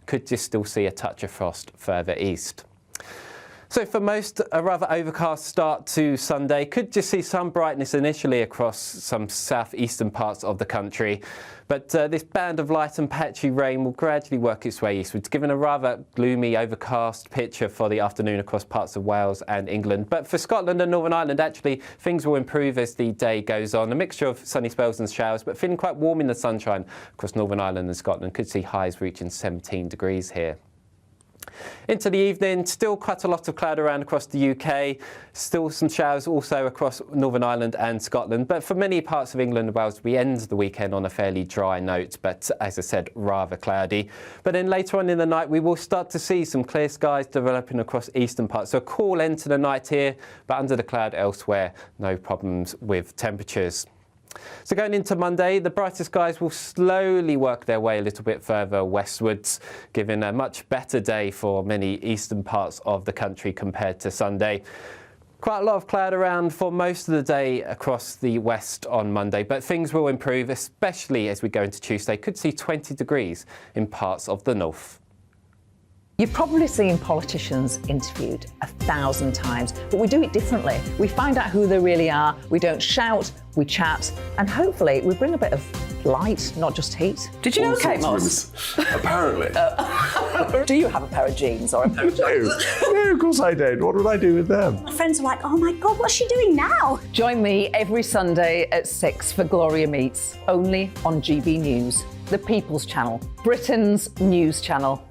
Could just still see a touch of frost further east. So for most, a rather overcast start to Sunday. Could just see some brightness initially across some southeastern parts of the country. But this band of light and patchy rain will gradually work its way eastwards, giving a rather gloomy, overcast picture for the afternoon across parts of Wales and England. But for Scotland and Northern Ireland, actually, things will improve as the day goes on. A mixture of sunny spells and showers, but feeling quite warm in the sunshine across Northern Ireland and Scotland. Could see highs reaching 17 degrees here. Into the evening, still quite a lot of cloud around across the UK, still some showers also across Northern Ireland and Scotland, but for many parts of England and Wales we end the weekend on a fairly dry note, but as I said, rather cloudy. But then later on in the night we will start to see some clear skies developing across eastern parts, so a cool end to the night here, but under the cloud elsewhere, no problems with temperatures. So going into Monday, the brighter skies will slowly work their way a little bit further westwards, giving a much better day for many eastern parts of the country compared to Sunday. Quite a lot of cloud around for most of the day across the west on Monday, but things will improve, especially as we go into Tuesday. Could see 20 degrees in parts of the north. You've probably seen politicians interviewed 1,000 times, but we do it differently. We find out who they really are, we don't shout, we chat, and hopefully we bring a bit of light, not just heat. Did you know, Kate Moss? Apparently. Do you have a pair of jeans or a pair of jeans? No, of course I don't. What would I do with them? My friends are like, oh my God, what's she doing now? Join me every Sunday at 6 for Gloria Meets, only on GB News, the People's Channel, Britain's news channel.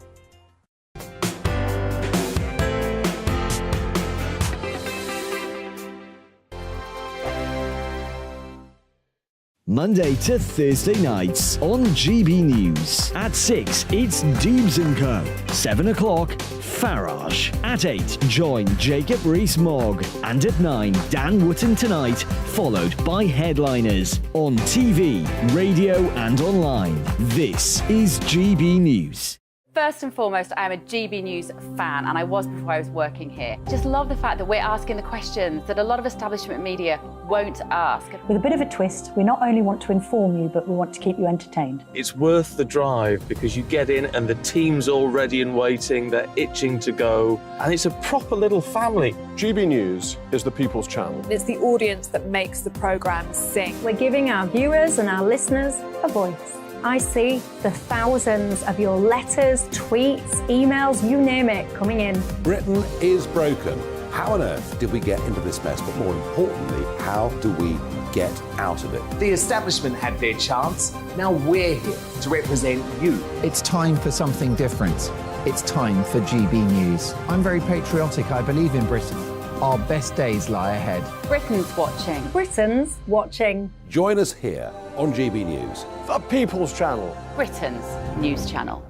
Monday to Thursday nights on GB News. At 6, it's Dubes & Co. 7 o'clock, Farage. At 8, join Jacob Rees-Mogg. And at 9, Dan Wootton Tonight, followed by Headliners. On TV, radio and online. This is GB News. First and foremost, I am a GB News fan, and I was before I was working here. Just love the fact that we're asking the questions that a lot of establishment media won't ask. With a bit of a twist, we not only want to inform you, but we want to keep you entertained. It's worth the drive because you get in and the team's all ready and waiting, they're itching to go, and it's a proper little family. GB News is the People's Channel. It's the audience that makes the programme sing. We're giving our viewers and our listeners a voice. I see the thousands of your letters, tweets, emails, you name it, coming in. Britain is broken. How on earth did we get into this mess? But more importantly, how do we get out of it? The establishment had their chance. Now we're here to represent you. It's time for something different. It's time for GB News. I'm very patriotic. I believe in Britain. Our best days lie ahead. Britain's watching. Britain's watching. Join us here on GB News. The People's Channel. Britain's news channel.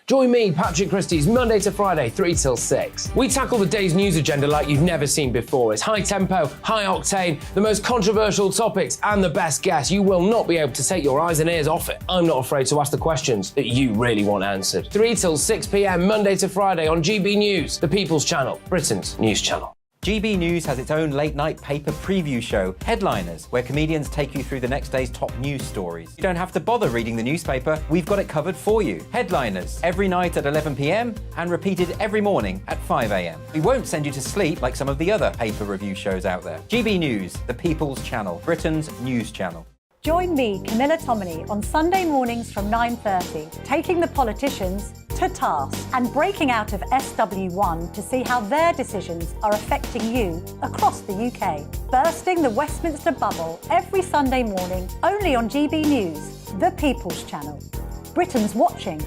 Join me, Patrick Christie's, Monday to Friday, 3 till 6. We tackle the day's news agenda like you've never seen before. It's high tempo, high octane, the most controversial topics and the best guests. You will not be able to take your eyes and ears off it. I'm not afraid to ask the questions that you really want answered. 3 till 6 p.m, Monday to Friday on GB News, the People's Channel, Britain's news channel. GB News has its own late-night paper preview show, Headliners, where comedians take you through the next day's top news stories. You don't have to bother reading the newspaper, we've got it covered for you. Headliners, every night at 11 p.m, and repeated every morning at 5 a.m. We won't send you to sleep like some of the other paper review shows out there. GB News, the People's Channel, Britain's news channel. Join me, Camilla Tominey, on Sunday mornings from 9:30, taking the politicians to task and breaking out of SW1 to see how their decisions are affecting you across the UK. Bursting the Westminster bubble every Sunday morning, only on GB News, the People's Channel. Britain's watching.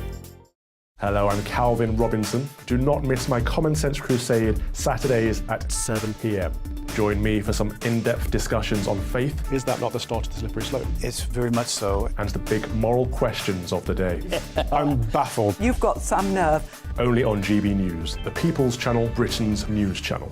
Hello, I'm Calvin Robinson. Do not miss my Common Sense Crusade Saturdays at 7 p.m. Join me for some in-depth discussions on faith. Is that not the start of the slippery slope? It's very much so. And the big moral questions of the day. I'm baffled. You've got some nerve. Only on GB News, the People's Channel, Britain's news channel.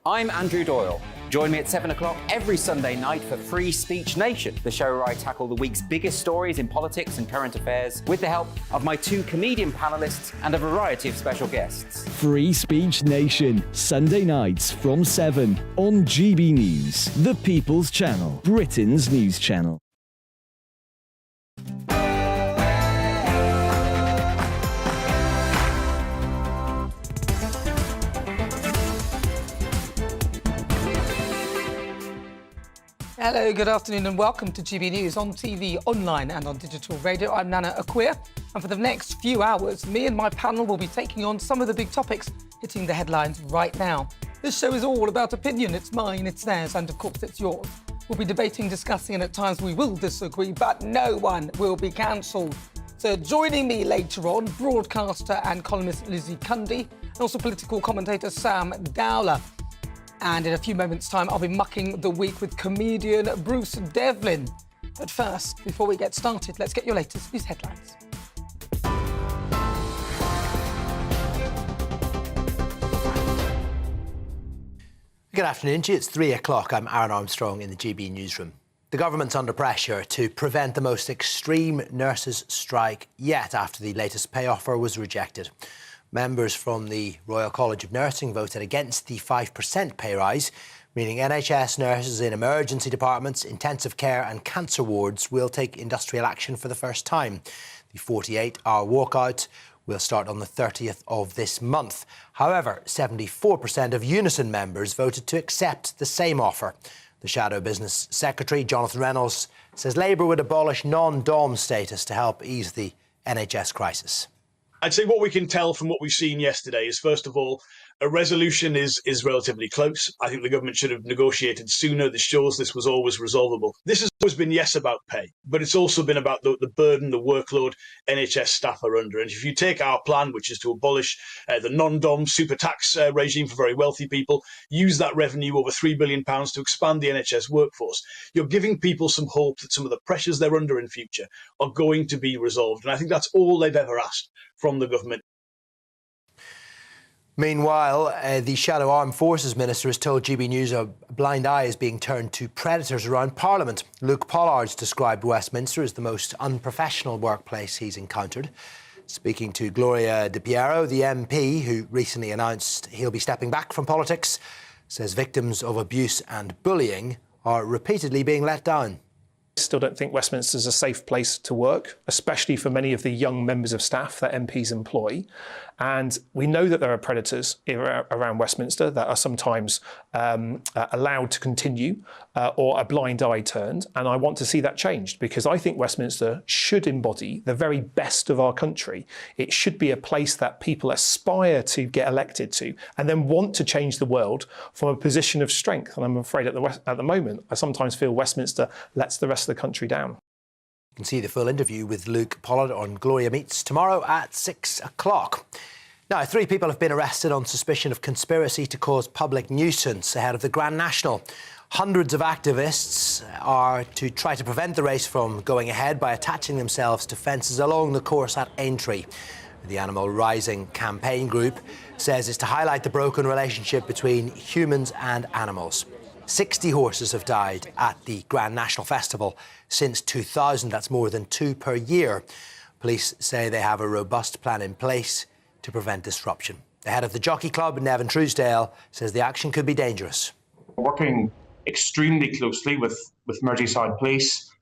I'm Andrew Doyle. Join me at 7 o'clock every Sunday night for Free Speech Nation, the show where I tackle the week's biggest stories in politics and current affairs with the help of my 2 comedian panellists and a variety of special guests. Free Speech Nation, Sunday nights from 7 on GB News, the People's Channel, Britain's news channel. Hello, good afternoon and welcome to GB News on TV, online and on digital radio. I'm Nana Akua, and for the next few hours, me and my panel will be taking on some of the big topics hitting the headlines right now. This show is all about opinion. It's mine, it's theirs, and of course it's yours. We'll be debating, discussing, and at times we will disagree, but no one will be cancelled. So joining me later on, broadcaster and columnist Lizzie Cundy, and also political commentator Sam Dowler. And in a few moments' time, I'll be mucking the week with comedian Bruce Devlin. But first, before we get started, let's get your latest news headlines. Good afternoon to you. It's 3 o'clock. I'm Aaron Armstrong in the GB newsroom. The government's under pressure to prevent the most extreme nurses' strike yet after the latest pay offer was rejected. Members from the Royal College of Nursing voted against the 5% pay rise, meaning NHS nurses in emergency departments, intensive care and cancer wards will take industrial action for the first time. The 48-hour walkout will start on the 30th of this month. However, 74% of Unison members voted to accept the same offer. The Shadow Business Secretary, Jonathan Reynolds, says Labour would abolish non-dom status to help ease the NHS crisis. I'd say what we can tell from what we've seen yesterday is, first of all, a resolution is relatively close. I think the government should have negotiated sooner. This shows this was always resolvable. This has always been, yes, about pay, but it's also been about the burden, the workload NHS staff are under. And if you take our plan, which is to abolish the non-dom super tax regime for very wealthy people, use that revenue, over £3 billion, to expand the NHS workforce, you're giving people some hope that some of the pressures they're under in future are going to be resolved. And I think that's all they've ever asked from the government. Meanwhile, the Shadow Armed Forces Minister has told GB News a blind eye is being turned to predators around Parliament. Luke Pollard's described Westminster as the most unprofessional workplace he's encountered. Speaking to Gloria De Piero, the MP, who recently announced he'll be stepping back from politics, says victims of abuse and bullying are repeatedly being let down. I still don't think Westminster is a safe place to work, especially for many of the young members of staff that MPs employ. And we know that there are predators around Westminster that are sometimes allowed to continue or a blind eye turned. And I want to see that changed, because I think Westminster should embody the very best of our country. It should be a place that people aspire to get elected to and then want to change the world from a position of strength. And I'm afraid at the moment, I sometimes feel Westminster lets the rest of the country down. You can see the full interview with Luke Pollard on Gloria Meets tomorrow at 6 o'clock. Now, 3 people have been arrested on suspicion of conspiracy to cause public nuisance ahead of the Grand National. Hundreds of activists are to try to prevent the race from going ahead by attaching themselves to fences along the course at Aintree. The Animal Rising campaign group says it's to highlight the broken relationship between humans and animals. 60 horses have died at the Grand National Festival since 2000. That's more than 2 per year. Police say they have a robust plan in place to prevent disruption. The head of the Jockey Club, Nevin Truesdale, says the action could be dangerous. We're working extremely closely with Merseyside Police,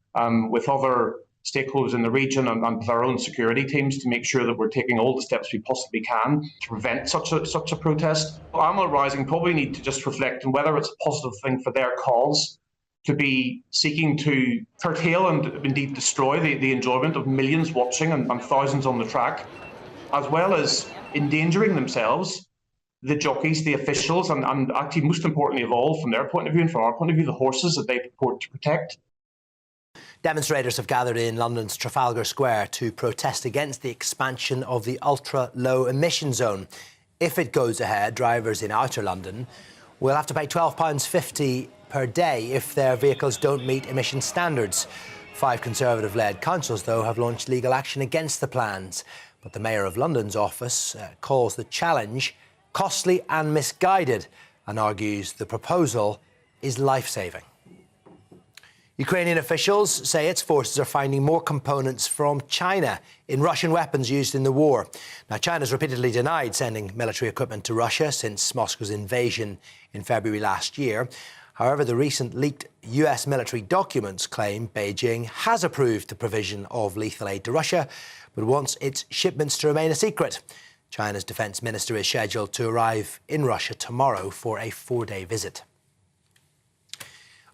with other stakeholders in the region and with our own security teams to make sure that we're taking all the steps we possibly can to prevent such a protest. Animal Rising probably need to just reflect on whether it's a positive thing for their cause to be seeking to curtail and indeed destroy the enjoyment of millions watching and thousands on the track, as well as endangering themselves, the jockeys, the officials, and actually most importantly of all, from their point of view and from our point of view, the horses that they purport to protect. Demonstrators have gathered in London's Trafalgar Square to protest against the expansion of the ultra-low emission zone. If it goes ahead, drivers in outer London will have to pay £12.50 per day if their vehicles don't meet emission standards. 5 Conservative-led councils, though, have launched legal action against the plans. But the Mayor of London's office calls the challenge costly and misguided and argues the proposal is life-saving. Ukrainian officials say its forces are finding more components from China in Russian weapons used in the war. Now, China's repeatedly denied sending military equipment to Russia since Moscow's invasion in February last year. However, the recent leaked US military documents claim Beijing has approved the provision of lethal aid to Russia, but wants its shipments to remain a secret. China's defense minister is scheduled to arrive in Russia tomorrow for a 4-day visit.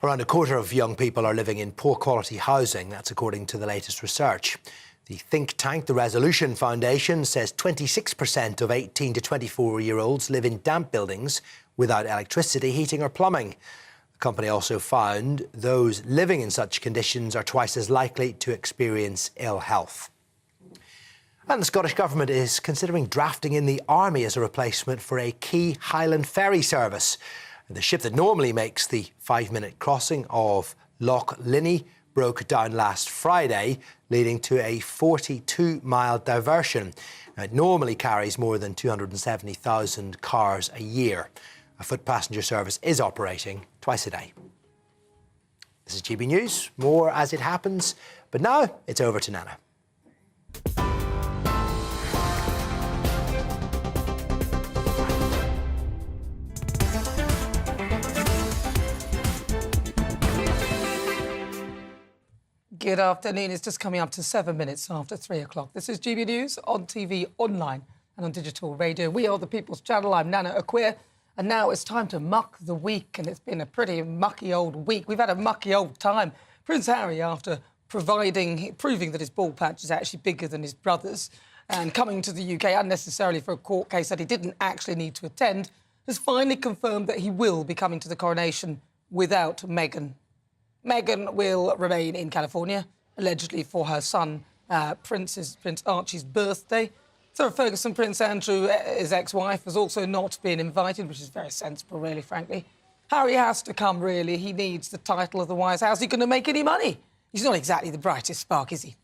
Around a quarter of young people are living in poor quality housing. That's according to the latest research. The think tank, the Resolution Foundation, says 26% of 18 to 24-year-olds live in damp buildings without electricity, heating or plumbing. The company also found those living in such conditions are twice as likely to experience ill health. And the Scottish Government is considering drafting in the Army as a replacement for a key Highland ferry service. The ship that normally makes the 5-minute crossing of Loch Linnhe broke down last Friday, leading to a 42-mile diversion. Now, it normally carries more than 270,000 cars a year. A foot passenger service is operating twice a day. This is GB News. More as it happens. But now it's over to Nana. Good afternoon. It's just coming up to 7 minutes after 3 o'clock. This is GB News on TV, online and on digital radio. We are the People's Channel. I'm Nana Akua. And now it's time to muck the week. And it's been a pretty mucky old week. We've had a mucky old time. Prince Harry, after proving that his bald patch is actually bigger than his brother's and coming to the UK unnecessarily for a court case that he didn't actually need to attend, has finally confirmed that he will be coming to the coronation without Meghan. Meghan will remain in California, allegedly for her son, Prince Archie's birthday. Sarah Ferguson, Prince Andrew, his ex-wife, has also not been invited, which is very sensible, really, frankly. Harry has to come, really. He needs the title, otherwise how's he going to make any money? He's not exactly the brightest spark, is he?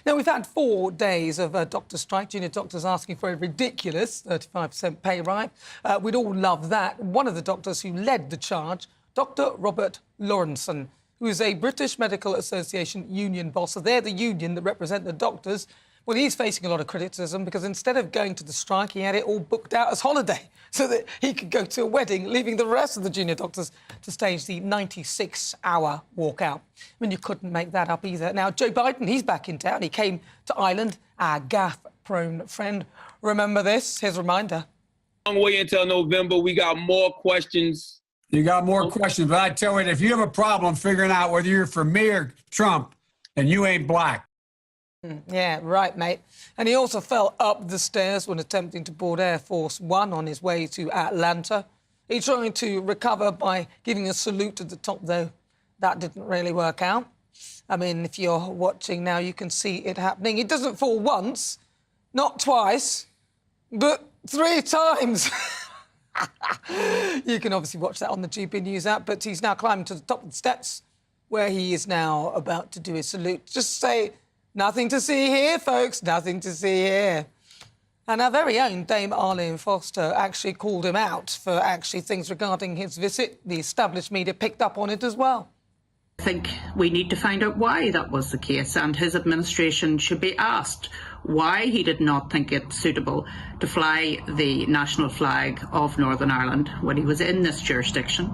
Now, we've had 4 days of a doctor strike. Junior doctors asking for a ridiculous 35% pay rise. We'd all love that. One of the doctors who led the charge, Dr. Robert Lawrenson, who is a British Medical Association union boss. So they're the union that represent the doctors. Well, he's facing a lot of criticism because instead of going to the strike, he had it all booked out as holiday so that he could go to a wedding, leaving the rest of the junior doctors to stage the 96-hour walkout. I mean, you couldn't make that up either. Now, Joe Biden, he's back in town. He came to Ireland, our gaffe-prone friend. Remember this? Here's a reminder. Long way until November. We got more questions. You got more questions, but I tell you, if you have a problem figuring out whether you're for me or Trump, then you ain't black. Yeah, right, mate. And he also fell up the stairs when attempting to board Air Force One on his way to Atlanta. He tried to recover by giving a salute at the top, though. That didn't really work out. I mean, if you're watching now, you can see it happening. He doesn't fall once, not twice, but 3 times. You can obviously watch that on the GB News app, but he's now climbing to the top of the steps where he is now about to do his salute. Just say, nothing to see here, folks, nothing to see here. And our very own Dame Arlene Foster actually called him out for actually things regarding his visit. The established media picked up on it as well. I think we need to find out why that was the case, and his administration should be asked why he did not think it suitable to fly the national flag of Northern Ireland when he was in this jurisdiction.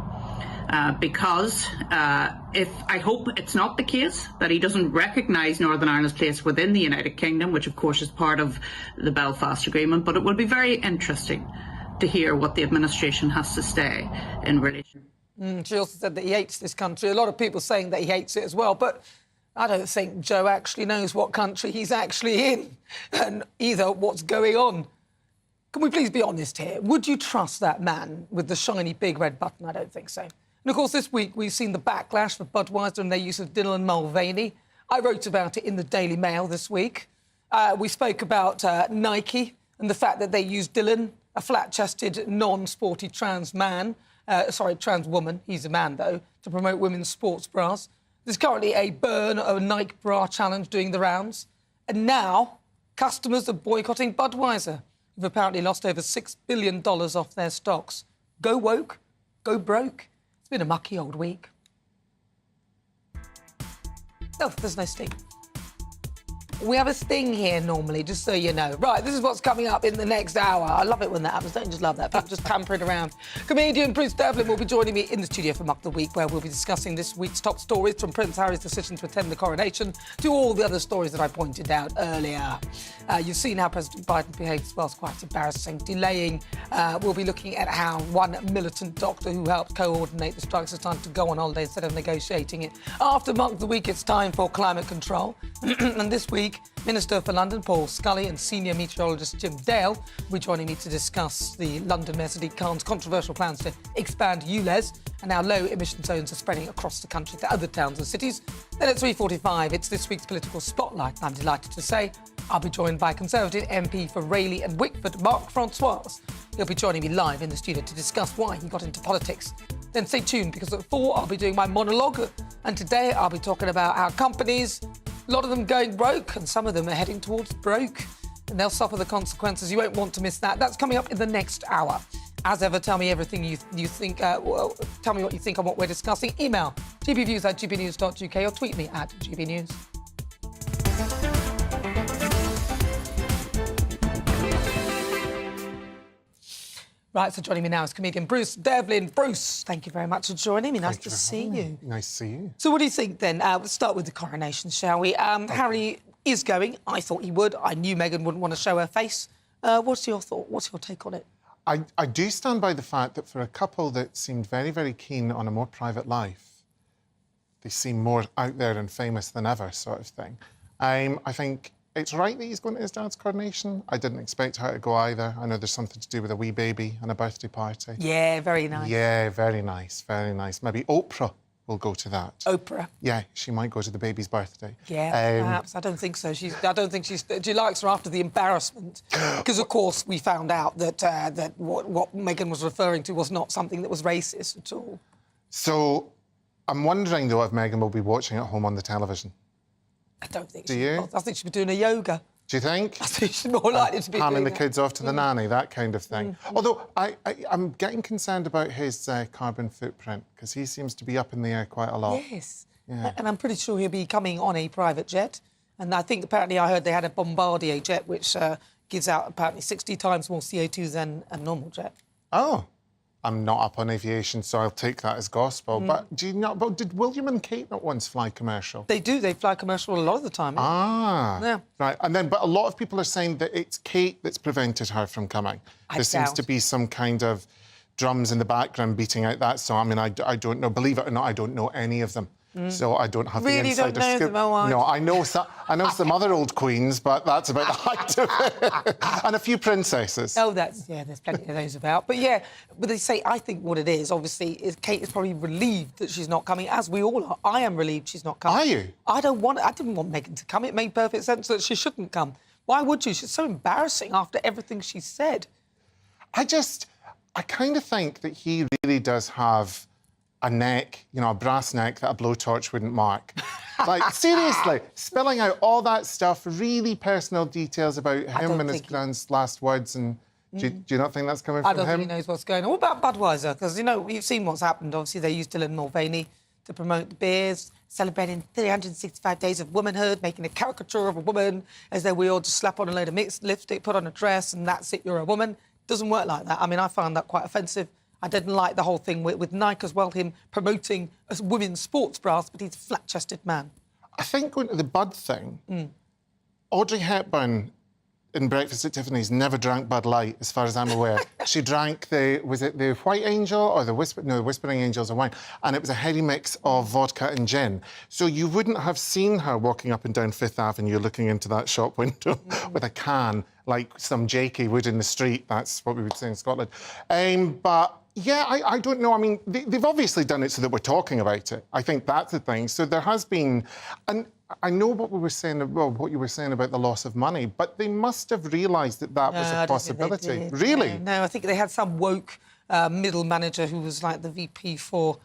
Because I hope it's not the case that he doesn't recognise Northern Ireland's place within the United Kingdom, which of course is part of the Belfast Agreement, but it will be very interesting to hear what the administration has to say in relation. She also said that he hates this country. A lot of people saying that he hates it as well, but I don't think Joe actually knows what country he's actually in and either what's going on. Can we please be honest here? Would you trust that man with the shiny big red button? I don't think so. And of course, this week we've seen the backlash for Budweiser and their use of Dylan Mulvaney. I wrote about it in the Daily Mail this week. We spoke about Nike and the fact that they used Dylan, a flat-chested, non-sporty trans woman, he's a man though, to promote women's sports bras. There's currently a burn of a Nike bra challenge doing the rounds. And now, customers are boycotting Budweiser, who've apparently lost over $6 billion off their stocks. Go woke, go broke. It's been a mucky old week. Oh, there's no steam. We have a sting here normally, just so you know. Right, this is what's coming up in the next hour. I love it when that happens. Don't you just love that? People just pampering around. Comedian Bruce Devlin will be joining me in the studio for Muck the Week, where we'll be discussing this week's top stories, from Prince Harry's decision to attend the coronation to all the other stories that I pointed out earlier. You've seen how President Biden behaved. Well, it's quite embarrassing. Delaying. We'll be looking at how one militant doctor who helped coordinate the strikes has time to go on holiday instead of negotiating it. After Muck the Week, it's time for climate control. And this week, Minister for London Paul Scully and senior meteorologist Jim Dale will be joining me to discuss the London Mayor Sadiq Khan's controversial plans to expand ULEZ and how low emission zones are spreading across the country to other towns and cities. Then at 3:45, it's this week's political spotlight. I'm delighted to say I'll be joined by Conservative MP for Rayleigh and Wickford, Mark Francois. He'll be joining me live in the studio to discuss why he got into politics. Then stay tuned, because at 4 I'll be doing my monologue, and today I'll be talking about how companies, a lot of them going broke, and some of them are heading towards broke, and they'll suffer the consequences. You won't want to miss that. That's coming up in the next hour. As ever, tell me everything you think. Tell me what you think on what we're discussing. Email gbviews@gbnews.uk or tweet me at gbnews. Right, so joining me now is comedian Bruce Devlin. Bruce, thank you very much for joining me. Nice to see you. Nice to see you. So what do you think then? We'll start with the coronation, shall we? Harry is going. I thought he would. I knew Meghan wouldn't want to show her face. What's your thought? What's your take on it? I do stand by the fact that for a couple that seemed very, very keen on a more private life, they seem more out there and famous than ever, sort of thing. I think it's right that he's going to his dad's coronation. I didn't expect her to go either. I know there's something to do with a wee baby and a birthday party. Yeah, very nice. Yeah, very nice, very nice. Maybe Oprah will go to that. Oprah? Yeah, she might go to the baby's birthday. Yeah, perhaps. I don't think so. She likes her after the embarrassment. Because, of course, we found out that what Meghan was referring to was not something that was racist at all. So I'm wondering, though, if Meghan will be watching at home on the television. I don't think Do you? I think she'll be doing a yoga. Do you think? I think she's more likely to be handing the doing kids off to the nanny, that kind of thing. Mm. Although I'm getting concerned about his carbon footprint, because he seems to be up in the air quite a lot. Yes. Yeah. And I'm pretty sure he'll be coming on a private jet. And I think apparently I heard they had a Bombardier jet, which gives out apparently 60 times more CO2 than a normal jet. Oh. I'm not up on aviation, so I'll take that as gospel. Mm. But do you not? But did William and Kate not once fly commercial? They do. They fly commercial a lot of the time. Yeah. Ah, yeah. Right. And then, but a lot of people are saying that it's Kate that's prevented her from coming. There seems to be some kind of drums in the background beating out that song. I mean, I don't know. Believe it or not, I don't know any of them. So I don't have the insider don't know scoop. them, oh, No, I know some other old queens, but that's about the height of it. And a few princesses. Oh, there's plenty of those about. But yeah, but they say, I think what it is, obviously, is Kate is probably relieved that she's not coming, as we all are. I am relieved she's not coming. Are you? I didn't want Meghan to come. It made perfect sense that she shouldn't come. Why would you? She's so embarrassing after everything she said. I kind of think that he really does have a neck, a brass neck that a blowtorch wouldn't mark. Like, seriously, spilling out all that stuff, really personal details about him and his grand's last words, and do you not think that's coming from him? I don't think he knows what's going on. What about Budweiser? Because, you've seen what's happened. Obviously, they used Dylan Mulvaney to promote the beers, celebrating 365 days of womanhood, making a caricature of a woman, as though we all just slap on a load of mixed lipstick, put on a dress, and that's it, you're a woman. Doesn't work like that. I mean, I found that quite offensive. I didn't like the whole thing with Nike as well, him promoting a women's sports bras, but he's a flat-chested man. I think going to the Bud thing, Audrey Hepburn in Breakfast at Tiffany's never drank Bud Light, as far as I'm aware. She drank was it the White Angel or the Whispering Angels of wine, and it was a heady mix of vodka and gin. So you wouldn't have seen her walking up and down Fifth Avenue looking into that shop window with a can like some Jakey would in the street. That's what we would say in Scotland. But yeah, I don't know. I mean, they've obviously done it so that we're talking about it. I think that's the thing. So there has been, and I know what we were saying, what you were saying about the loss of money, but they must have realised that was a possibility. Really? No, I think they had some woke middle manager who was like the VP for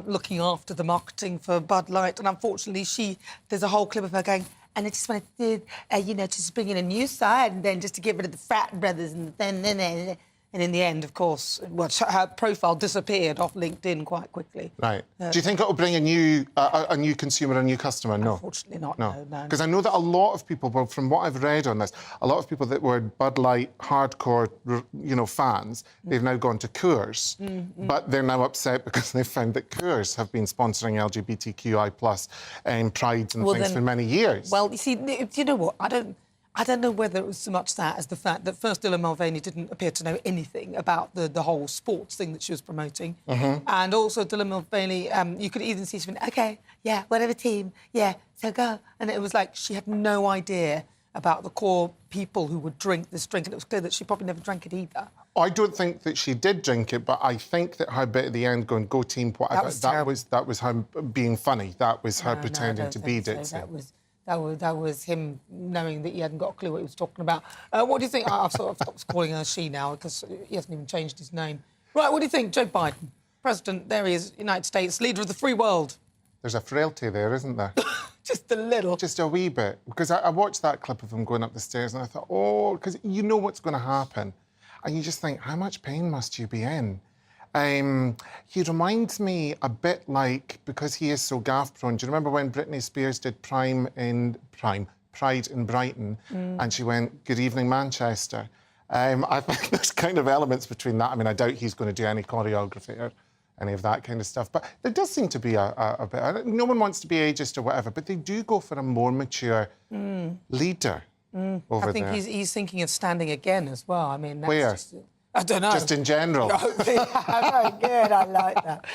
looking after the marketing for Bud Light, and unfortunately, there's a whole clip of her going, and I just wanted to, just bring in a new side, and then just to get rid of the frat brothers, and then And in the end, of course, well, her profile disappeared off LinkedIn quite quickly. Right. Do you think it'll bring a new consumer, a new customer? No. Unfortunately not, no. no. Because I know that a lot of people, well, from what I've read on this, a lot of people that were Bud Light hardcore, fans, they've now gone to Coors. But they're now upset because they've found that Coors have been sponsoring LGBTQI+ prides and things for many years. Well, you see, you know what? I don't know whether it was so much that as the fact that first Dylan Mulvaney didn't appear to know anything about the whole sports thing that she was promoting. And also Dylan Mulvaney, you could even see she went, OK, yeah, whatever team, yeah, so go. And it was like she had no idea about the core people who would drink this drink, and it was clear that she probably never drank it either. I don't think that she did drink it, but I think that her bit at the end going, go team, whatever, that was her being funny. That was her pretending to be Dixie. That was him knowing that he hadn't got a clue what he was talking about. What do you think? I've sort of stopped calling her she now because he hasn't even changed his name. Right, what do you think? Joe Biden, President, there he is, United States, leader of the free world. There's a frailty there, isn't there? Just a little. Just a wee bit. Because I watched that clip of him going up the stairs and I thought, oh, because you know what's going to happen. And you just think, how much pain must you be in? He reminds me a bit like, because he is so gaff-prone, do you remember when Britney Spears did Pride in Brighton and she went, good evening, Manchester? I think there's kind of elements between that. I mean, I doubt he's going to do any choreography or any of that kind of stuff. But there does seem to be a bit... No one wants to be ageist or whatever, but they do go for a more mature leader over I think there. he's thinking of standing again as well. I mean, that's Where? I don't know. Just in general. Very good. I like that.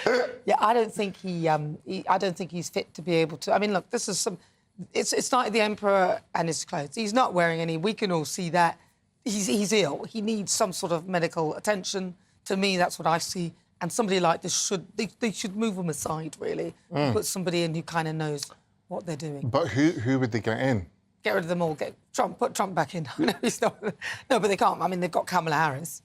Yeah, I don't think I don't think he's fit to be able to. I mean, look, this is some. It's like the Emperor and his clothes. He's not wearing any. We can all see that. He's ill. He needs some sort of medical attention. To me, that's what I see. And somebody like this they should move him aside, really. Put somebody in who kind of knows what they're doing. But who would they get in? Get rid of them all. Put Trump back in. No, he's not. No, but they can't. I mean, they've got Kamala Harris.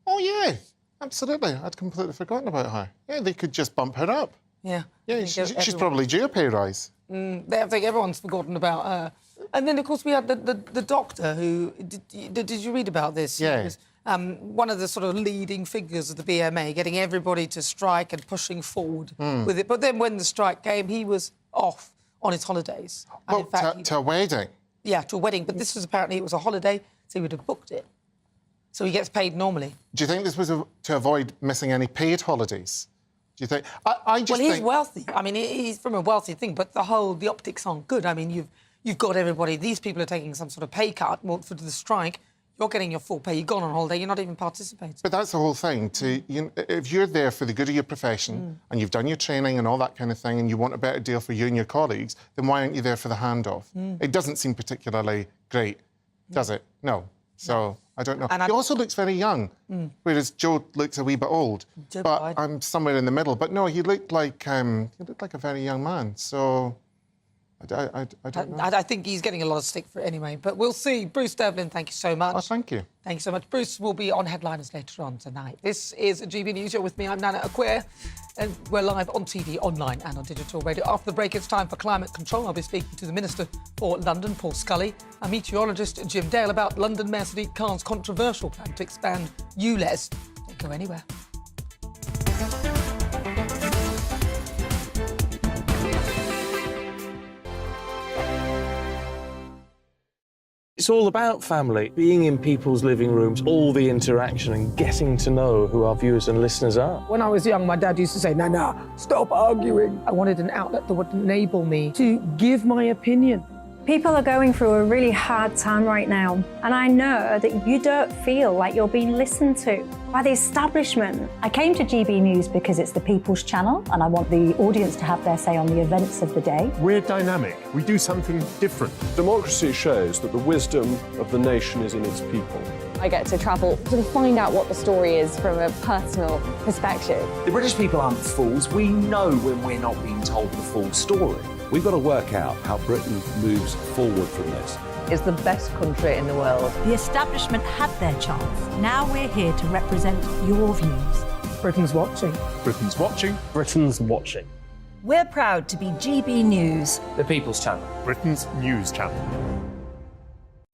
Oh, yeah, absolutely. I'd completely forgotten about her. Yeah, they could just bump her up. Yeah. Yeah, she's probably due a pay rise. I think everyone's forgotten about her. And then, of course, we had the doctor who... Did you read about this? Yeah. He was, one of the sort of leading figures of the BMA, getting everybody to strike and pushing forward with it. But then when the strike came, he was off on his holidays. And Well, in fact, to a wedding? Yeah, to a wedding. But this was apparently, it was a holiday, so he would have booked it. So he gets paid normally. Do you think this was to avoid missing any paid holidays? Do you think? I just he's think... wealthy. I mean, he's from a wealthy thing, but the optics aren't good. I mean, you've got everybody. These people are taking some sort of pay cut for the strike. You're getting your full pay. You've gone on holiday. You're not even participating. But that's the whole thing. If you're there for the good of your profession and you've done your training and all that kind of thing and you want a better deal for you and your colleagues, then why aren't you there for the handoff? It doesn't seem particularly great, does it? No. So... I don't know. He also looks very young, whereas Joe looks a wee bit old. But I'm somewhere in the middle. But no, he looked like a very young man. So I don't know. I think he's getting a lot of stick for it anyway. But we'll see. Bruce Devlin, thank you so much. Oh, thank you. Thank you so much. Bruce will be on Headliners later on tonight. This is a GB News. You're with me. I'm Nana Akua. And we're live on TV, online and on digital radio. After the break, it's time for climate control. I'll be speaking to the Minister for London, Paul Scully, and meteorologist Jim Dale about London Mayor Sadiq Khan's controversial plan to expand ULEZ. Don't go anywhere. It's all about family, being in people's living rooms, all the interaction and getting to know who our viewers and listeners are. When I was young, my dad used to say, Nana, stop arguing. I wanted an outlet that would enable me to give my opinion. People are going through a really hard time right now, and I know that you don't feel like you're being listened to by the establishment. I came to GB News because it's the People's Channel and I want the audience to have their say on the events of the day. We're dynamic. We do something different. Democracy shows that the wisdom of the nation is in its people. I get to travel to find out what the story is from a personal perspective. The British people aren't fools. We know when we're not being told the full story. We've got to work out how Britain moves forward from this. It's the best country in the world. The establishment had their chance. Now we're here to represent your views. Britain's watching. Britain's watching. Britain's watching. We're proud to be GB News. The People's Channel. Britain's news channel.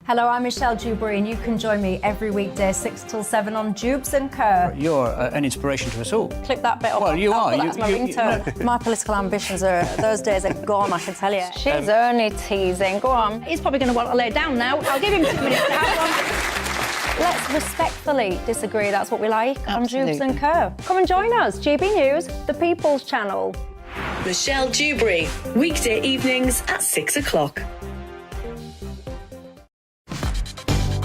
Hello, I'm Michelle Dewberry, and you can join me every weekday 6 till 7 on Jubes and Co. You're an inspiration to us all. Click that bit up. Well, you are. That's my ringtone. My political ambitions those days are gone, I can tell you. She's only teasing. Go on. He's probably going to want to lay down now. I'll give him 2 minutes to have one. Let's respectfully disagree. That's what we like on Jubes and Co. Come and join us. GB News, the People's Channel. Michelle Dewberry, weekday evenings at 6 o'clock.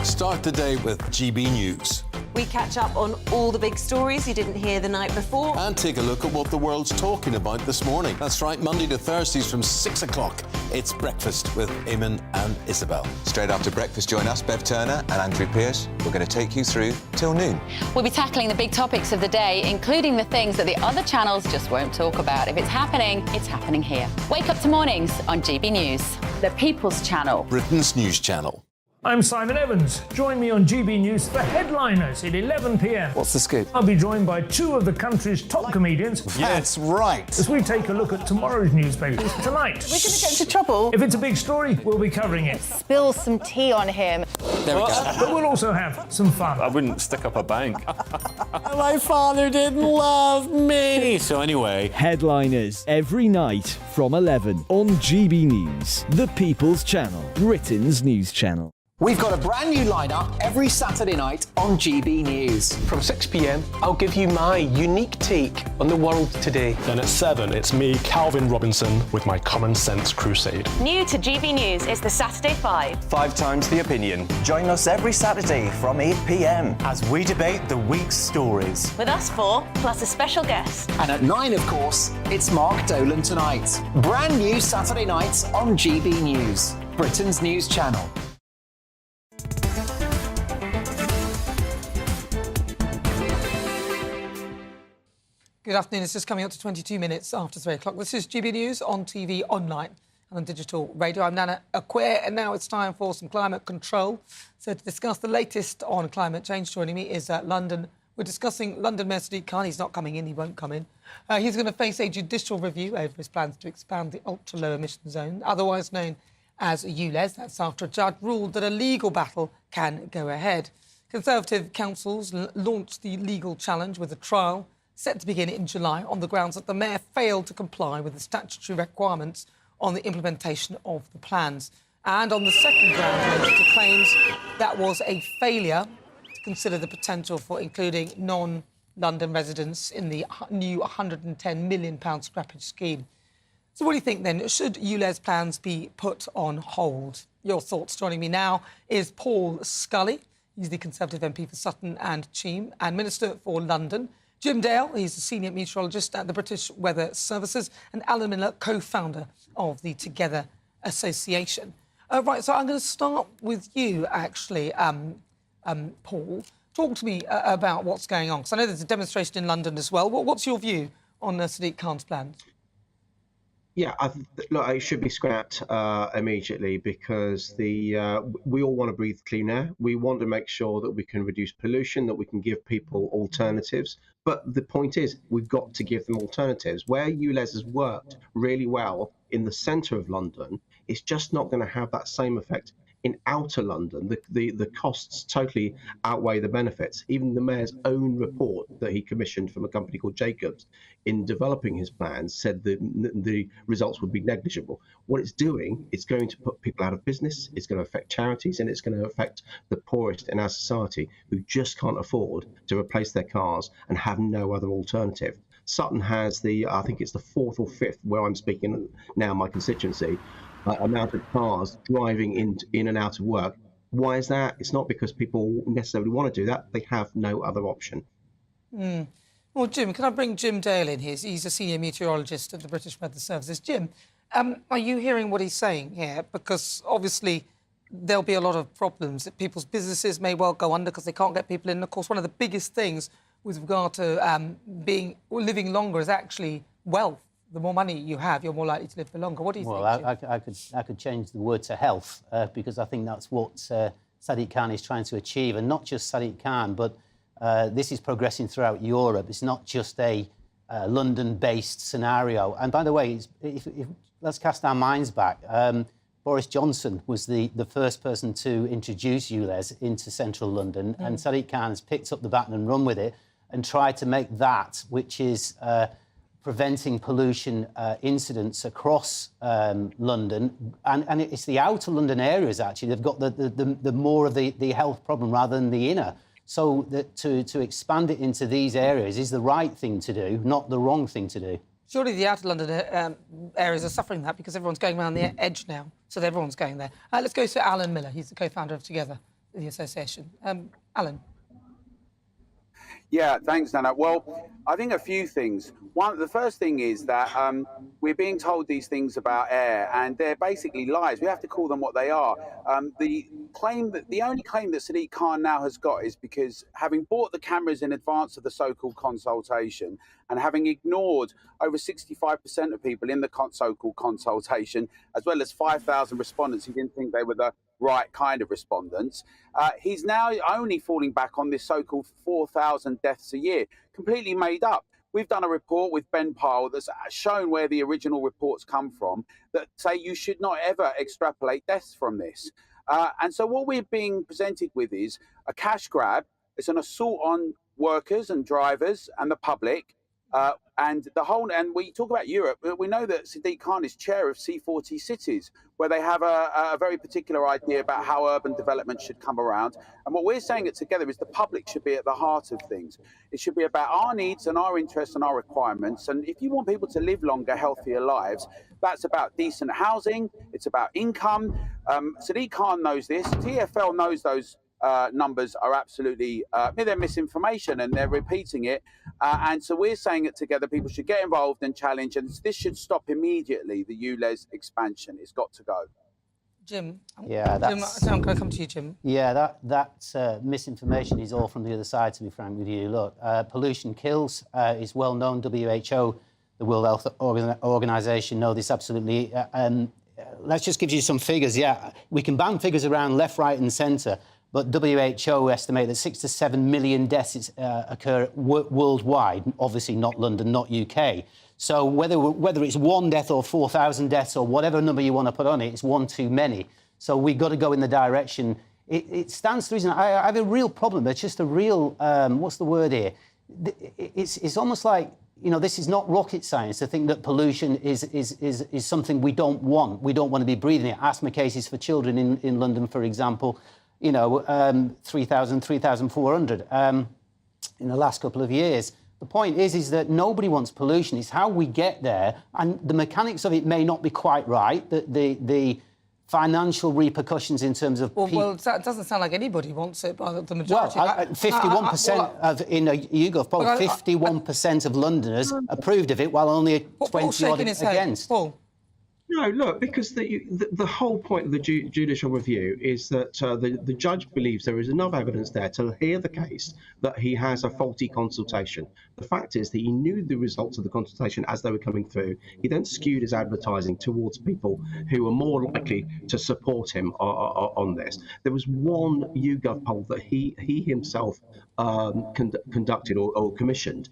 Start the day with GB News. We catch up on all the big stories you didn't hear the night before. And take a look at what the world's talking about this morning. That's right, Monday to Thursdays from 6 o'clock. It's Breakfast with Eamon and Isabel. Straight after breakfast, join us, Bev Turner and Andrew Pearce. We're going to take you through till noon. We'll be tackling the big topics of the day, including the things that the other channels just won't talk about. If it's happening here. Wake up to mornings on GB News, the People's Channel. Britain's news channel. I'm Simon Evans. Join me on GB News for Headliners at 11 p.m. What's the scoop? I'll be joined by 2 of the country's top comedians. That's right. As we take a look at tomorrow's newspapers tonight. We're going to get into trouble. If it's a big story, we'll be covering it. Spill some tea on him. There we go. But we'll also have some fun. I wouldn't stick up a bank. My father didn't love me. So anyway. Headliners every night from 11 on GB News, the People's Channel, Britain's news channel. We've got a brand new lineup every Saturday night on GB News. From 6 p.m, I'll give you my unique take on the world today. Then at 7, it's me, Calvin Robinson, with my Common Sense Crusade. New to GB News is the Saturday 5. 5 times the opinion. Join us every Saturday from 8 p.m. as we debate the week's stories. With us 4, plus a special guest. And at 9, of course, it's Mark Dolan Tonight. Brand new Saturday nights on GB News, Britain's news channel. Good afternoon. It's just coming up to 22 minutes after 3 o'clock. This is GB News on TV, online and on digital radio. I'm Nana Akua, and now it's time for some climate control. So to discuss the latest on climate change, joining me is London. We're discussing London Mayor Sadiq Khan. He's not coming in. He won't come in. He's going to face a judicial review over his plans to expand the ultra-low emission zone, otherwise known as ULEZ. That's after a judge ruled that a legal battle can go ahead. Conservative councils launched the legal challenge with a trial set to begin in July on the grounds that the mayor failed to comply with the statutory requirements on the implementation of the plans. And on the second ground, Minister claims that was a failure to consider the potential for including non-London residents in the new £110 million scrappage scheme. So what do you think then? Should ULEZ plans be put on hold? Your thoughts. Joining me now is Paul Scully. He's the Conservative MP for Sutton and Cheam and Minister for London. Jim Dale, he's a senior meteorologist at the British Weather Services, and Alan Miller, co-founder of the Together Association. Right, so I'm going to start with you, actually, Paul. Talk to me about what's going on, because I know there's a demonstration in London as well. What's your view on Sadiq Khan's plans? Yeah, look, it should be scrapped immediately because we all want to breathe clean air. We want to make sure that we can reduce pollution, that we can give people alternatives. But the point is, we've got to give them alternatives. Where ULEZ has worked really well in the centre of London, it's just not going to have that same effect in outer London. The costs totally outweigh the benefits. Even the mayor's own report that he commissioned from a company called Jacobs in developing his plans said that the results would be negligible. What it's doing, it's going to put people out of business, it's going to affect charities, and it's going to affect the poorest in our society who just can't afford to replace their cars and have no other alternative. Sutton has I think it's the 4th or 5th, where I'm speaking now, my constituency, amount of cars driving in and out of work. Why is that? It's not because people necessarily want to do that. They have no other option. Well, Jim, can I bring Jim Dale in here? He's a senior meteorologist at the British Weather Services. Jim, are you hearing what he's saying here? Because obviously there'll be a lot of problems. That people's businesses may well go under because they can't get people in. Of course, one of the biggest things with regard to living longer is actually wealth. The more money you have, you're more likely to live for longer. What do you think? Well, I could change the word to health because I think that's what Sadiq Khan is trying to achieve, and not just Sadiq Khan, but this is progressing throughout Europe. It's not just a London-based scenario. And by the way, if let's cast our minds back. Boris Johnson was the first person to introduce ULEZ into central London, and Sadiq Khan has picked up the baton and run with it and tried to make that, which is preventing pollution incidents across London, and it's the outer London areas, actually, they've got the more of the health problem rather than the inner. So that to expand it into these areas is the right thing to do, not the wrong thing to do. Surely the outer London areas are suffering that because everyone's going around the edge now, so everyone's going there. Let's go to Alan Miller. He's the co-founder of Together, the association. Alan. Yeah, thanks, Nana. Well, I think a few things. The first thing is that we're being told these things about air, and they're basically lies. We have to call them what they are. The only claim that Sadiq Khan now has got is because having bought the cameras in advance of the so-called consultation and having ignored over 65% of people in the so-called consultation, as well as 5,000 respondents who didn't think they were the right kind of respondents, he's now only falling back on this so-called 4,000 deaths a year, completely made up. We've done a report with Ben Pyle that's shown where the original reports come from that say you should not ever extrapolate deaths from this. And so what we're being presented with is a cash grab. It's an assault on workers and drivers and the public. And we talk about Europe, we know that Sadiq Khan is chair of C40 cities, where they have a very particular idea about how urban development should come around. And what we're saying it together is the public should be at the heart of things. It should be about our needs and our interests and our requirements. And if you want people to live longer, healthier lives, that's about decent housing. It's about income. Sadiq Khan knows this. TfL knows those numbers are absolutely they're misinformation, and they're repeating it, and so we're saying it together. People should get involved and challenge, and this should stop immediately. The ULEZ expansion, it's got to go. Jim, yeah, so I'm going to come to you, Jim. Yeah, that misinformation is all from the other side, to be frank with you. Look, pollution kills. Is well known. WHO, the World Health Organization, know this absolutely. Let's just give you some figures. Yeah, we can bang figures around left, right, and centre. But WHO estimate that 6 to 7 million deaths occur worldwide, obviously not London, not UK. So whether it's one death or 4,000 deaths or whatever number you want to put on it, it's one too many. So we've got to go in the direction. It stands to reason. I have a real problem. It's just a real, what's the word here? It's almost like, you know, this is not rocket science to think that pollution is something we don't want. We don't want to be breathing it. Asthma cases for children in London, for example, you know, 3,000, 3,400 in the last couple of years. The point is that nobody wants pollution. It's how we get there, and the mechanics of it may not be quite right. The financial repercussions in terms of well, it doesn't sound like anybody wants it, but the majority. Well, 51% of in a YouGov poll, 51% of Londoners approved of it, while only 20 odd against. Paul. No, look, because the whole point of the judicial review is that the judge believes there is enough evidence there to hear the case that he has a faulty consultation. The fact is that he knew the results of the consultation as they were coming through. He then skewed his advertising towards people who were more likely to support him on this. There was one YouGov poll that he himself conducted or commissioned,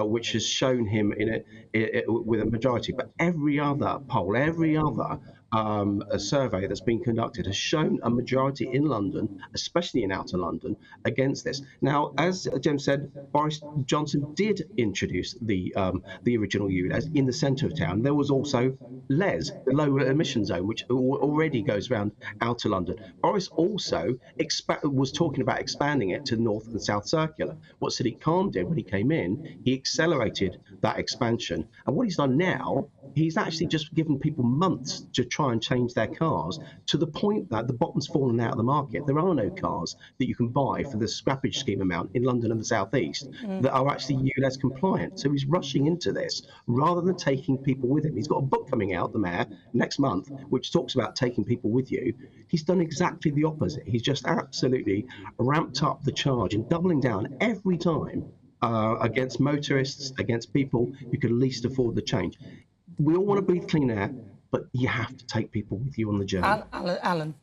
which has shown him in it with a majority. But every other poll, every other a survey that's been conducted has shown a majority in London, especially in outer London, against this. Now, as Jim said, Boris Johnson did introduce the original ULEZ in the centre of town. There was also LES, the low emission zone, which already goes around outer London. Boris also was talking about expanding it to North and South Circular. What Sadiq Khan did when he came in, he accelerated that expansion. And what he's done now, he's actually just given people months to try and change their cars, to the point that the bottom's fallen out of the market. There are no cars that you can buy for the scrappage scheme amount in London and the South East that are actually ULEZ compliant. So he's rushing into this rather than taking people with him. He's got a book coming out, the Mayor, next month, which talks about taking people with you. He's done exactly the opposite. He's just absolutely ramped up the charge and doubling down every time against motorists, against people who could least afford the change. We all want to breathe clean air, but you have to take people with you on the journey. Alan.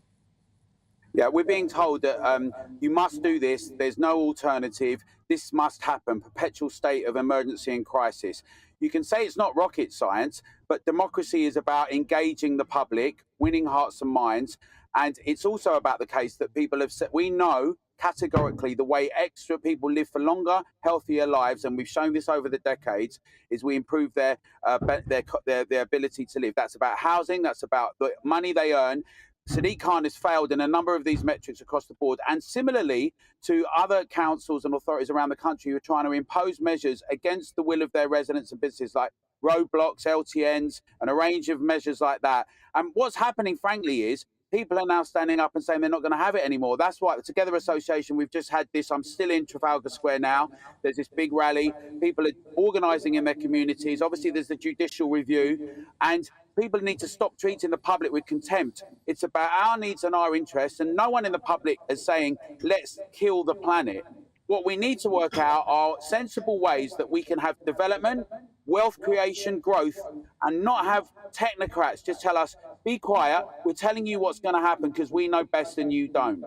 Yeah, we're being told that you must do this. There's no alternative. This must happen. Perpetual state of emergency and crisis. You can say it's not rocket science, but democracy is about engaging the public, winning hearts and minds. And it's also about the case that people have said, we know categorically the way extra people live for longer, healthier lives, and we've shown this over the decades, is we improve their ability to live. That's about housing, that's about the money they earn. Sadiq Khan has failed in a number of these metrics across the board, and similarly to other councils and authorities around the country who are trying to impose measures against the will of their residents and businesses, like roadblocks, LTNs, and a range of measures like that. And what's happening, frankly, is people are now standing up and saying they're not going to have it anymore. That's why the Together Association, we've just had this. I'm still in Trafalgar Square now. There's this big rally. People are organising in their communities. Obviously, there's the judicial review. And people need to stop treating the public with contempt. It's about our needs and our interests. And no one in the public is saying, let's kill the planet. What we need to work out are sensible ways that we can have development, wealth creation, growth, and not have technocrats just tell us, be quiet, we're telling you what's going to happen because we know best and you don't.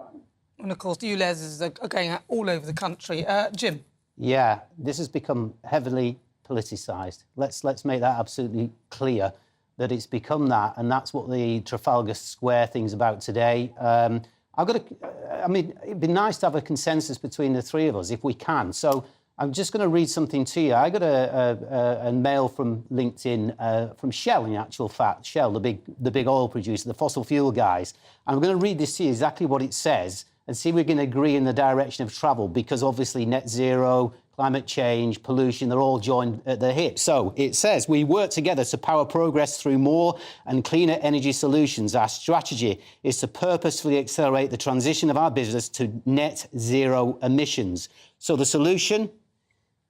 And of course, ULEZ are going out all over the country. Jim? Yeah, this has become heavily politicised. Let's make that absolutely clear, that it's become that, and that's what the Trafalgar Square thing's about today. I mean, it'd be nice to have a consensus between the three of us if we can. So I'm just going to read something to you. I got a mail from LinkedIn from Shell, in actual fact. Shell, the big oil producer, the fossil fuel guys. I'm going to read this to you, exactly what it says, and see if we can agree in the direction of travel, because obviously net zero, climate change, pollution, they're all joined at the hip. So it says, we work together to power progress through more and cleaner energy solutions. Our strategy is to purposefully accelerate the transition of our business to net zero emissions. So the solution,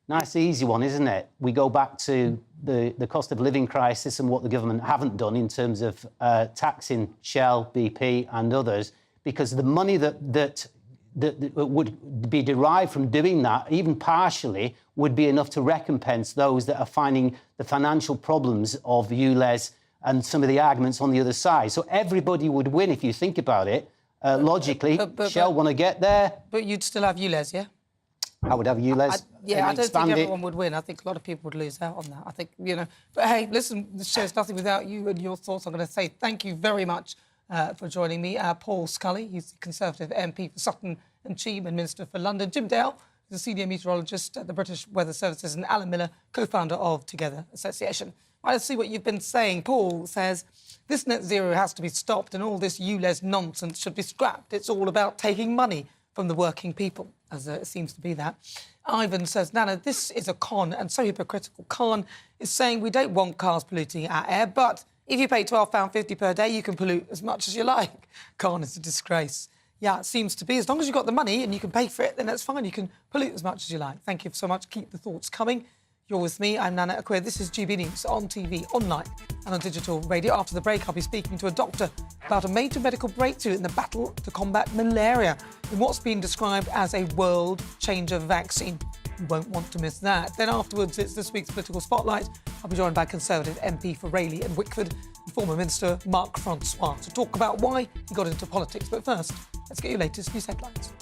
nice, easy one, isn't it? We go back to the cost of living crisis and what the government haven't done in terms of taxing Shell, BP and others, because the money that would be derived from doing that, even partially, would be enough to recompense those that are finding the financial problems of ULEZ and some of the arguments on the other side. So everybody would win if you think about it. Logically, Shell want to get there. But you'd still have ULEZ, yeah? I would have ULEZ. I don't think everyone would win. I think a lot of people would lose out on that. I think, you know. But hey, listen, the show's nothing without you and your thoughts. I'm going to say thank you very much for joining me. Paul Scully, he's the Conservative MP for Sutton and Cheam and Minister for London. Jim Dale, the Senior Meteorologist at the British Weather Services, and Alan Miller, co-founder of Together Association. I see what you've been saying. Paul says this net zero has to be stopped and all this ULEZ nonsense should be scrapped. It's all about taking money from the working people, as it seems to be that. Ivan says, Nana, this is a con and so hypocritical. Khan is saying we don't want cars polluting our air, but if you pay £12.50 per day, you can pollute as much as you like. Khan is a disgrace. Yeah, it seems to be. As long as you've got the money and you can pay for it, then that's fine. You can pollute as much as you like. Thank you so much. Keep the thoughts coming. You're with me. I'm Nana Akua. This is GB News on TV, online and on digital radio. After the break, I'll be speaking to a doctor about a major medical breakthrough in the battle to combat malaria in what's been described as a world-changer vaccine. You won't want to miss that. Then afterwards, it's this week's Political Spotlight. I'll be joined by Conservative MP for Rayleigh and Wickford and former Minister Muck to talk about why he got into politics. But first, let's get your latest news headlines.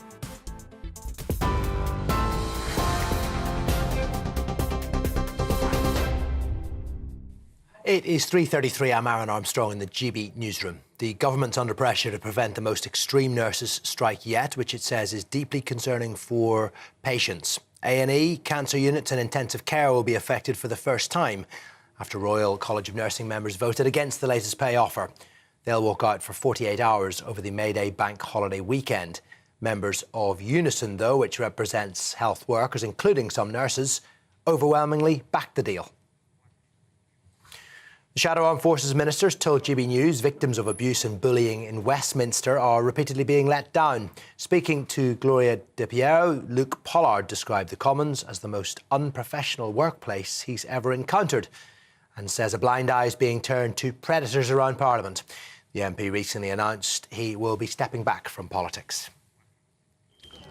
It is 3:33. I'm Aaron Armstrong in the GB newsroom. The government's under pressure to prevent the most extreme nurses' strike yet, which it says is deeply concerning for patients. A&E, cancer units and intensive care will be affected for the first time after Royal College of Nursing members voted against the latest pay offer. They'll walk out for 48 hours over the May Day bank holiday weekend. Members of Unison, though, which represents health workers, including some nurses, overwhelmingly backed the deal. The Shadow Armed Forces ministers told GB News victims of abuse and bullying in Westminster are repeatedly being let down. Speaking to Gloria De Piero, Luke Pollard described the Commons as the most unprofessional workplace he's ever encountered and says a blind eye is being turned to predators around Parliament. The MP recently announced he will be stepping back from politics.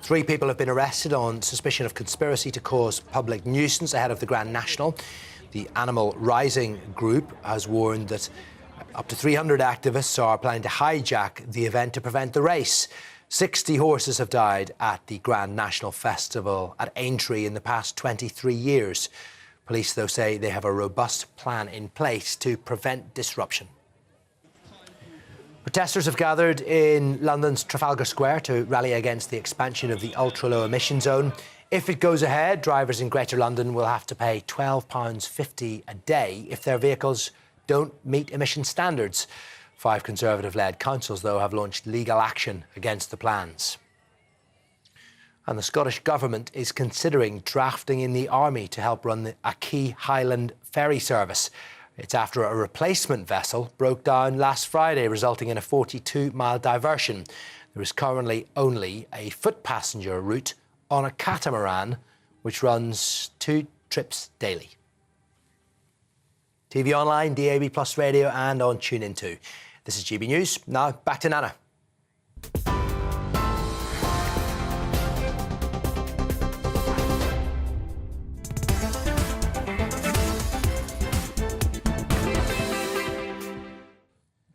3 people have been arrested on suspicion of conspiracy to cause public nuisance ahead of the Grand National. The Animal Rising group has warned that up to 300 activists are planning to hijack the event to prevent the race. 60 horses have died at the Grand National Festival at Aintree in the past 23 years. Police, though, say they have a robust plan in place to prevent disruption. Protesters have gathered in London's Trafalgar Square to rally against the expansion of the ultra-low emission zone. If it goes ahead, drivers in Greater London will have to pay £12.50 a day if their vehicles don't meet emission standards. 5 Conservative-led councils, though, have launched legal action against the plans. And the Scottish Government is considering drafting in the army to help run a key Highland ferry service. It's after a replacement vessel broke down last Friday, resulting in a 42-mile diversion. There is currently only a foot passenger route on a catamaran, which runs 2 trips daily. TV online, DAB+ radio and on TuneIn too. This is GB News. Now back to Nana.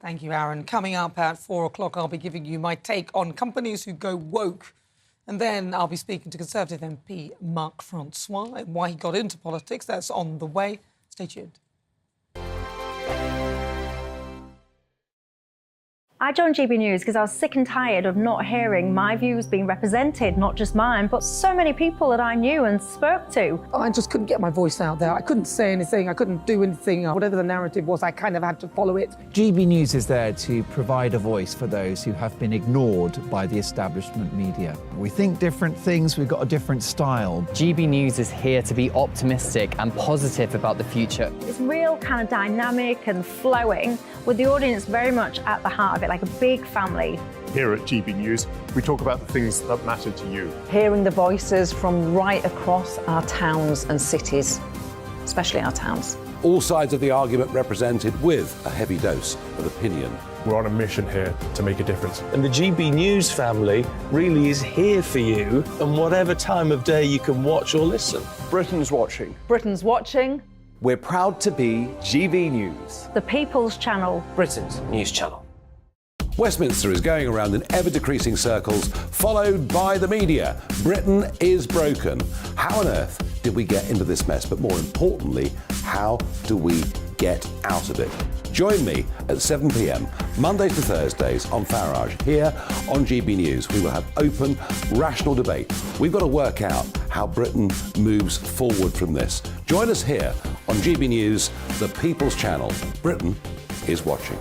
Thank you, Aaron. Coming up at 4 o'clock, I'll be giving you my take on companies who go woke. And then I'll be speaking to Conservative MP Muck and why he got into politics. That's on the way. Stay tuned. I joined GB News because I was sick and tired of not hearing my views being represented, not just mine, but so many people that I knew and spoke to. I just couldn't get my voice out there. I couldn't say anything. I couldn't do anything. Whatever the narrative was, I kind of had to follow it. GB News is there to provide a voice for those who have been ignored by the establishment media. We think different things, we've got a different style. GB News is here to be optimistic and positive about the future. It's real kind of dynamic and flowing, with the audience very much at the heart of it, like a big family. Here at GB News, we talk about the things that matter to you. Hearing the voices from right across our towns and cities, especially our towns. All sides of the argument represented with a heavy dose of opinion. We're on a mission here to make a difference. And the GB News family really is here for you, and whatever time of day you can watch or listen. Britain's watching. Britain's watching. We're proud to be GB News. The People's Channel. Britain's news channel. Westminster is going around in ever-decreasing circles, followed by the media. Britain is broken. How on earth did we get into this mess? But more importantly, how do we get out of it? Join me at 7 p.m, Mondays to Thursdays on Farage, here on GB News. We will have open, rational debate. We've got to work out how Britain moves forward from this. Join us here on GB News, the People's Channel. Britain is watching.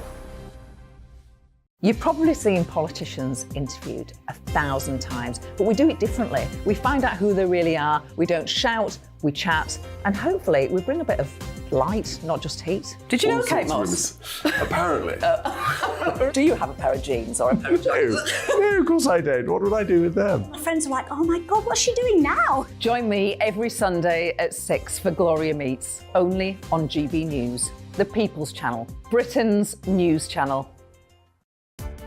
You've probably seen politicians interviewed 1,000 times, but we do it differently. We find out who they really are, we don't shout, we chat, and hopefully we bring a bit of light, not just heat. Did you know Kate Moss? Apparently. Do you have a pair of jeans or a pair of jeans? No, of course I don't. What would I do with them? My friends are like, oh my God, what's she doing now? Join me every Sunday at 6 for Gloria Meets, only on GB News, the People's Channel, Britain's news channel.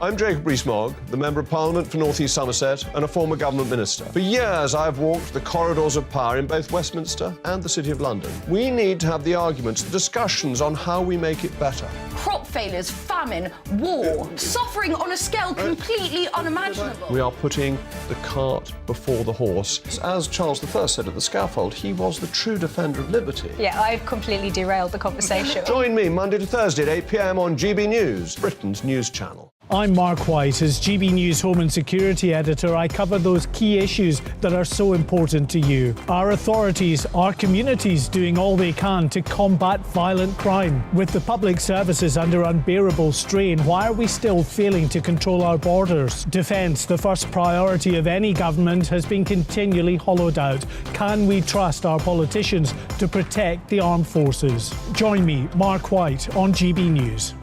I'm Jacob Rees-Mogg, the Member of Parliament for North East Somerset and a former government minister. For years, I've walked the corridors of power in both Westminster and the City of London. We need to have the arguments, the discussions on how we make it better. Crop failures, famine, war, suffering on a scale completely unimaginable. We are putting the cart before the horse. As Charles I said at the scaffold, he was the true defender of liberty. Yeah, I've completely derailed the conversation. Join me Monday to Thursday at 8 p.m. on GB News, Britain's news channel. I'm Mark White. As GB News Home and Security Editor, I cover those key issues that are so important to you. Our authorities, our communities doing all they can to combat violent crime. With the public services under unbearable strain, why are we still failing to control our borders? Defence, the first priority of any government, has been continually hollowed out. Can we trust our politicians to protect the armed forces? Join me, Mark White, on GB News.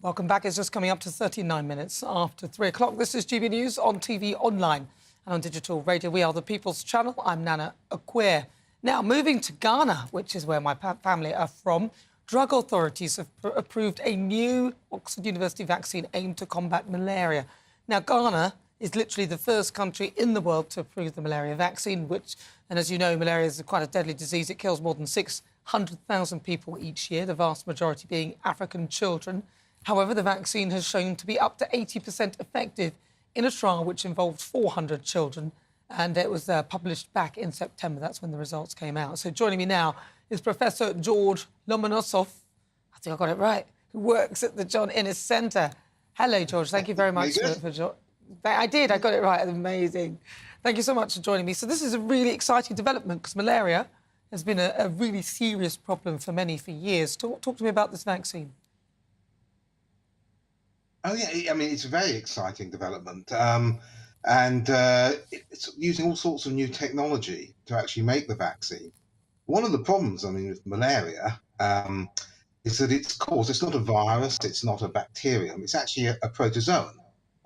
Welcome back. It's just coming up to 39 minutes after 3 o'clock. This is GB News on TV, online and on digital radio. We are the People's Channel. I'm Nana Akua. Now, moving to Ghana, which is where my family are from, drug authorities have approved a new Oxford University vaccine aimed to combat malaria. Now, Ghana is literally the first country in the world to approve the malaria vaccine, and as you know, malaria is quite a deadly disease. It kills more than 600,000 people each year, the vast majority being African children. However, the vaccine has shown to be up to 80% effective in a trial which involved 400 children, and it was published back in September. That's when the results came out. So joining me now is Professor George Lomonosov, I think I got it right, who works at the John Innes Centre. Hello, George. Thank you very much for joining. I did. I got it right. Amazing. Thank you so much for joining me. So this is a really exciting development because malaria has been a really serious problem for many for years. Talk to me about this vaccine. Oh, yeah, I mean, it's a very exciting development. It's using all sorts of new technology to actually make the vaccine. One of the problems, I mean, with malaria is that it's not a virus, it's not a bacterium, it's actually a protozoan,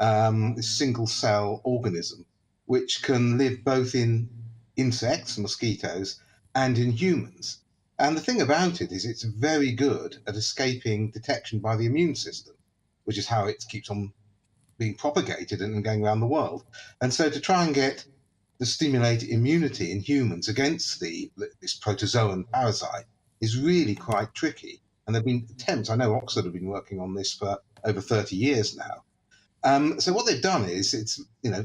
a single-cell organism, which can live both in insects, mosquitoes, and in humans. And the thing about it is it's very good at escaping detection by the immune system, which is how it keeps on being propagated and going around the world. And so to try and get the stimulated immunity in humans against this protozoan parasite is really quite tricky. And there have been attempts, I know Oxford have been working on this for over 30 years now. So what they've done is, it's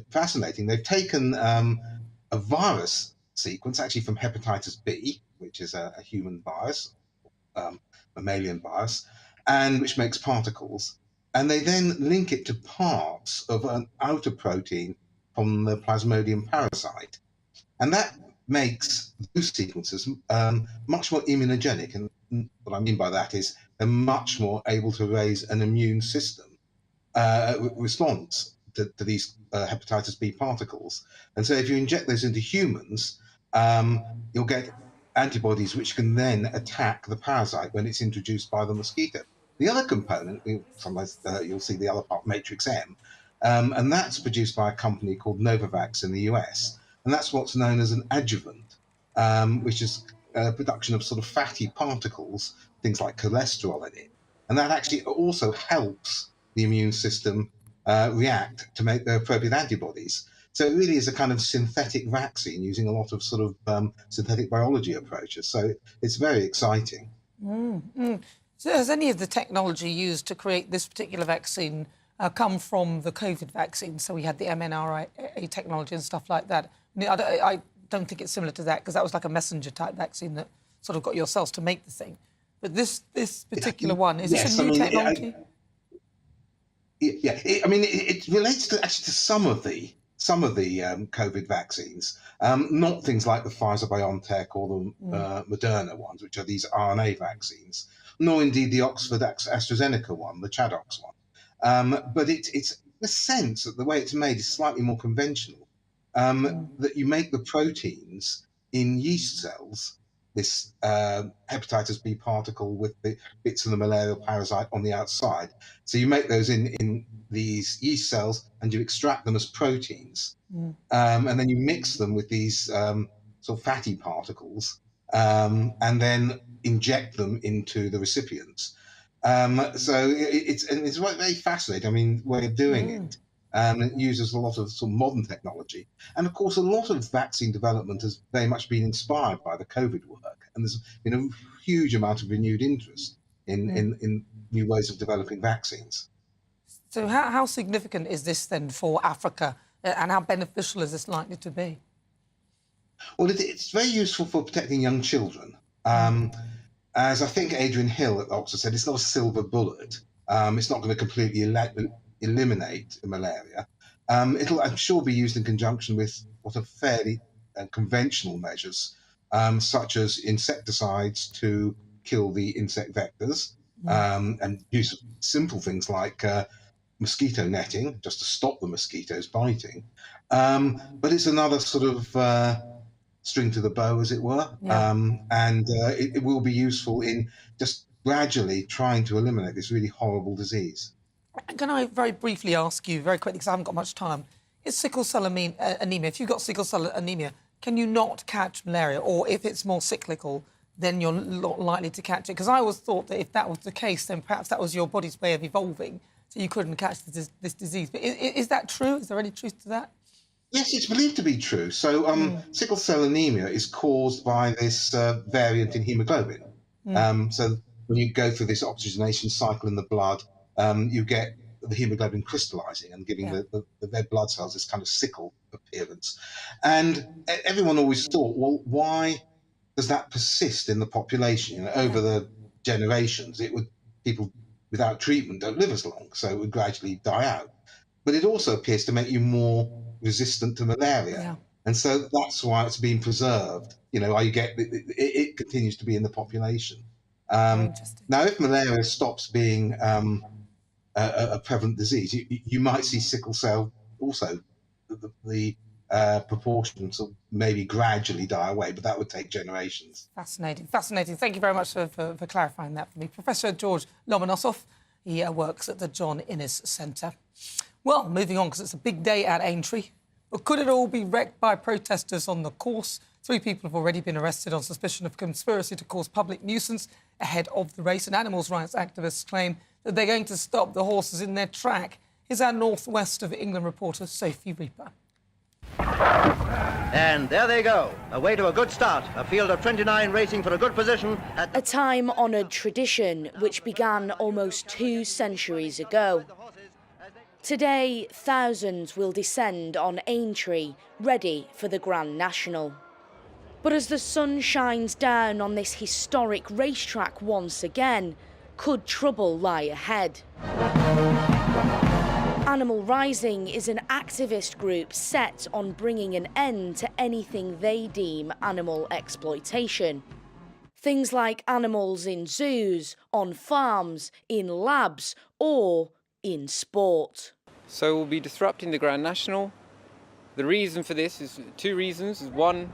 fascinating. They've taken a virus sequence, actually from hepatitis B, which is a human virus, mammalian virus, and which makes particles. And they then link it to parts of an outer protein from the Plasmodium parasite. And that makes those sequences much more immunogenic. And what I mean by that is they're much more able to raise an immune system response to these hepatitis B particles. And so if you inject those into humans, you'll get antibodies which can then attack the parasite when it's introduced by the mosquito. The other component, sometimes you'll see the other part, matrix M, and that's produced by a company called Novavax in the US. And that's what's known as an adjuvant, which is production of sort of fatty particles, things like cholesterol in it. And that actually also helps the immune system react to make the appropriate antibodies. So it really is a kind of synthetic vaccine using a lot of sort of synthetic biology approaches. So it's very exciting. So has any of the technology used to create this particular vaccine come from the COVID vaccine? So we had the mRNA technology and stuff like that. I don't think it's similar to that because that was like a messenger type vaccine that sort of got your cells to make the thing. But this particular one, is this a new technology? It relates to actually to some of the COVID vaccines, not things like the Pfizer-BioNTech or the Moderna ones, which are these RNA vaccines, nor indeed the Oxford AstraZeneca one, the Chadox one. But it's the sense that the way it's made is slightly more conventional, that you make the proteins in yeast cells, this hepatitis B particle with the bits of the malarial parasite on the outside. So you make those in these yeast cells and you extract them as proteins. And then you mix them with these sort of fatty particles and then inject them into the recipients. So it's very fascinating, I mean, way of doing it. It uses a lot of sort of modern technology. And of course, a lot of vaccine development has very much been inspired by the COVID work. And there's been a huge amount of renewed interest in new ways of developing vaccines. So how significant is this then for Africa and how beneficial is this likely to be? Well, it's very useful for protecting young children. As I think Adrian Hill at Oxford said, it's not a silver bullet. It's not going to completely eliminate malaria. It'll, I'm sure, be used in conjunction with what are fairly conventional measures, such as insecticides to kill the insect vectors, and use simple things like mosquito netting, just to stop the mosquitoes biting. But it's another sort of string to the bow, as it were, and it will be useful in just gradually trying to eliminate this really horrible disease. Can I very briefly ask you, very quickly, because I haven't got much time, is sickle cell anemia, if you've got sickle cell anemia, can you not catch malaria? Or if it's more cyclical, then you're not likely to catch it? Because I always thought that if that was the case, then perhaps that was your body's way of evolving, so you couldn't catch this disease. But is that true? Is there any truth to that? Yes, it's believed to be true. So sickle cell anemia is caused by this variant in hemoglobin. So when you go through this oxygenation cycle in the blood, you get the hemoglobin crystallizing and giving the red blood cells this kind of sickle appearance. And everyone always thought, well, why does that persist in the population? Over the generations, people without treatment don't live as long, so it would gradually die out. But it also appears to make you more resistant to malaria. And so that's why it's been preserved. It continues to be in the population. Now, if malaria stops being a prevalent disease, you might see sickle cell also. The proportions will maybe gradually die away, but that would take generations. Fascinating. Thank you very much for clarifying that for me. Professor George Lomonosov, he works at the John Innes Centre. Well, moving on, because it's a big day at Aintree. But could it all be wrecked by protesters on the course? 3 people have already been arrested on suspicion of conspiracy to cause public nuisance ahead of the race, and animals rights activists claim that they're going to stop the horses in their track. Here's our North West of England reporter, Sophie Reaper. And there they go, away to a good start. A field of 29 racing for a good position. A time-honoured tradition which began almost 2 centuries ago. Today, thousands will descend on Aintree, ready for the Grand National. But as the sun shines down on this historic racetrack once again, could trouble lie ahead? Animal Rising is an activist group set on bringing an end to anything they deem animal exploitation. Things like animals in zoos, on farms, in labs, or in sport. So we'll be disrupting the Grand National. The reason for this is 2 reasons. One,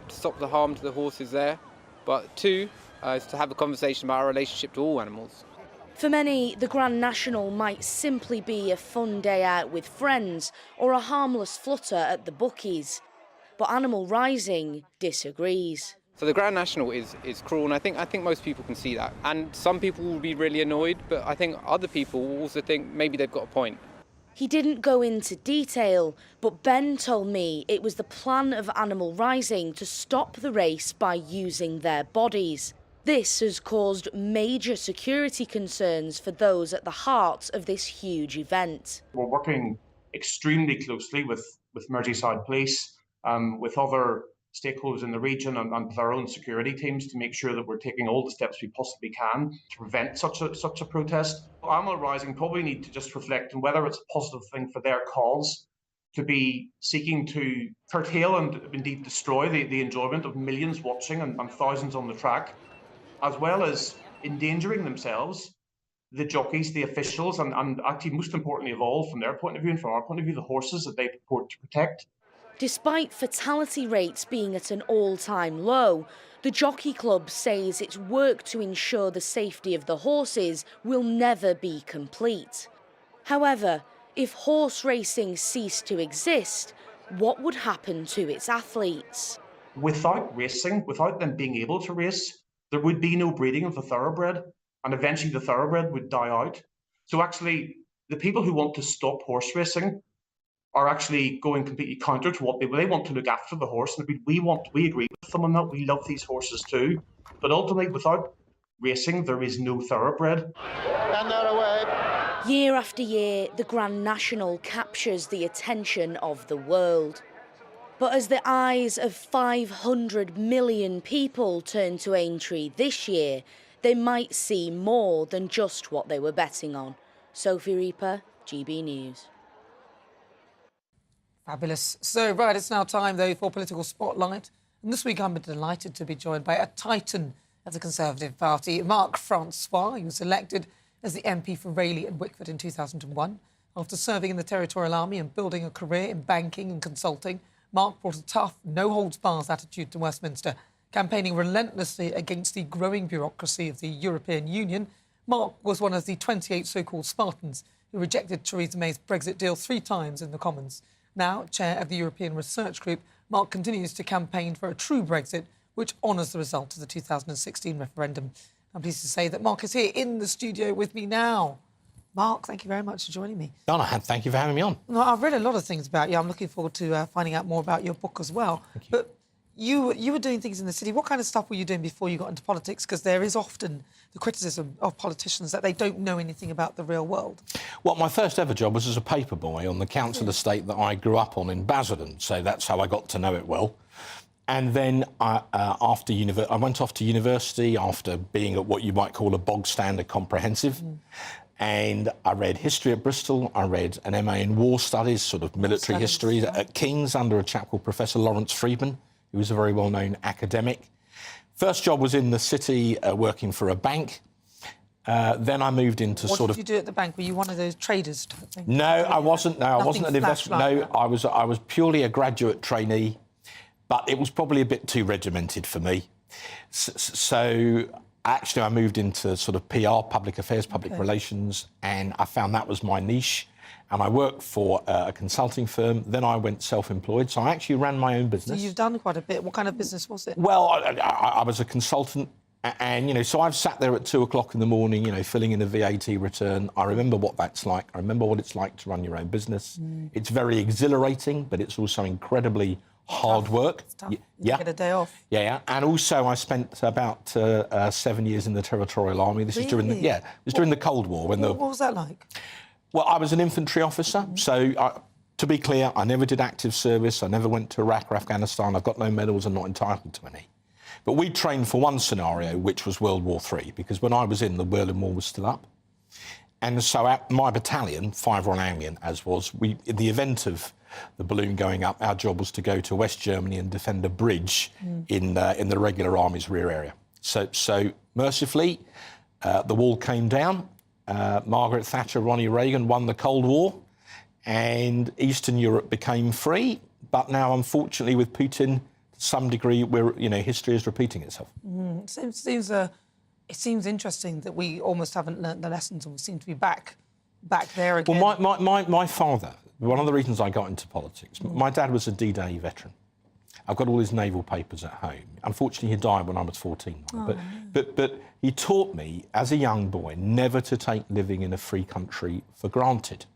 to stop the harm to the horses there, but 2, is to have a conversation about our relationship to all animals. For many, the Grand National might simply be a fun day out with friends or a harmless flutter at the bookies. But Animal Rising disagrees. So the Grand National is cruel, and I think most people can see that. And some people will be really annoyed, but I think other people will also think maybe they've got a point. He didn't go into detail, but Ben told me it was the plan of Animal Rising to stop the race by using their bodies. This has caused major security concerns for those at the heart of this huge event. We're working extremely closely with Merseyside Police, with other stakeholders in the region and with our own security teams to make sure that we're taking all the steps we possibly can to prevent such a protest. Animal Rising probably need to just reflect on whether it's a positive thing for their cause to be seeking to curtail and indeed destroy the enjoyment of millions watching and thousands on the track, as well as endangering themselves, the jockeys, the officials, and actually most importantly of all, from their point of view and from our point of view, the horses that they purport to protect. Despite fatality rates being at an all-time low, the Jockey Club says its work to ensure the safety of the horses will never be complete. However, if horse racing ceased to exist, what would happen to its athletes? Without racing, without them being able to race, there would be no breeding of the thoroughbred, and eventually the thoroughbred would die out. So actually, the people who want to stop horse racing are actually going completely counter to what they want to look after the horse, and we agree with them on that. We love these horses too, but ultimately, without racing, there is no thoroughbred. And they're away. Year after year, the Grand National captures the attention of the world. But as the eyes of 500 million people turn to Aintree this year, they might see more than just what they were betting on. Sophie Reaper, GB News. Fabulous. So, right, it's now time, though, for Political Spotlight. And this week I'm delighted to be joined by a titan of the Conservative Party, Mark Francois. He was elected as the MP for Rayleigh and Wickford in 2001. After serving in the Territorial Army and building a career in banking and consulting, Mark brought a tough, no-holds-barred attitude to Westminster, campaigning relentlessly against the growing bureaucracy of the European Union. Mark was one of the 28 so-called Spartans who rejected Theresa May's Brexit deal 3 times in the Commons. Now, chair of the European Research Group, Mark continues to campaign for a true Brexit, which honours the result of the 2016 referendum. I'm pleased to say that Mark is here in the studio with me now. Mark, thank you very much for joining me. Donna, thank you for having me on. Well, I've read a lot of things about you. I'm looking forward to finding out more about your book as well. But you were doing things in the city. What kind of stuff were you doing before you got into politics? Because there is often the criticism of politicians that they don't know anything about the real world. Well, my first ever job was as a paper boy on the council estate that I grew up on in Basildon, so that's how I got to know it well. And then I went off to university after being at what you might call a bog standard comprehensive. And I read history at Bristol. I read an MA in war studies, sort of military history at King's under a chap called Professor Lawrence Freedman, who was a very well-known academic. First job was in the city working for a bank. Then I moved into What did you do at the bank? Were you one of those traders type thing? No, I wasn't. No, I wasn't an investment. No, I was purely a graduate trainee, but it was probably a bit too regimented for me. So actually, I moved into sort of PR, public affairs, public relations, and I found that was my niche. And I worked for a consulting firm. Then I went self-employed, so I actually ran my own business. So you've done quite a bit. What kind of business was it? Well, I was a consultant, and, you know, so I've sat there at 2 o'clock in the morning, you know, filling in a VAT return. I remember what that's like. I remember what it's like to run your own business. It's very exhilarating, but it's also incredibly hard work. It's tough. You get a day off. Yeah. And also I spent about 7 years in the Territorial Army. This is during the, it was during the Cold War. What was that like? Well, I was an infantry officer, so to be clear, I never did active service. I never went to Iraq or Afghanistan. I've got no medals and not entitled to any. But we trained for one scenario, which was World War III, because when I was in, the Berlin Wall was still up. And so at my battalion, 5 Royal Anglian, as was, in the event of the balloon going up, our job was to go to West Germany and defend a bridge in the regular army's rear area. So mercifully, the wall came down. Margaret Thatcher, Ronnie Reagan won the Cold War, and Eastern Europe became free. But now, unfortunately, with Putin, to some degree, history is repeating itself. It seems interesting that we almost haven't learnt the lessons, and we seem to be back there again. Well, my father, one of the reasons I got into politics, my dad was a D-Day veteran. I've got all his naval papers at home. Unfortunately, he died when I was 14. But he taught me, as a young boy, never to take living in a free country for granted.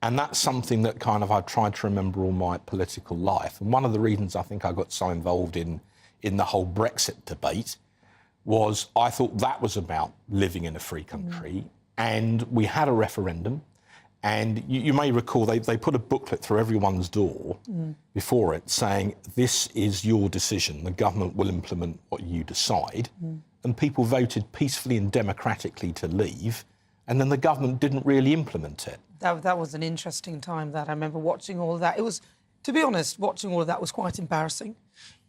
And that's something that kind of I've tried to remember all my political life. And one of the reasons I think I got so involved in the whole Brexit debate was I thought that was about living in a free country. And we had a referendum. And you may recall they put a booklet through everyone's door before it saying, this is your decision. The government will implement what you decide. And people voted peacefully and democratically to leave. And then the government didn't really implement it. That was an interesting time, that. I remember watching all of that. It was, to be honest, watching all of that was quite embarrassing,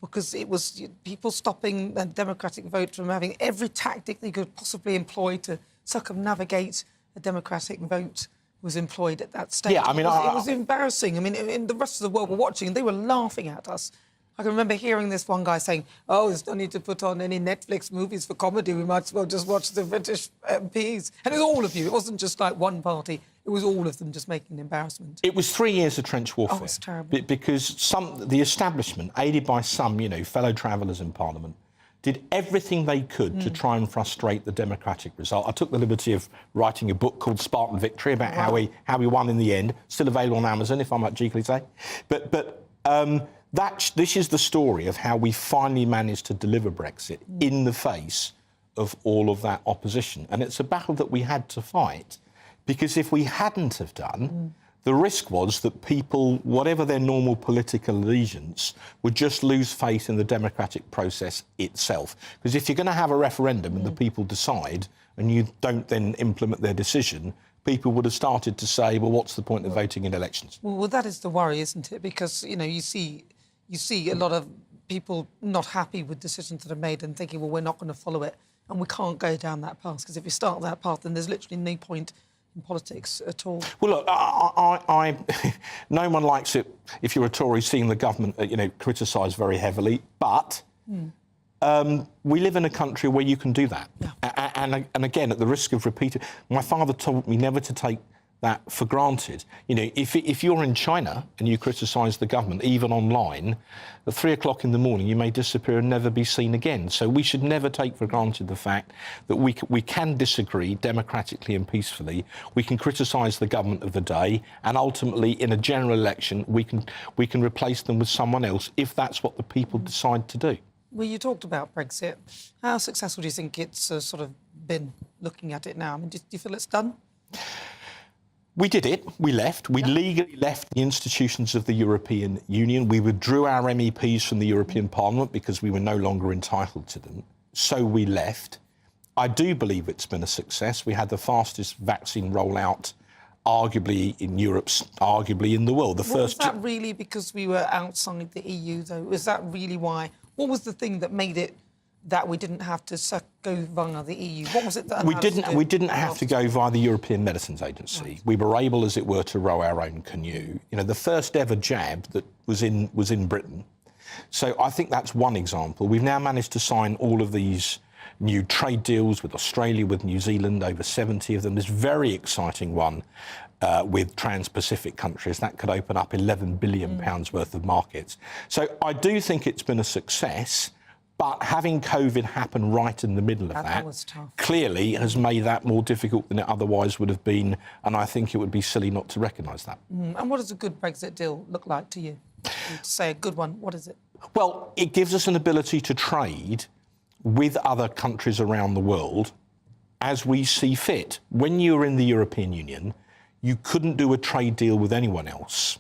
because it was people stopping the democratic vote from having every tactic they could possibly employ to circumnavigate a democratic vote was employed at that stage. Yeah, I mean, it was embarrassing. I mean, in the rest of the world were watching, and they were laughing at us. I can remember hearing this one guy saying, "Oh, there's no need to put on any Netflix movies for comedy. We might as well just watch the British MPs." And it was all of you. It wasn't just like one party. It was all of them just making an embarrassment. It was 3 years of trench warfare. Oh, it's terrible. Because the establishment, aided by some, fellow travellers in Parliament, did everything they could to try and frustrate the democratic result. I took the liberty of writing a book called Spartan Victory about how we won in the end. Still available on Amazon, if I might cheekily say. But this is the story of how we finally managed to deliver Brexit in the face of all of that opposition. And it's a battle that we had to fight, because if we hadn't have done, the risk was that people, whatever their normal political allegiance, would just lose faith in the democratic process itself. Because if you're going to have a referendum and the people decide and you don't then implement their decision, people would have started to say, well, what's the point of voting in elections? Well, that is the worry, isn't it? Because, you see a lot of people not happy with decisions that are made and thinking, well, we're not going to follow it. And we can't go down that path, because if you start that path, then there's literally no point in politics at all. Well, look, no one likes it if you're a Tory seeing the government, criticised very heavily. But we live in a country where you can do that. Yeah. And again, at the risk of repeating, my father told me never to take that for granted. You know, if you're in China and you criticise the government, even online, at 3 o'clock in the morning you may disappear and never be seen again. So we should never take for granted the fact that we can disagree democratically and peacefully. We can criticise the government of the day, and ultimately, in a general election, we can replace them with someone else if that's what the people decide to do. Well, you talked about Brexit. How successful do you think it's sort of been, looking at it now? I mean, do you feel it's done? We did it. We left. We legally left the institutions of the European Union. We withdrew our MEPs from the European Parliament because we were no longer entitled to them. So we left. I do believe it's been a success. We had the fastest vaccine rollout, arguably in Europe, arguably in the world. Was that really because we were outside the EU, though? Was that really why? What was the thing that made it that we didn't have to go via the EU? What was it that we didn't have to go via the European Medicines Agency. Right. We were able, as it were, to row our own canoe. You know, the first ever jab that was in Britain. So I think that's one example. We've now managed to sign all of these new trade deals with Australia, with New Zealand, over 70 of them. This very exciting one with trans-Pacific countries. That could open up £11 billion worth of markets. So I do think it's been a success. But having COVID happen right in the middle of that clearly has made that more difficult than it otherwise would have been, and I think it would be silly not to recognise that. And what does a good Brexit deal look like to you? To say a good one, what is it? Well, it gives us an ability to trade with other countries around the world as we see fit. When you were in the European Union, you couldn't do a trade deal with anyone else.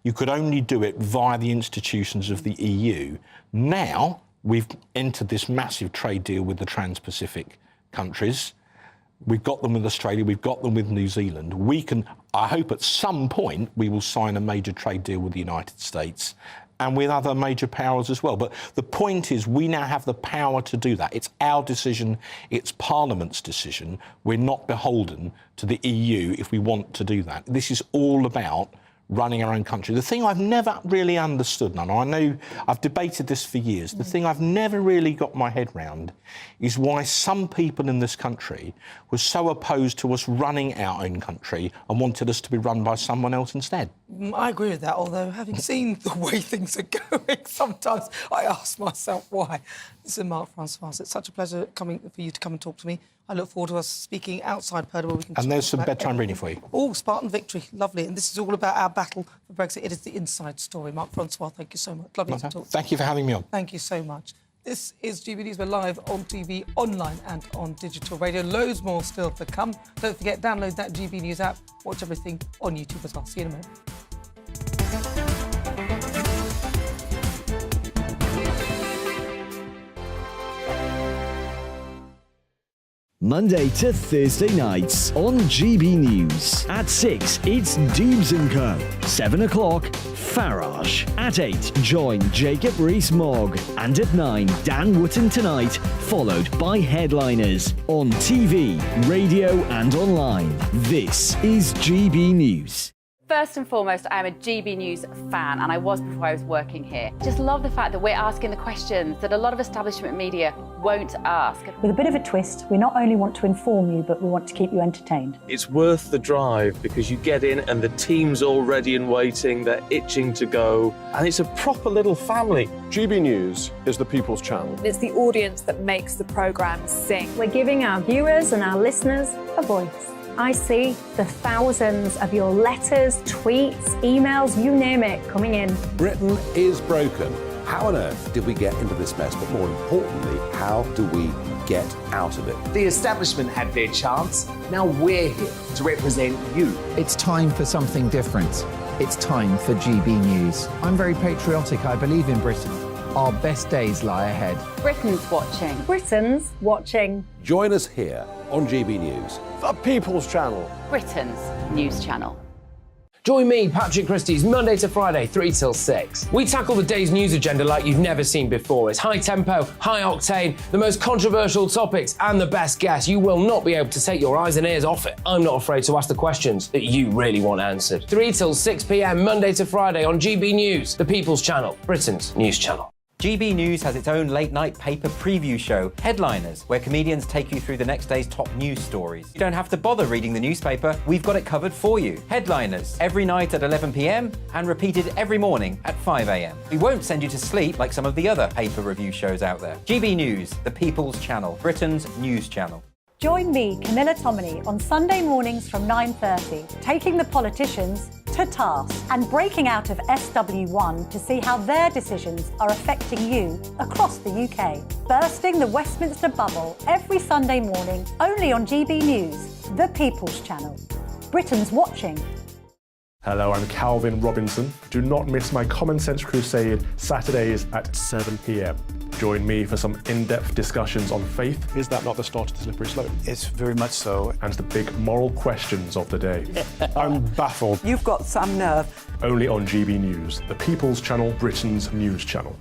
You could only do it via the institutions of the EU. Now, we've entered this massive trade deal with the trans-Pacific countries. We've got them with Australia, we've got them with New Zealand. We can, I hope at some point, we will sign a major trade deal with the United States and with other major powers as well. But the point is, we now have the power to do that. It's our decision, it's Parliament's decision. We're not beholden to the EU if we want to do that. This is all about running our own country. The thing I've never really understood, Nana, I know I've debated this for years, the thing I've never really got my head round is why some people in this country were so opposed to us running our own country and wanted us to be run by someone else instead. I agree with that, although having seen the way things are going, sometimes I ask myself why. This is Mark Francois. It's such a pleasure for you to come and talk to me. I look forward to us speaking outside Purdah where we can... And there's some bedtime reading for you. Oh, Spartan Victory. Lovely. And this is all about our battle for Brexit. It is the inside story. Mark Francois, thank you so much. Lovely to talk to you. Thank you for having me on. Thank you so much. This is GB News. We're live on TV, online and on digital radio. Loads more still to come. Don't forget, download that GB News app. Watch everything on YouTube as well. See you in a moment. Monday to Thursday nights on GB News. At 6, it's Dubes & Co. 7 o'clock, Farage. At 8, join Jacob Rees-Mogg. And at 9, Dan Wootton Tonight, followed by Headliners. On TV, radio and online. This is GB News. First and foremost, I'm a GB News fan, and I was before I was working here. Just love the fact that we're asking the questions that a lot of establishment media won't ask. With a bit of a twist, we not only want to inform you, but we want to keep you entertained. It's worth the drive because you get in and the team's all ready and waiting, they're itching to go, and it's a proper little family. GB News is the people's channel. It's the audience that makes the programme sing. We're giving our viewers and our listeners a voice. I see the thousands of your letters, tweets, emails, you name it, coming in. Britain is broken. How on earth did we get into this mess? But more importantly, how do we get out of it? The establishment had their chance. Now we're here to represent you. It's time for something different. It's time for GB News. I'm very patriotic. I believe in Britain. Our best days lie ahead. Britain's watching. Britain's watching. Join us here on GB News. The People's Channel. Britain's news channel. Join me, Patrick Christie's, Monday to Friday, 3 till 6. We tackle the day's news agenda like you've never seen before. It's high tempo, high octane, the most controversial topics, and the best guests. You will not be able to take your eyes and ears off it. I'm not afraid to ask the questions that you really want answered. 3 till 6 p.m, Monday to Friday on GB News, the People's Channel, Britain's news channel. GB News has its own late-night paper preview show, Headliners, where comedians take you through the next day's top news stories. You don't have to bother reading the newspaper, we've got it covered for you. Headliners, every night at 11 p.m. and repeated every morning at 5 a.m. We won't send you to sleep like some of the other paper review shows out there. GB News, the People's Channel, Britain's news channel. Join me, Camilla Tominey, on Sunday mornings from 9:30, taking the politicians to task and breaking out of SW1 to see how their decisions are affecting you across the UK. Bursting the Westminster bubble every Sunday morning, only on GB News, the People's Channel. Britain's watching. Hello, I'm Calvin Robinson. Do not miss my Common Sense Crusade Saturdays at 7 p.m. Join me for some in-depth discussions on faith. Is that not the start of the slippery slope? It's very much so. And the big moral questions of the day. I'm baffled. You've got some nerve. Only on GB News, the People's Channel, Britain's news channel.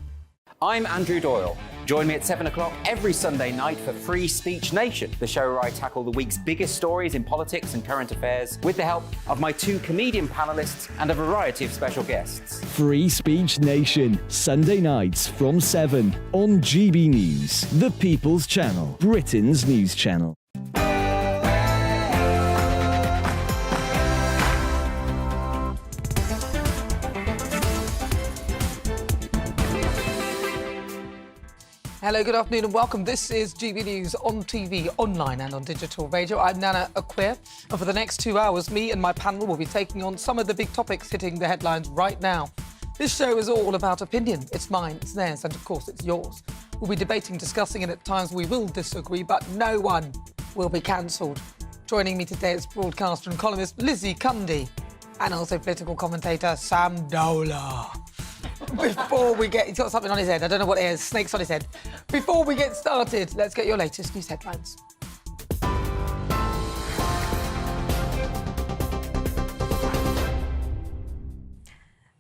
I'm Andrew Doyle. Join me at 7 o'clock every Sunday night for Free Speech Nation, the show where I tackle the week's biggest stories in politics and current affairs with the help of my two comedian panellists and a variety of special guests. Free Speech Nation, Sunday nights from 7 on GB News, the People's Channel, Britain's news channel. Hello, good afternoon and welcome. This is GB News on TV, online and on digital radio. I'm Nana Akua, and for the next 2 hours, me and my panel will be taking on some of the big topics hitting the headlines right now. This show is all about opinion. It's mine, it's theirs, and of course it's yours. We'll be debating, discussing, and at times we will disagree, but no one will be cancelled. Joining me today is broadcaster and columnist Lizzie Cundy, and also political commentator Sam Dowler. Before we get... He's got something on his head. I don't know what it is. Snakes on his head. Before we get started, let's get your latest news headlines.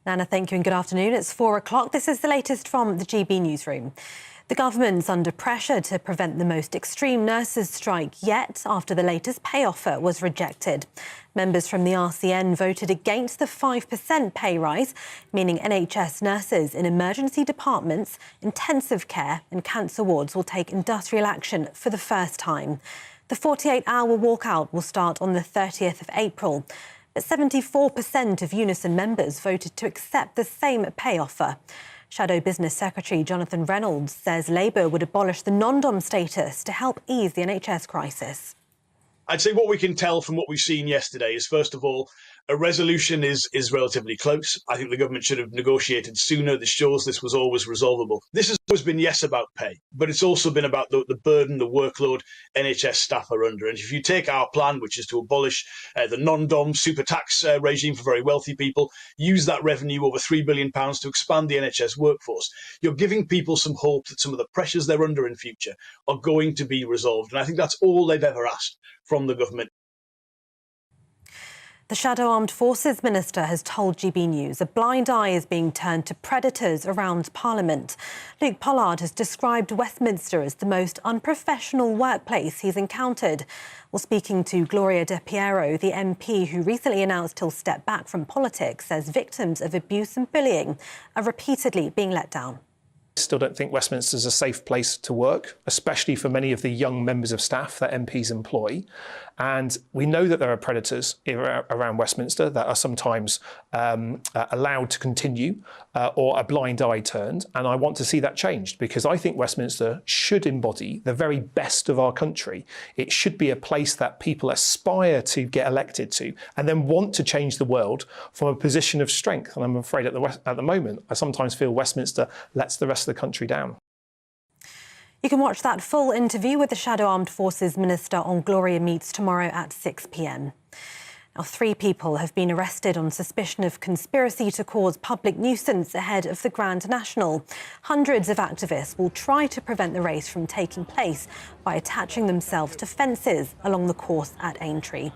Nana, thank you and good afternoon. It's 4 o'clock. This is the latest from the GB newsroom. The government's under pressure to prevent the most extreme nurses' strike yet after the latest pay offer was rejected. Members from the RCN voted against the 5% pay rise, meaning NHS nurses in emergency departments, intensive care and cancer wards will take industrial action for the first time. The 48-hour walkout will start on the 30th of April. But 74% of Unison members voted to accept the same pay offer. Shadow Business Secretary Jonathan Reynolds says Labour would abolish the non-dom status to help ease the NHS crisis. I'd say what we can tell from what we've seen yesterday is, first of all, a resolution is relatively close. I think the government should have negotiated sooner. This shows this was always resolvable. This has always been, yes, about pay, but it's also been about the burden, the workload NHS staff are under. And if you take our plan, which is to abolish the non-dom super tax regime for very wealthy people, use that revenue, over £3 billion, to expand the NHS workforce, you're giving people some hope that some of the pressures they're under in future are going to be resolved. And I think that's all they've ever asked from the government. The Shadow Armed Forces Minister has told GB News a blind eye is being turned to predators around Parliament. Luke Pollard has described Westminster as the most unprofessional workplace he's encountered. While speaking to Gloria De Piero, the MP who recently announced he'll step back from politics, says victims of abuse and bullying are repeatedly being let down. I still don't think Westminster is a safe place to work, especially for many of the young members of staff that MPs employ. And we know that there are predators around Westminster that are sometimes allowed to continue or a blind eye turned. And I want to see that changed because I think Westminster should embody the very best of our country. It should be a place that people aspire to get elected to and then want to change the world from a position of strength. And I'm afraid at the moment, I sometimes feel Westminster lets the rest of the country down. You can watch that full interview with the Shadow Armed Forces Minister on Gloria Meets tomorrow at 6 p.m. Now, 3 people have been arrested on suspicion of conspiracy to cause public nuisance ahead of the Grand National. Hundreds of activists will try to prevent the race from taking place by attaching themselves to fences along the course at Aintree.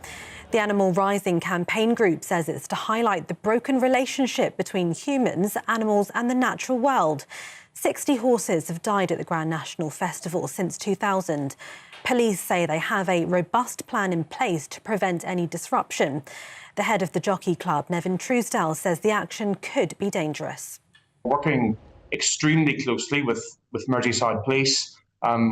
The Animal Rising campaign group says it's to highlight the broken relationship between humans, animals and the natural world. 60 horses have died at the Grand National Festival since 2000. Police say they have a robust plan in place to prevent any disruption. The head of the Jockey Club, Nevin Truesdale, says the action could be dangerous. Working extremely closely with Merseyside Police,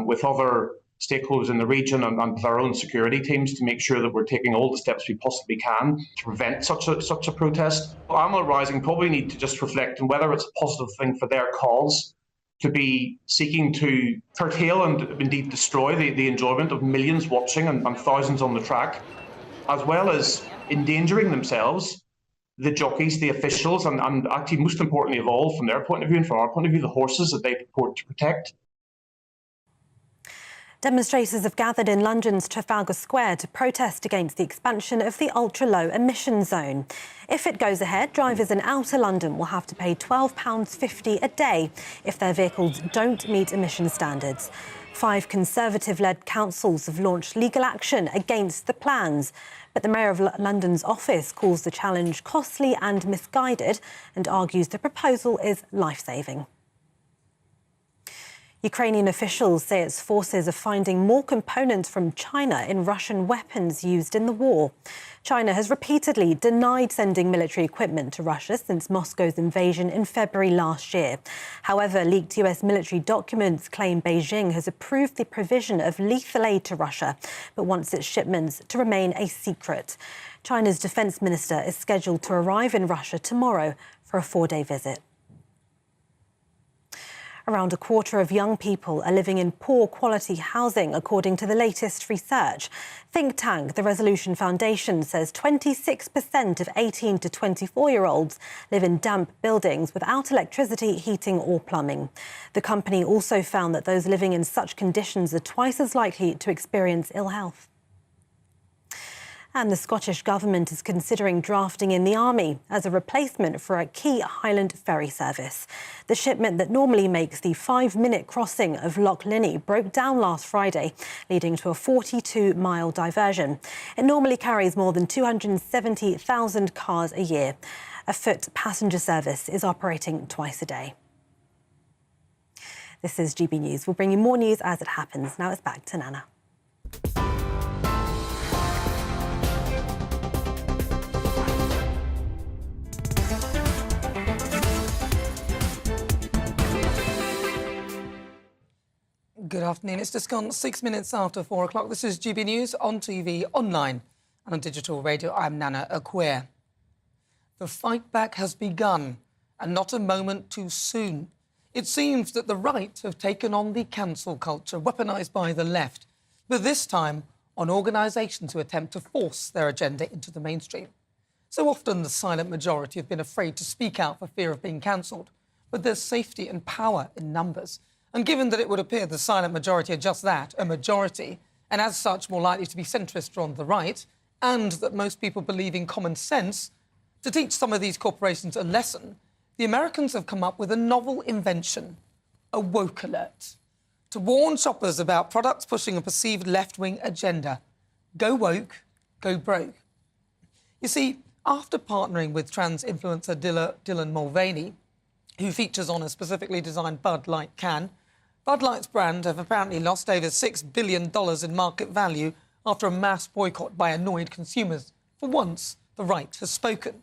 with other stakeholders in the region and with our own security teams to make sure that we're taking all the steps we possibly can to prevent such a protest. Animal Rising probably need to just reflect on whether it's a positive thing for their cause to be seeking to curtail and indeed destroy the enjoyment of millions watching and thousands on the track, as well as endangering themselves, the jockeys, the officials, and actually most importantly of all, from their point of view and from our point of view, the horses that they purport to protect. Demonstrators have gathered in London's Trafalgar Square to protest against the expansion of the ultra-low emission zone. If it goes ahead, drivers in outer London will have to pay £12.50 a day if their vehicles don't meet emission standards. 5 Conservative-led councils have launched legal action against the plans. But the Mayor of London's office calls the challenge costly and misguided and argues the proposal is life-saving. Ukrainian officials say its forces are finding more components from China in Russian weapons used in the war. China has repeatedly denied sending military equipment to Russia since Moscow's invasion in February last year. However, leaked US military documents claim Beijing has approved the provision of lethal aid to Russia, but wants its shipments to remain a secret. China's defense minister is scheduled to arrive in Russia tomorrow for a 4-day visit. Around a quarter of young people are living in poor quality housing, according to the latest research. Think tank The Resolution Foundation says 26% of 18 to 24-year-olds live in damp buildings without electricity, heating or plumbing. The company also found that those living in such conditions are twice as likely to experience ill health. And the Scottish Government is considering drafting in the Army as a replacement for a key Highland ferry service. The shipment that normally makes the 5-minute crossing of Loch Linney broke down last Friday, leading to a 42-mile diversion. It normally carries more than 270,000 cars a year. A foot passenger service is operating twice a day. This is GB News. We'll bring you more news as it happens. Now it's back to Nana. Good afternoon. It's just gone 6 minutes after 4 o'clock. This is GB News on TV, online and on digital radio. I'm Nana Akua. The fight back has begun, and not a moment too soon. It seems that the right have taken on the cancel culture, weaponised by the left, but this time on organisations who attempt to force their agenda into the mainstream. So often the silent majority have been afraid to speak out for fear of being cancelled, but there's safety and power in numbers. And given that it would appear the silent majority are just that, a majority, and as such more likely to be centrist or on the right, and that most people believe in common sense, to teach some of these corporations a lesson, the Americans have come up with a novel invention, a woke alert, to warn shoppers about products pushing a perceived left-wing agenda. Go woke, go broke. You see, after partnering with trans influencer Dylan Mulvaney, who features on a specifically designed Bud Light can, Bud Light's brand have apparently lost over $6 billion in market value after a mass boycott by annoyed consumers. For once, the right has spoken.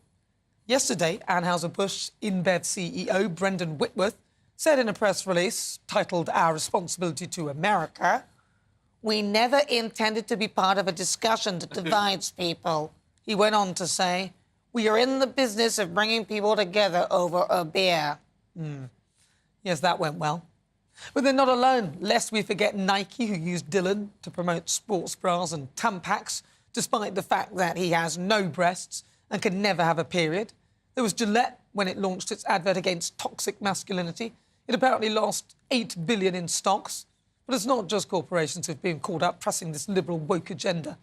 Yesterday, Anheuser-Busch InBev CEO Brendan Whitworth said in a press release titled Our Responsibility to America, "We never intended to be part of a discussion that divides people." He went on to say, "We are in the business of bringing people together over a beer." Yes, that went well. But they're not alone, lest we forget Nike, who used Dylan to promote sports bras and Tampax, despite the fact that he has no breasts and can never have a period. There was Gillette, when it launched its advert against toxic masculinity. It apparently lost $8 billion in stocks. But it's not just corporations who've been caught up pressing this liberal woke agenda.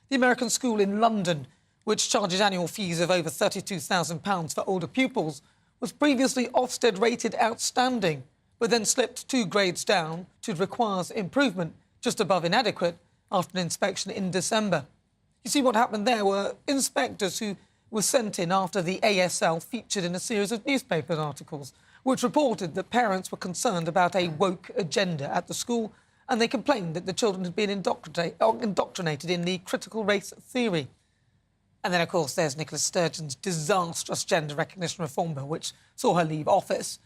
The American school in London, which charges annual fees of over £32,000 for older pupils, was previously Ofsted rated outstanding, but then slipped 2 grades down to requires improvement, just above inadequate, after an inspection in December. You see, what happened there were inspectors who were sent in after the ASL featured in a series of newspaper articles, which reported that parents were concerned about a woke agenda at the school, and they complained that the children had been indoctrinated in the critical race theory. And then, of course, there's Nicola Sturgeon's disastrous gender recognition reform bill, which saw her leave office.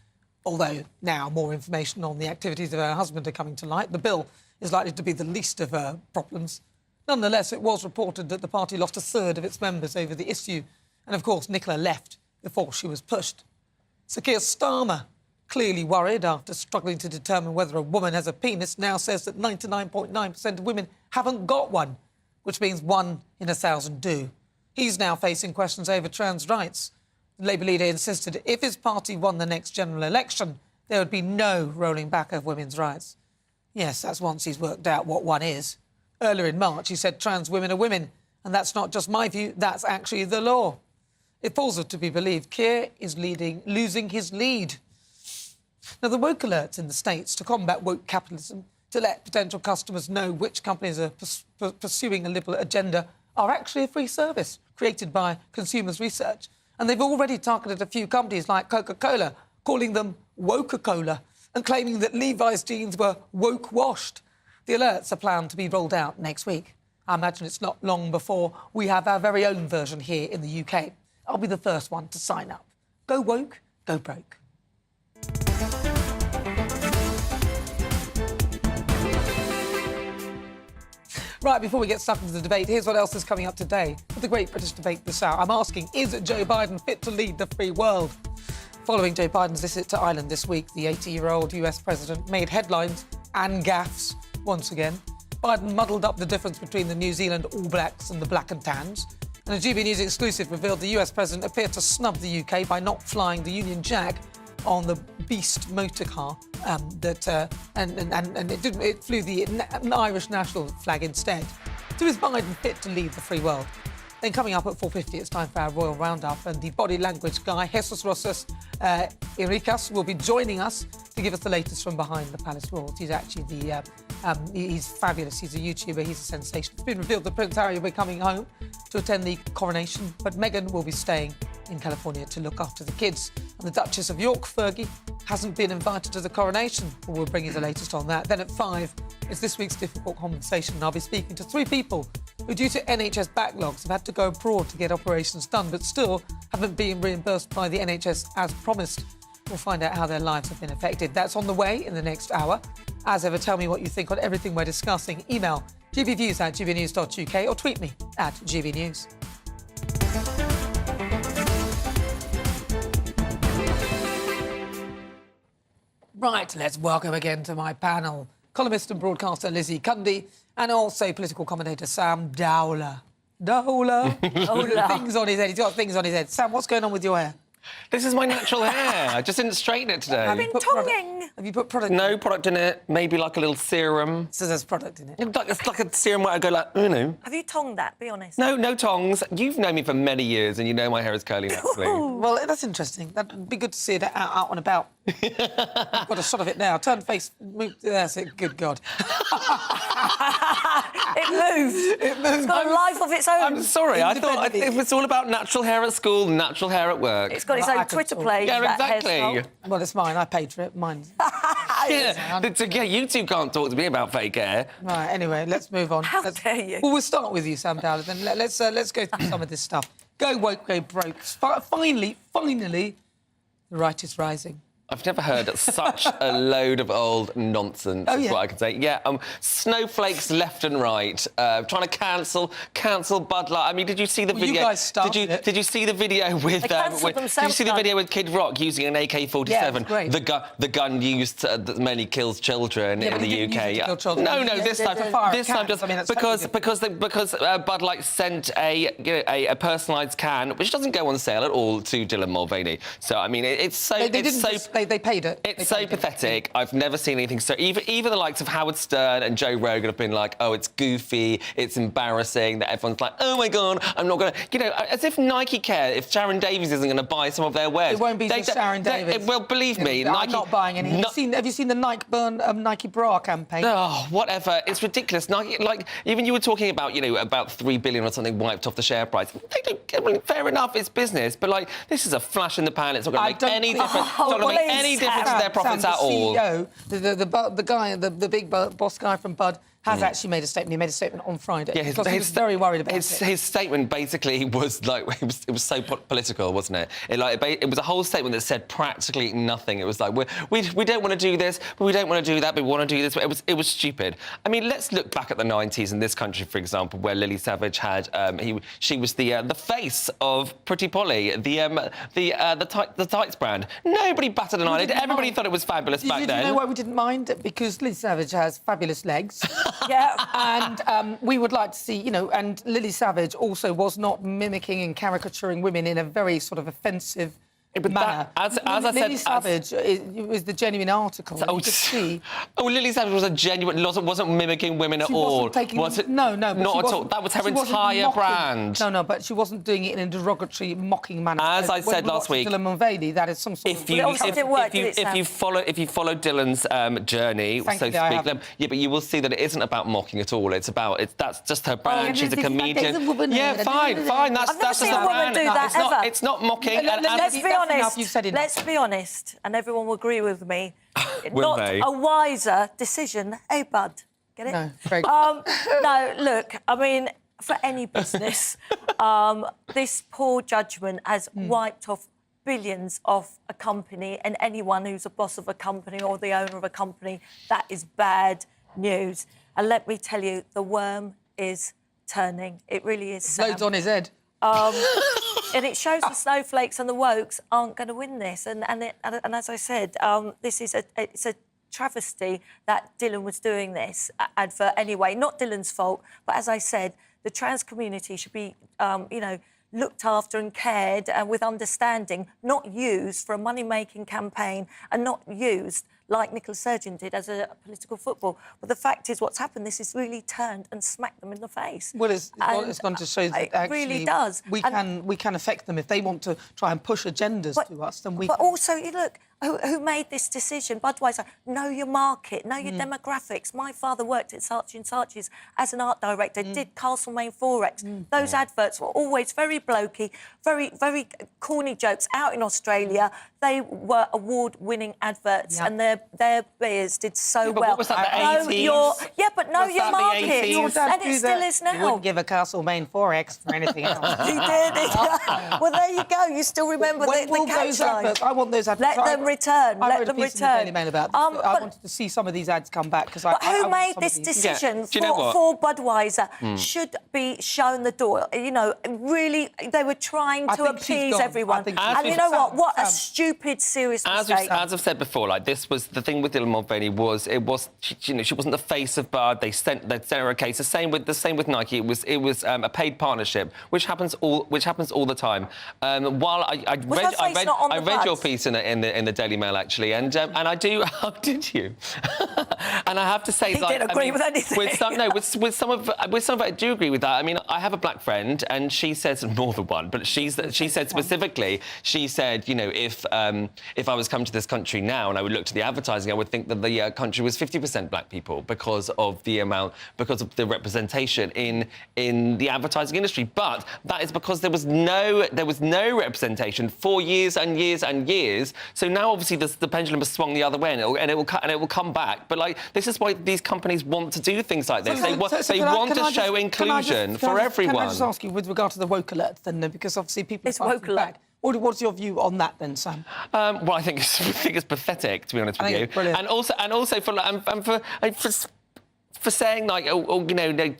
Although now more information on the activities of her husband are coming to light, the bill is likely to be the least of her problems. Nonetheless, it was reported that the party lost a third of its members over the issue. And, of course, Nicola left before she was pushed. Sir Keir Starmer, clearly worried after struggling to determine whether a woman has a penis, now says that 99.9% of women haven't got one, which means 1 in 1,000 do. He's now facing questions over trans rights. The Labour leader insisted if his party won the next general election, there would be no rolling back of women's rights. Yes, that's once he's worked out what one is. Earlier in March, he said trans women are women, and that's not just my view, that's actually the law. It falls to be believed Keir is losing his lead. Now, the woke alerts in the States to combat woke capitalism, to let potential customers know which companies are pursuing a liberal agenda, are actually a free service created by Consumers Research. And they've already targeted a few companies like Coca-Cola, calling them Woca-Cola, and claiming that Levi's jeans were woke-washed. The alerts are planned to be rolled out next week. I imagine it's not long before we have our very own version here in the UK. I'll be the first one to sign up. Go woke, go broke. Right, before we get stuck into the debate, here's what else is coming up today. For the Great British Debate this hour, I'm asking, is Joe Biden fit to lead the free world? Following Joe Biden's visit to Ireland this week, the 80-year-old US president made headlines and gaffes once again. Biden muddled up the difference between the New Zealand All Blacks and the Black and Tans. And a GBNews exclusive revealed the US president appeared to snub the UK by not flying the Union Jack on the Beast motor car, it flew the Irish national flag instead. So is Biden fit to lead the free world? Then coming up at 4:50, it's time for our Royal Roundup, and the body language guy, Jesus Rosas Enricas, will be joining us to give us the latest from behind the palace walls. He's actually he's fabulous. He's a YouTuber. He's a sensation. It's been revealed that Prince Harry will be coming home to attend the coronation, but Meghan will be staying in California to look after the kids. And the Duchess of York, Fergie, hasn't been invited to the coronation. We'll bring you the latest on that. Then at 5, it's this week's difficult conversation. And I'll be speaking to 3 people who, due to NHS backlogs, have had to go abroad to get operations done, but still haven't been reimbursed by the NHS as promised. We'll find out how their lives have been affected. That's on the way in the next hour. As ever, tell me what you think on everything we're discussing. Email gbviews@gbnews.uk or tweet me at gbnews. Right, let's welcome again to my panel columnist and broadcaster Lizzie Cundy and also political commentator Sam Dowler. Things on his head. He's got things on his head. Sam, what's going on with your hair? This is my natural hair. I just didn't straighten it today. I've been tonguing. Have you put product? No product in it. Maybe like a little serum. So there's product in it. It's like a serum where I go like, you know. Have you tongued that? Be honest. No tongs. You've known me for many years, and you know my hair is curly naturally. Well, that's interesting. That'd be good to see it out and about. I've got a shot of it now. Turn face. Move. That's it. Good God. It moved. It moved. It's got a life of its own. I'm sorry. I thought it was all about natural hair at school, natural hair at work. It's got its own Twitter page. Yeah, exactly. Well, it's mine. I paid for it. Mine. Yeah, you two can't talk to me about fake hair. Right. Anyway, let's move on. How dare you? Well, we'll start with you, Sam Dowler. Then let's go through some of this stuff. Go woke, go broke. Finally, the right is rising. I've never heard such a load of old nonsense, is what I can say. Yeah, snowflakes left and right, trying to cancel Bud Light. I mean, did you see the video? You guys started it. Did you see the video with? Did you see the video with Kid Rock using an AK-47? Yeah, it was great. The gun used that mainly kills children in the UK. Kill children. No, this time just because Bud Light sent a personalised can, which doesn't go on sale at all, to Dylan Mulvaney. So I mean, They paid it. It's so pathetic. I've never seen anything so... Even the likes of Howard Stern and Joe Rogan have been like, oh, it's goofy, it's embarrassing, that everyone's like, oh, my God, I'm not going to... You know, as if Nike care if Sharon Davies isn't going to buy some of their wares. It won't be just Sharon Davies. Well, believe me, I'm Nike... not buying any. Have you seen the Nike bra campaign? Oh, whatever. It's ridiculous. Nike, like, even you were talking about, about 3 billion or something wiped off the share price. They don't... Fair enough, it's business, but, like, this is a flash in the pan. It's not going to make any difference. It's not going to make any difference to their profits at all. The CEO, the guy, the big boss guy from Bud, has actually made a statement. He made a statement on Friday. Yeah, because he was very worried about it. His statement basically was like it was so political, wasn't it? It was a whole statement that said practically nothing. It was like we don't want to do this, but we don't want to do that, but we want to do this. But it was stupid. I mean, let's look back at the 90s in this country, for example, where Lily Savage had she was the face of Pretty Polly, the tights brand. Nobody batted an eyelid. Everybody thought it was fabulous back then. You know why we didn't mind? Because Lily Savage has fabulous legs. Yeah, and we would like to see, you know, and Lily Savage also was not mimicking and caricaturing women in a very sort of offensive manner. As I said, Lily Savage it was the genuine article. Lily Savage was a genuine, wasn't mimicking women at all. Was it? No, not at all. That was her entire brand. No, but she wasn't doing it in a derogatory, mocking manner. As I said last week, Dylan Mulvaney, that is some sort of. If you follow Dylan's journey, so to speak, but you will see that it isn't about mocking at all. That's just her brand. She's a comedian. Yeah, fine. That's just her brand. It's not mocking. Let's be honest, and everyone will agree with me. Will Not they? a wiser decision, eh, bud? Get it? No, very no, look, I mean, for any business, this poor judgment has wiped off billions off a company, and anyone who's a boss of a company or the owner of a company, that is bad news. And let me tell you, the worm is turning. It really is, Sam. Loads on his head. And it shows the snowflakes and the wokes aren't going to win this. And as I said, it's a travesty that Dylan was doing this advert anyway. Not Dylan's fault, but as I said, the trans community should be, looked after and cared and with understanding, not used for a money-making campaign and not used like Nicola Sturgeon did as a political football. But the fact is, what's happened, this has really turned and smacked them in the face. Well, it's gone to show that actually really does. We can affect them if they want to try and push agendas to us. Then we. But also, you look, who made this decision? Budweiser. Know your market, know your demographics. My father worked at Saatchi & Saatchi's as an art director. Did Castlemaine Forex. Those adverts were always very blokey, very, very corny jokes. Out in Australia, they were award-winning adverts, and their beers did so well. What was that, the 80s? But know your market, and it still is now. You wouldn't give a Castlemaine Forex for anything else. He did. Well, there you go. You still remember the catchline. I want those adverts. Let them return. Let them return. I wrote a piece in the Daily Mail about this. I wanted to see some of these ads come back because But who made this decision for Budweiser should be shown the door. You know, really, they were trying to appease everyone. And you know what? What a stupid, serious mistake. As I've said before, like this was the thing with Dylan Mulvaney was she wasn't the face of Bud. They sent her a case. The same with Nike. It was a paid partnership, which happens all the time. While I read your piece in the Daily Mail actually, and I do. How did you? And I have to say, he didn't agree with anything. With some of it, I do agree with that. I mean, I have a black friend, and she says more than one, but she said specifically, she said, you know, if I was come to this country now and I would look to the advertising, I would think that the country was 50% black people because of the representation in the advertising industry. But that is because there was no representation for years and years and years. So now obviously the pendulum has swung the other way, and it will come back. But like this is why these companies want to do things like this. They want to show inclusion for everyone. Can I just ask you with regard to the woke alert then, because obviously people are woke alert. What's your view on that then, Sam? Well, I think it's pathetic, to be honest with you. Brilliant. And also for saying like,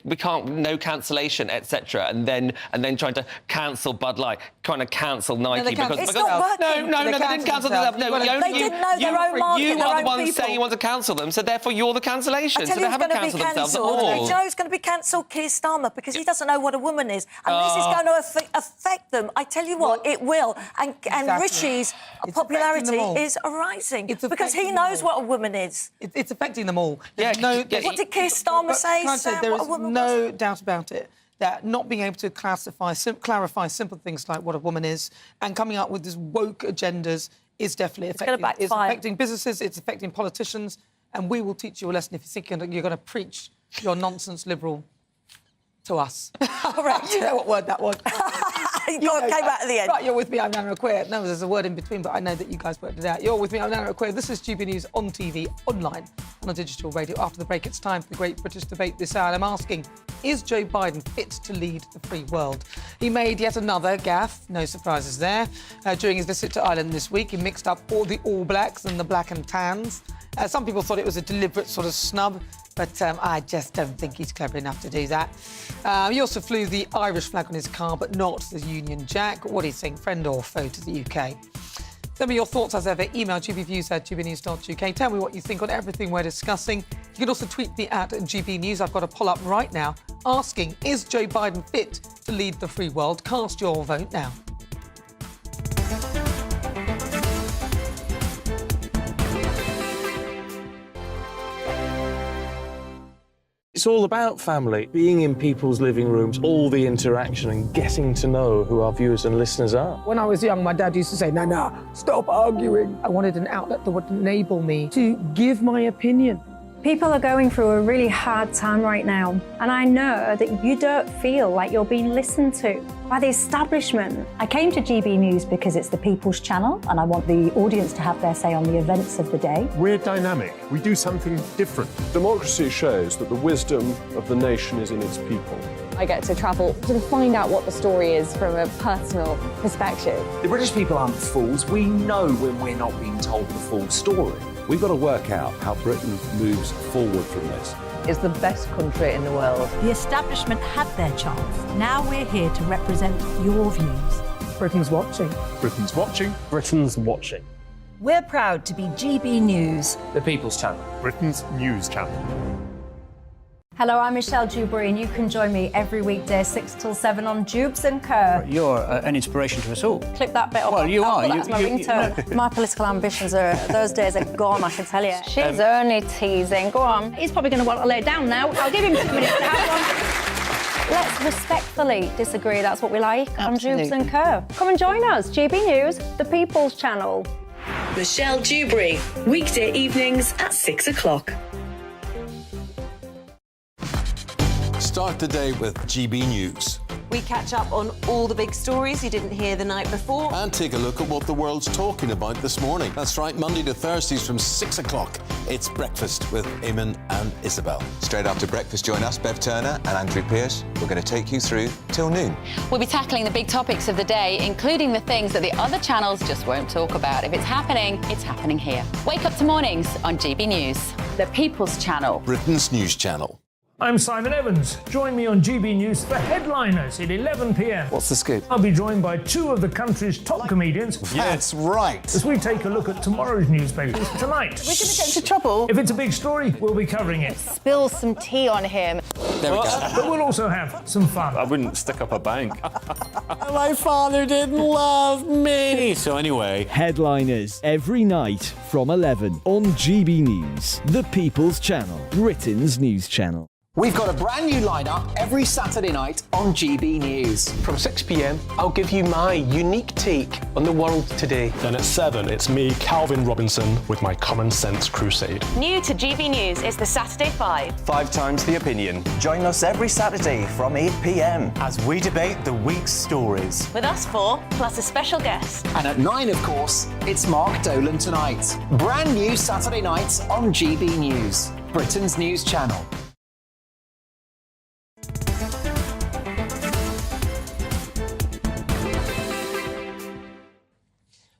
we can't, no cancellation, etc., and then trying to cancel Bud Light, trying to cancel Nike because it's not working. No, they didn't cancel themselves. No, they didn't know their own market. You are the ones saying you want to cancel them, so therefore you're the cancellation. So they haven't cancelled themselves at all. Do you know who's going to be cancelled? Keir Starmer, because he doesn't know what a woman is, and this is going to affect them. I tell you what, it will. And Rishi's popularity is rising because he knows what a woman is. It's affecting them all. What did Keir Starmer say? There is no doubt about it that not being able to clarify simple things like what a woman is and coming up with these woke agendas is definitely affecting. It's affecting businesses, it's affecting politicians, and we will teach you a lesson if you think you're going to preach your nonsense liberal to us. Correct. You know what word that was. Came out at the end. Right, you're with me, I'm Nana Akua. No, there's a word in between, but I know that you guys worked it out. You're with me, I'm Nana Akua. This is GB News on TV, online, and on digital radio. After the break, it's time for the Great British Debate this hour. And I'm asking, is Joe Biden fit to lead the free world? He made yet another gaffe, no surprises there. During his visit to Ireland this week, he mixed up all the All Blacks and the Black and Tans. Some people thought it was a deliberate sort of snub, but I just don't think he's clever enough to do that. He also flew the Irish flag on his car, but not the Union Jack. What do you think, friend or foe to the UK? Send me your thoughts as ever. Email gbviews@gbnews.uk. Tell me what you think on everything we're discussing. You can also tweet me at GB News. I've got a poll up right now asking, is Joe Biden fit to lead the free world? Cast your vote now. It's all about family, being in people's living rooms, all the interaction and getting to know who our viewers and listeners are. When I was young, my dad used to say, Nana, stop arguing. I wanted an outlet that would enable me to give my opinion. People are going through a really hard time right now, and I know that you don't feel like you're being listened to by the establishment. I came to GB News because it's the People's Channel, and I want the audience to have their say on the events of the day. We're dynamic. We do something different. Democracy shows that the wisdom of the nation is in its people. I get to travel to find out what the story is from a personal perspective. The British people aren't fools. We know when we're not being told the full story. We've got to work out how Britain moves forward from this. It's the best country in the world. The establishment had their chance. Now we're here to represent your views. Britain's watching. Britain's watching. Britain's watching. We're proud to be GB News. The People's Channel. Britain's news channel. Hello, I'm Michelle Dewberry, and you can join me every weekday 6 till 7 on Dubes and Co. You're an inspiration to us all. Clip that bit up. Well, you are. That's my ringtone. My political ambitions those days are gone, I can tell you. She's only teasing. Go on. He's probably going to want to lay down now. I'll give him 2 minutes to have one. Let's respectfully disagree. That's what we like on Dubes and Co. Come and join us. GB News, the People's Channel. Michelle Dewberry, weekday evenings at 6 o'clock. Start the day with GB News. We catch up on all the big stories you didn't hear the night before. And take a look at what the world's talking about this morning. That's right, Monday to Thursdays from 6 o'clock. It's Breakfast with Eamon and Isabel. Straight after breakfast, join us, Bev Turner and Andrew Pearce. We're going to take you through till noon. We'll be tackling the big topics of the day, including the things that the other channels just won't talk about. If it's happening here. Wake up to mornings on GB News, the People's Channel. Britain's news channel. I'm Simon Evans. Join me on GB News for Headliners at 11 p.m. What's the scoop? I'll be joined by 2 of the country's top comedians. That's right. As we take a look at tomorrow's newspapers tonight. We're going to get into trouble. If it's a big story, we'll be covering it. Spill some tea on him. There we go. But we'll also have some fun. I wouldn't stick up a bank. My father didn't love me. So anyway. Headliners every night from 11 on GB News, the People's Channel, Britain's news channel. We've got a brand new lineup every Saturday night on GB News. From 6 p.m, I'll give you my unique take on the world today. Then at 7, it's me, Calvin Robinson, with my Common Sense Crusade. New to GB News is the Saturday 5. 5 times the opinion. Join us every Saturday from 8 p.m. as we debate the week's stories. With us 4, plus a special guest. And at 9, of course, it's Mark Dolan Tonight. Brand new Saturday nights on GB News, Britain's news channel.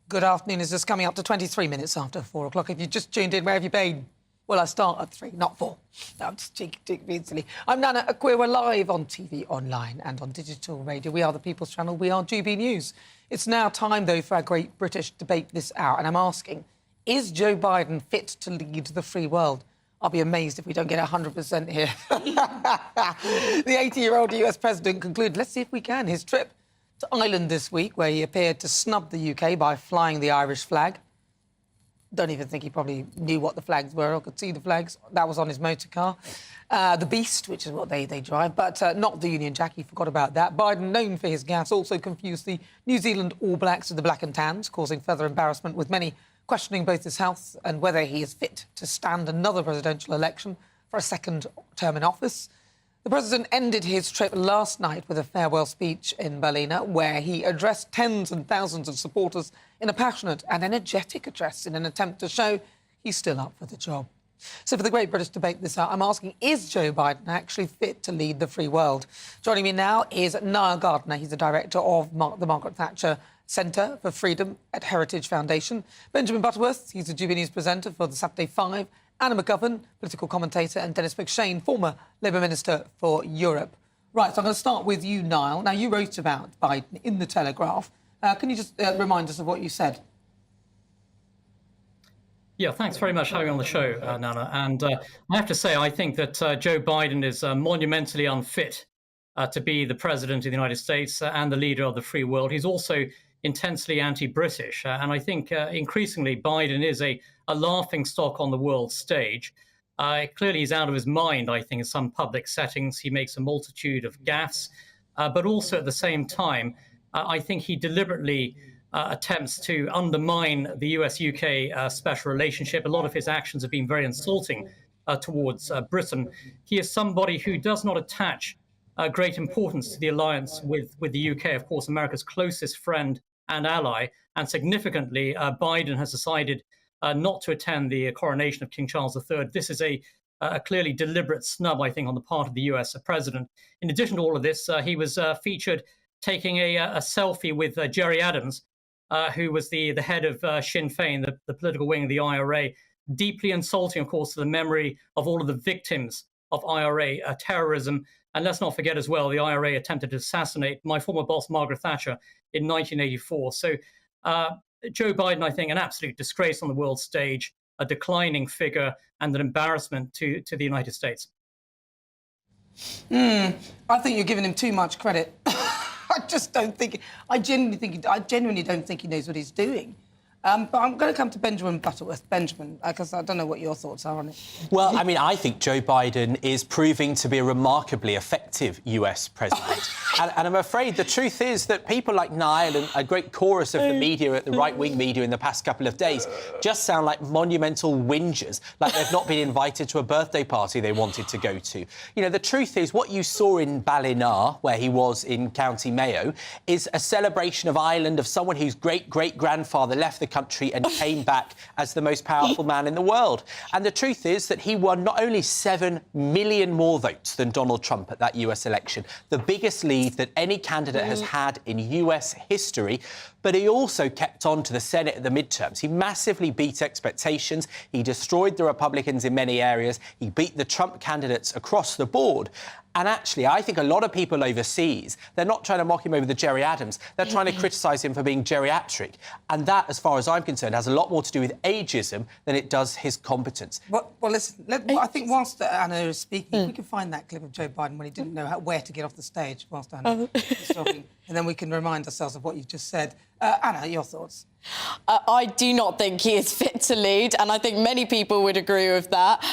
Good afternoon. It's just coming up to 23 minutes after 4 o'clock. If you just tuned in, where have you been? Well, I start at 3, not 4. No, I'm just cheeky, silly. I'm Nana Akua. We're live on TV, online and on digital radio. We are the People's Channel. We are GB News. It's now time, though, for our Great British Debate this hour. And I'm asking, is Joe Biden fit to lead the free world? I'll be amazed if we don't get 100% here. The 80-year-old US president concluded, let's see if we can, his trip to Ireland this week, where he appeared to snub the UK by flying the Irish flag. Don't even think he probably knew what the flags were or could see the flags. That was on his motor car. The Beast, which is what they drive, but not the Union Jack. He forgot about that. Biden, known for his gaffes, also confused the New Zealand All Blacks with the Black and Tans, causing further embarrassment, with many questioning both his health and whether he is fit to stand another presidential election for a second term in office. The president ended his trip last night with a farewell speech in Berlin, where he addressed tens and thousands of supporters in a passionate and energetic address in an attempt to show he's still up for the job. So for the Great British Debate this hour, I'm asking, is Joe Biden actually fit to lead the free world? Joining me now is Niall Gardner. He's the director of the Margaret Thatcher Centre for Freedom at Heritage Foundation. Benjamin Butterworth, he's a GBNews presenter for the Saturday 5. Anna McGovern, political commentator, and Dennis McShane, former Labour Minister for Europe. Right, so I'm going to start with you, Niall. Now, you wrote about Biden in The Telegraph. Can you just remind us of what you said? Yeah, thanks very much for having me on the show, Nana. And I have to say, I think that Joe Biden is monumentally unfit to be the president of the United States and the leader of the free world. He's also intensely anti-British. And I think increasingly Biden is a laughingstock on the world stage. Clearly, he's out of his mind, I think, in some public settings. He makes a multitude of gaffes. But also at the same time, I think he deliberately attempts to undermine the US-UK special relationship. A lot of his actions have been very insulting towards Britain. He is somebody who does not attach great importance to the alliance with the UK, of course, America's closest friend and ally. And significantly, Biden has decided not to attend the coronation of King Charles III. This is a clearly deliberate snub, I think, on the part of the US president. In addition to all of this, he was featured taking a selfie with Jerry Adams, who was the head of Sinn Féin, the political wing of the IRA, deeply insulting, of course, to the memory of all of the victims of IRA terrorism. And let's not forget as well, the IRA attempted to assassinate my former boss, Margaret Thatcher, in 1984. So Joe Biden, I think, an absolute disgrace on the world stage, a declining figure, and an embarrassment to the United States. I think you're giving him too much credit. I genuinely don't think he knows what he's doing. But I'm going to come to Benjamin Butterworth. Benjamin, because I don't know what your thoughts are on it. Well, I mean, I think Joe Biden is proving to be a remarkably effective US president. and I'm afraid the truth is that people like Niall and a great chorus of the media, the right-wing media in the past couple of days, just sound like monumental whingers, like they've not been invited to a birthday party they wanted to go to. You know, the truth is what you saw in Ballina, where he was in County Mayo, is a celebration of Ireland, of someone whose great-great-grandfather left the country and came back as the most powerful man in the world. And the truth is that he won not only 7 million more votes than Donald Trump at that US election, the biggest lead that any candidate has had in US history, but he also kept on to the Senate at the midterms. He massively beat expectations. He destroyed the Republicans in many areas. He beat the Trump candidates across the board. And actually, I think a lot of people overseas, they're not trying to mock him over the Jerry Adams. They're trying to criticise him for being geriatric. And that, as far as I'm concerned, has a lot more to do with ageism than it does his competence. Well, listen, I think whilst Anna is speaking, we can find that clip of Joe Biden when he didn't know where to get off the stage whilst Anna was talking. And then we can remind ourselves of what you've just said. Anna, your thoughts? I do not think he is fit to lead, and I think many people would agree with that.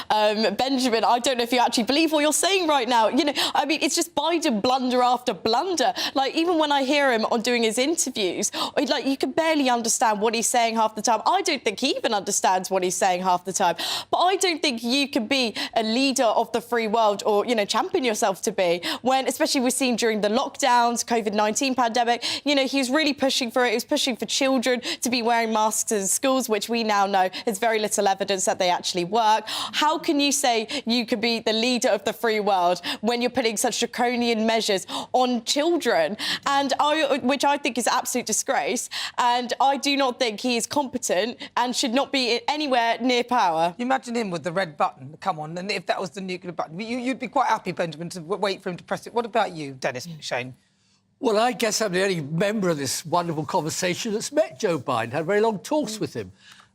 Benjamin, I don't know if you actually believe what you're saying right now. You know, I mean, it's just Biden blunder after blunder. Like, even when I hear him on doing his interviews, like, you can barely understand what he's saying half the time. I don't think he even understands what he's saying half the time. But I don't think you can be a leader of the free world or, you know, champion yourself to be when, especially we've seen during the lockdowns, COVID-19 pandemic, you know, he's really pushing for it. He was pushing for children to be wearing masks in schools, which we now know is very little evidence that they actually work. How can you say you could be the leader of the free world when you're putting such draconian measures on children? And which I think is an absolute disgrace. And I do not think he is competent and should not be anywhere near power. You imagine him with the red button, come on, and if that was the nuclear button, you'd be quite happy, Benjamin, to wait for him to press it. What about you, Dennis McShane? Well, I guess I'm the only member of this wonderful conversation that's met Joe Biden, had very long talks with him.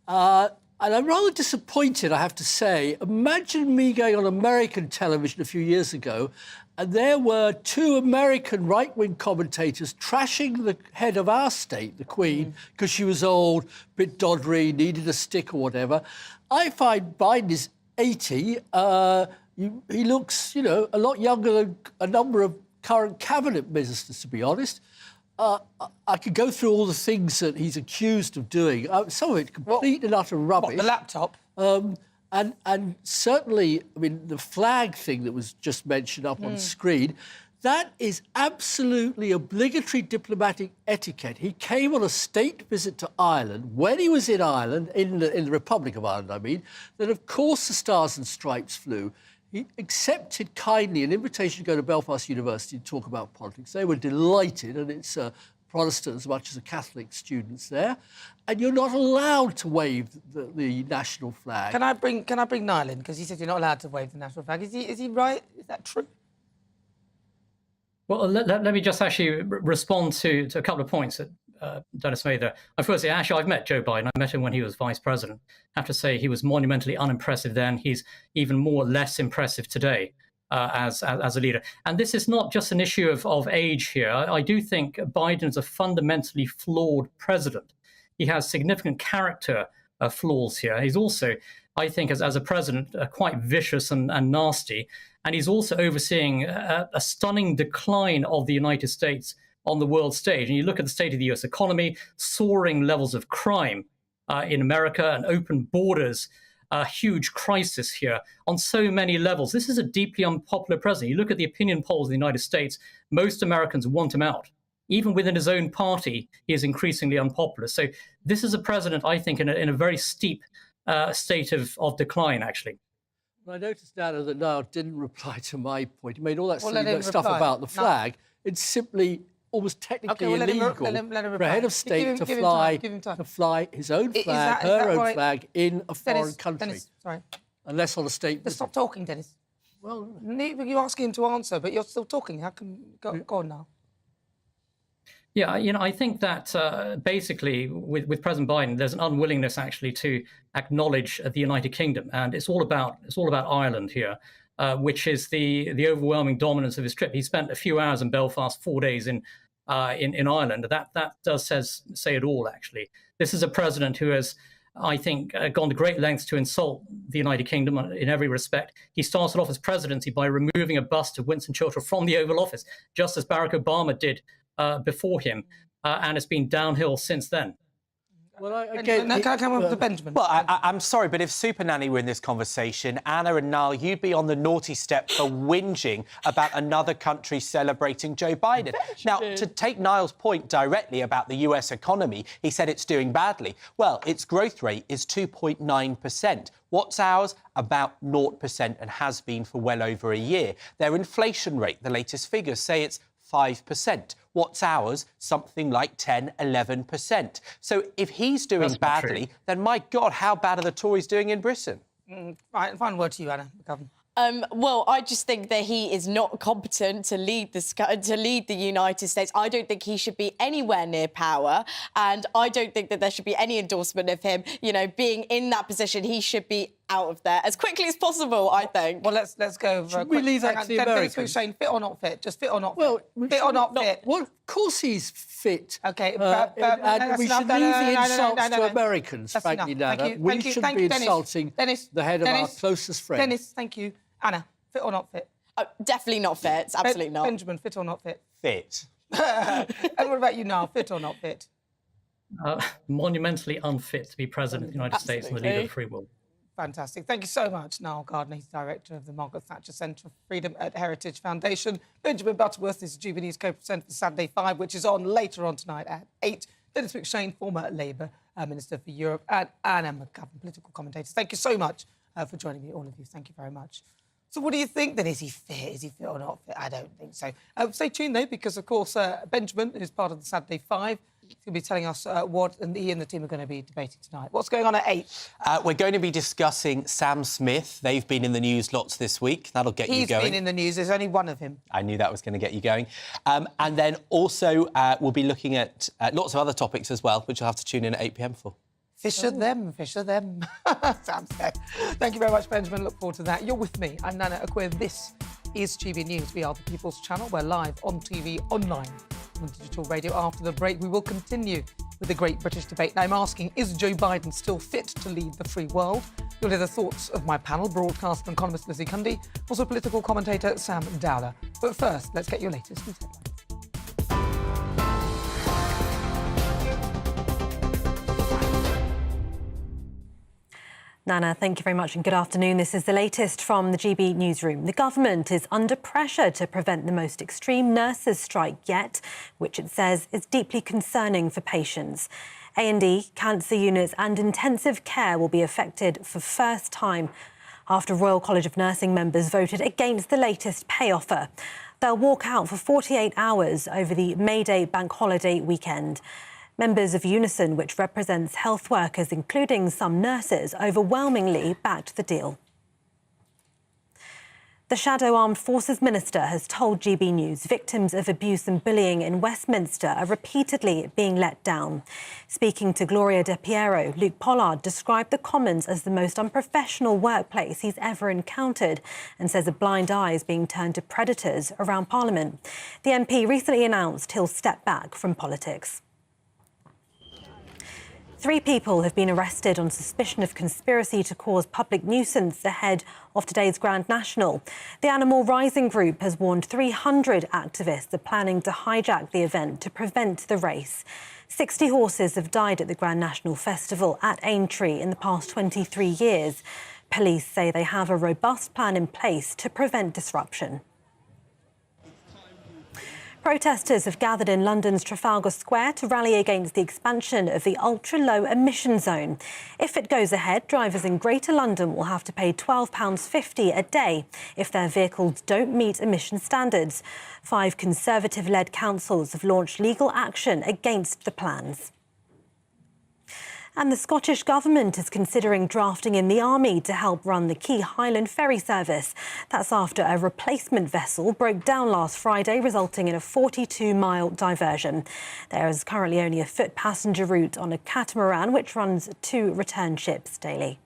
And I'm rather disappointed, I have to say. Imagine me going on American television a few years ago, and there were 2 American right-wing commentators trashing the head of our state, the Queen, because she was old, a bit doddery, needed a stick or whatever. I find Biden is 80. He looks, you know, a lot younger than a number of current cabinet ministers, to be honest. I could go through all the things that he's accused of doing. Some of it complete and utter rubbish. What, the laptop? And And certainly, I mean, the flag thing that was just mentioned up on screen, that is absolutely obligatory diplomatic etiquette. He came on a state visit to Ireland. When he was in Ireland, in the Republic of Ireland, I mean, then of course the Stars and Stripes flew. He accepted kindly an invitation to go to Belfast University to talk about politics. They were delighted, and it's Protestant as much as the Catholic students there. And you're not allowed to wave the national flag. Can I bring Niall in? Because he said you're not allowed to wave the national flag. Is he right? Is that true? Well, let me just actually respond to a couple of points that Dennis made there. Firstly, actually, I've met Joe Biden. I met him when he was vice president. I have to say he was monumentally unimpressive then. He's even less impressive today as a leader. And this is not just an issue of age here. I do think Biden is a fundamentally flawed president. He has significant character flaws here. He's also, I think, as a president, quite vicious and nasty. And he's also overseeing a stunning decline of the United States on the world stage. And you look at the state of the US economy, soaring levels of crime in America and open borders, a huge crisis here on so many levels. This is a deeply unpopular president. You look at the opinion polls in the United States, most Americans want him out. Even within his own party, he is increasingly unpopular. So this is a president, I think, in a very steep state of decline, actually. I noticed, Nana, that Niall didn't reply to my point. He made all that silly stuff about the flag. No. It's simply almost technically illegal for a head of state to fly his own flag, her own flag, in a foreign country. Dennis, sorry. Unless on a state visit. Stop talking, Dennis. Well, you're asking him to answer, but you're still talking. How can go on now? Yeah, I think that basically with President Biden, there's an unwillingness actually to acknowledge the United Kingdom, and it's all about Ireland here, which is the overwhelming dominance of his trip. He spent a few hours in Belfast, 4 days in Ireland. That does say it all. Actually, this is a president who has, I think, gone to great lengths to insult the United Kingdom in every respect. He started off his presidency by removing a bust of Winston Churchill from the Oval Office, just as Barack Obama did before him, and it's been downhill since then. Well, can I come on to Benjamin? Well, I'm sorry, but if Super Nanny were in this conversation, Anna and Niall, you'd be on the naughty step for whinging about another country celebrating Joe Biden. Now, to take Niall's point directly about the US economy, he said it's doing badly. Well, its growth rate is 2.9%. What's ours? About 0%, and has been for well over a year. Their inflation rate, the latest figures say it's 5%. What's ours? Something like 10, 11%. So if he's doing badly, then my God, how bad are the Tories doing in Britain? Right, final word to you, Anna McGovern. Well, I just think that he is not competent to lead the United States. I don't think he should be anywhere near power, and I don't think that there should be any endorsement of him. Being in that position, he should be out of there as quickly as possible, I think. Well, let's go. Should we leave that to the Americans? Saying fit or not fit? Just fit or not fit? Well, fit or not fit? Well, of course he's fit. OK, and we should leave the insults to Americans, frankly, Nana. We shouldn't be insulting the head of our closest friend. Dennis, thank you. Anna, fit or not fit? Definitely not fit. Absolutely not. Benjamin, fit or not fit? Fit. And what about you now? Fit or not fit? Monumentally unfit to be president of the United States and the leader of the free world. Fantastic. Thank you so much, Niall Gardner. He's director of the Margaret Thatcher Centre for Freedom at Heritage Foundation. Benjamin Butterworth is GBNews co-presenter for Saturday 5, which is on later on tonight at 8. Dennis McShane, former Labour Minister for Europe, and Anna McGovern, political commentator. Thank you so much for joining me, all of you. Thank you very much. So what do you think then? Is he fit? Is he fit or not fit? I don't think so. Stay tuned, though, because, of course, Benjamin, who's part of the Saturday 5, is going to be telling us what he and the team are going to be debating tonight. What's going on at 8? We're going to be discussing Sam Smith. They've been in the news lots this week. That'll get you going. He's been in the news. There's only one of him. I knew that was going to get you going. And then also we'll be looking at lots of other topics as well, which you'll have to tune in at 8 p.m. for. Fisher them. Sam said. Thank you very much, Benjamin. Look forward to that. You're with me. I'm Nana Akua. This is GB News. We are the People's Channel. We're live on TV, online, on digital radio. After the break, we will continue with the Great British Debate. And I'm asking, is Joe Biden still fit to lead the free world? You'll hear the thoughts of my panel, broadcaster and columnist Lizzie Cundy, also political commentator Sam Dowler. But first, let's get your latest news headlines. Nana, thank you very much and good afternoon. This is the latest from the GB newsroom. The government is under pressure to prevent the most extreme nurses' strike yet, which it says is deeply concerning for patients. A&E, cancer units and intensive care will be affected for first time after Royal College of Nursing members voted against the latest pay offer. They'll walk out for 48 hours over the May Day bank holiday weekend. Members of Unison, which represents health workers, including some nurses, overwhelmingly backed the deal. The Shadow Armed Forces Minister has told GB News victims of abuse and bullying in Westminster are repeatedly being let down. Speaking to Gloria De Piero, Luke Pollard described the Commons as the most unprofessional workplace he's ever encountered and says a blind eye is being turned to predators around Parliament. The MP recently announced he'll step back from politics. 3 people have been arrested on suspicion of conspiracy to cause public nuisance ahead of today's Grand National. The Animal Rising Group has warned 300 activists are planning to hijack the event to prevent the race. 60 horses have died at the Grand National Festival at Aintree in the past 23 years. Police say they have a robust plan in place to prevent disruption. Protesters have gathered in London's Trafalgar Square to rally against the expansion of the ultra-low emission zone. If it goes ahead, drivers in Greater London will have to pay £12.50 a day if their vehicles don't meet emission standards. 5 Conservative-led councils have launched legal action against the plans. And the Scottish Government is considering drafting in the Army to help run the key Highland ferry service. That's after a replacement vessel broke down last Friday, resulting in a 42-mile diversion. There is currently only a foot passenger route on a catamaran, which runs 2 return ships daily.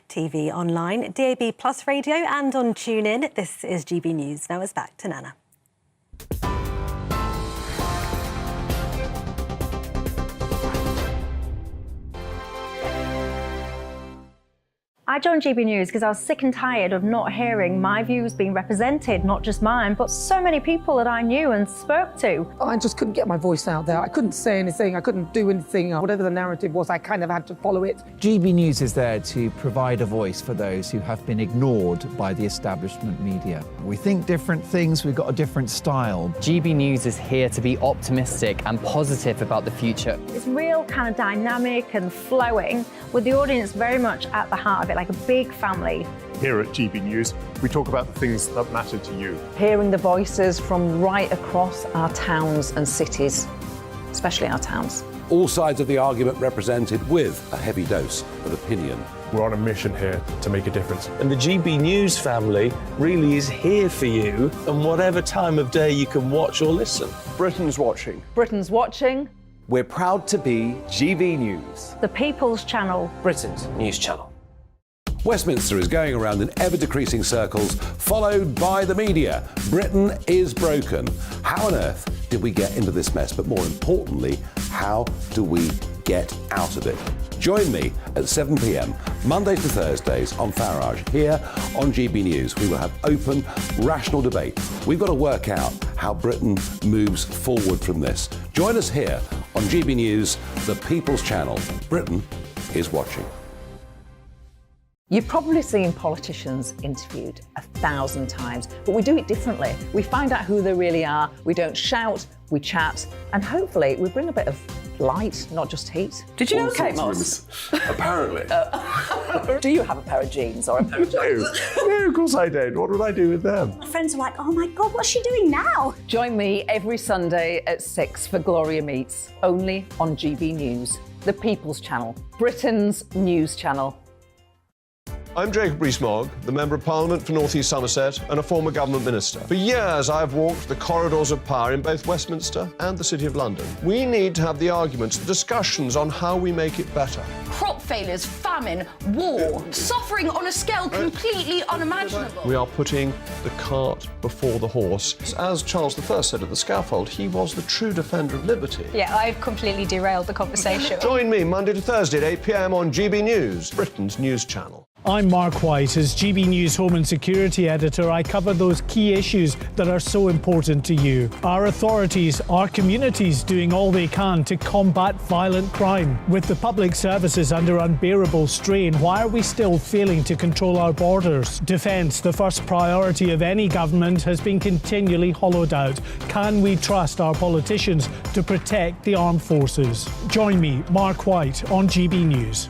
TV, online, DAB+ radio and on TuneIn. This is GB News. Now it's back to Nana. I joined GB News because I was sick and tired of not hearing my views being represented, not just mine, but so many people that I knew and spoke to. I just couldn't get my voice out there. I couldn't say anything. I couldn't do anything. Whatever the narrative was, I kind of had to follow it. GB News is there to provide a voice for those who have been ignored by the establishment media. We think different things, we've got a different style. GB News is here to be optimistic and positive about the future. It's real kind of dynamic and flowing, with the audience very much at the heart of it, like a big family. Here at GB News, we talk about the things that matter to you. Hearing the voices from right across our towns and cities, especially our towns. All sides of the argument represented with a heavy dose of opinion. We're on a mission here to make a difference. And the GB News family really is here for you, and whatever time of day you can watch or listen. Britain's watching. Britain's watching. We're proud to be GB News. The People's Channel. Britain's news channel. Westminster is going around in ever-decreasing circles, followed by the media. Britain is broken. How on earth did we get into this mess? But more importantly, how do we get out of it? Join me at 7 p.m, Mondays to Thursdays on Farage. Here on GB News, we will have open, rational debate. We've got to work out how Britain moves forward from this. Join us here on GB News, the People's Channel. Britain is watching. You've probably seen politicians interviewed 1,000 times, but we do it differently. We find out who they really are, we don't shout, we chat, and hopefully we bring a bit of light, not just heat. Did you know Kate Moss? Apparently. Do you have a pair of jeans or a pair of jeans? No, of course I don't. What would I do with them? My friends are like, oh my God, what's she doing now? Join me every Sunday at 6 for Gloria Meets, only on GB News, the People's Channel, Britain's news channel. I'm Jacob Rees-Mogg, the Member of Parliament for North East Somerset and a former government minister. For years, I've walked the corridors of power in both Westminster and the City of London. We need to have the arguments, the discussions on how we make it better. Crop failures, famine, war, suffering on a scale completely unimaginable. We are putting the cart before the horse. As Charles I said at the scaffold, he was the true defender of liberty. Yeah, I've completely derailed the conversation. Join me Monday to Thursday at 8 p.m. on GB News, Britain's news channel. I'm Mark White. As GB News Home and Security Editor, I cover those key issues that are so important to you. Are authorities, our communities doing all they can to combat violent crime? With the public services under unbearable strain, why are we still failing to control our borders? Defence, the first priority of any government, has been continually hollowed out. Can we trust our politicians to protect the armed forces? Join me, Mark White, on GB News.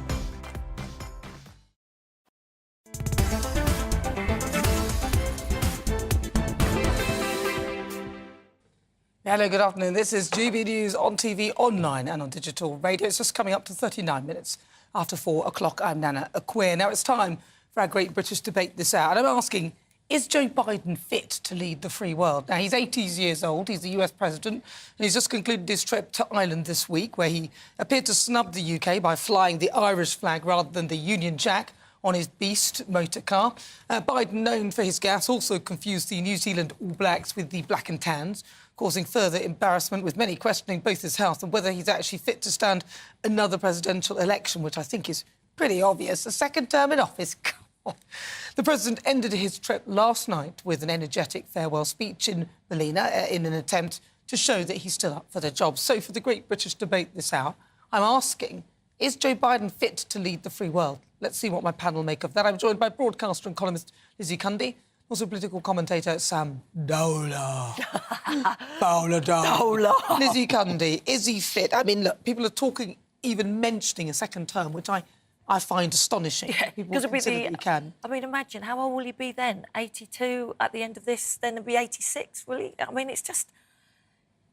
Hello, good afternoon. This is GB News on TV, online and on digital radio. It's just coming up to 39 minutes after 4 o'clock. I'm Nana Akua. Now it's time for our great British debate this hour. And I'm asking, is Joe Biden fit to lead the free world? Now, he's 80 years old. He's the US president. And he's just concluded his trip to Ireland this week, where he appeared to snub the UK by flying the Irish flag rather than the Union Jack on his beast motor car. Biden, known for his gas, also confused the New Zealand All Blacks with the Black and Tans, causing further embarrassment, with many questioning both his health and whether he's actually fit to stand another presidential election, which I think is pretty obvious. A second term in office. God. The president ended his trip last night with an energetic farewell speech in Melina in an attempt to show that he's still up for the job. So for the great British debate this hour, I'm asking, is Joe Biden fit to lead the free world? Let's see what my panel make of that. I'm joined by broadcaster and columnist Lizzie Cundy, also political commentator Sam Dowler. Dowler. Lizzie Cundy, is he fit? I mean, look, people are talking, even mentioning a second term, which I find astonishing. Yeah, because I mean, imagine, how old will he be then? 82 at the end of this, then he'll be 86, will he? I mean, it's just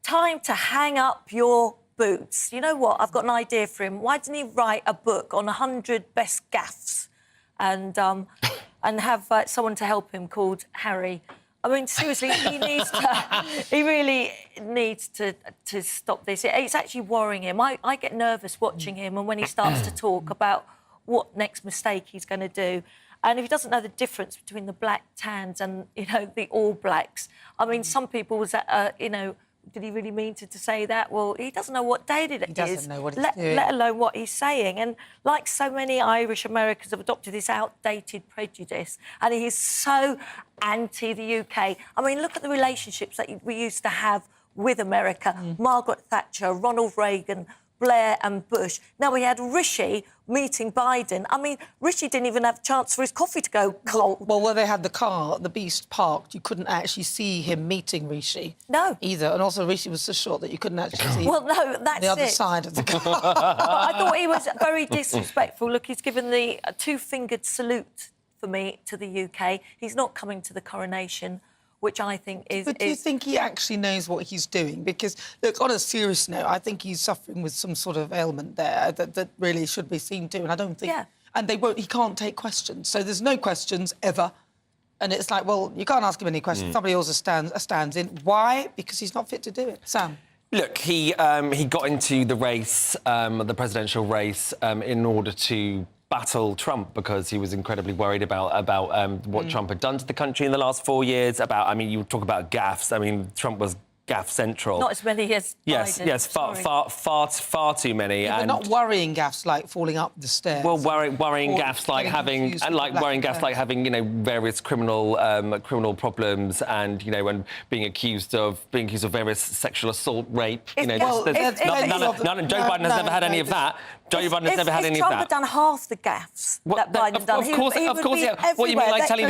time to hang up your boots. You know what? I've got an idea for him. Why didn't he write a book on 100 best gaffes and have someone to help him called Harry? I mean, seriously, he really needs to stop this. It's actually worrying him. I get nervous watching him, and when he starts to talk about what next mistake he's going to do, and if he doesn't know the difference between the Black Tans and, you know, the All Blacks. I mean, some people was did he really mean to say that? Well, he doesn't know what date it is. He doesn't know what he's doing. Let alone what he's saying. And like so many Irish Americans have adopted this outdated prejudice, and he is so anti the UK. I mean, look at the relationships that we used to have with America. Margaret Thatcher, Ronald Reagan, Blair and Bush. Now we had Rishi meeting Biden. I mean, Rishi didn't even have a chance for his coffee to go cold. Well, where they had the car, the Beast, parked, you couldn't actually see him meeting Rishi. No. Either. And also, Rishi was so short that you couldn't actually see well, no, that's the other it. side of the car. I thought he was very disrespectful. Look, he's given the two-fingered salute for me to the UK. He's not coming to the coronation, which I think is... But do you think he actually knows what he's doing? Because, look, on a serious note, I think he's suffering with some sort of ailment there that really should be seen to, and I don't think... Yeah. And he can't take questions, so there's no questions ever. And it's like, well, you can't ask him any questions. Somebody else stands in. Why? Because he's not fit to do it. Sam? Look, he got into the race, the presidential race, in order to battle Trump, because he was incredibly worried about what Trump had done to the country in the last 4 years. You talk about gaffes. I mean, Trump was gaff central. Not as many as Biden. Yes, far too many. Yeah, and not worrying gaffes like falling up the stairs. Well, worrying gaffes like having various criminal problems, and and being accused of various sexual assault, rape. Joe Biden has never had any of that. Joe Biden has never had any of that. If Trump had done half the gaffes that Biden done, of course, yeah. What you mean, like telling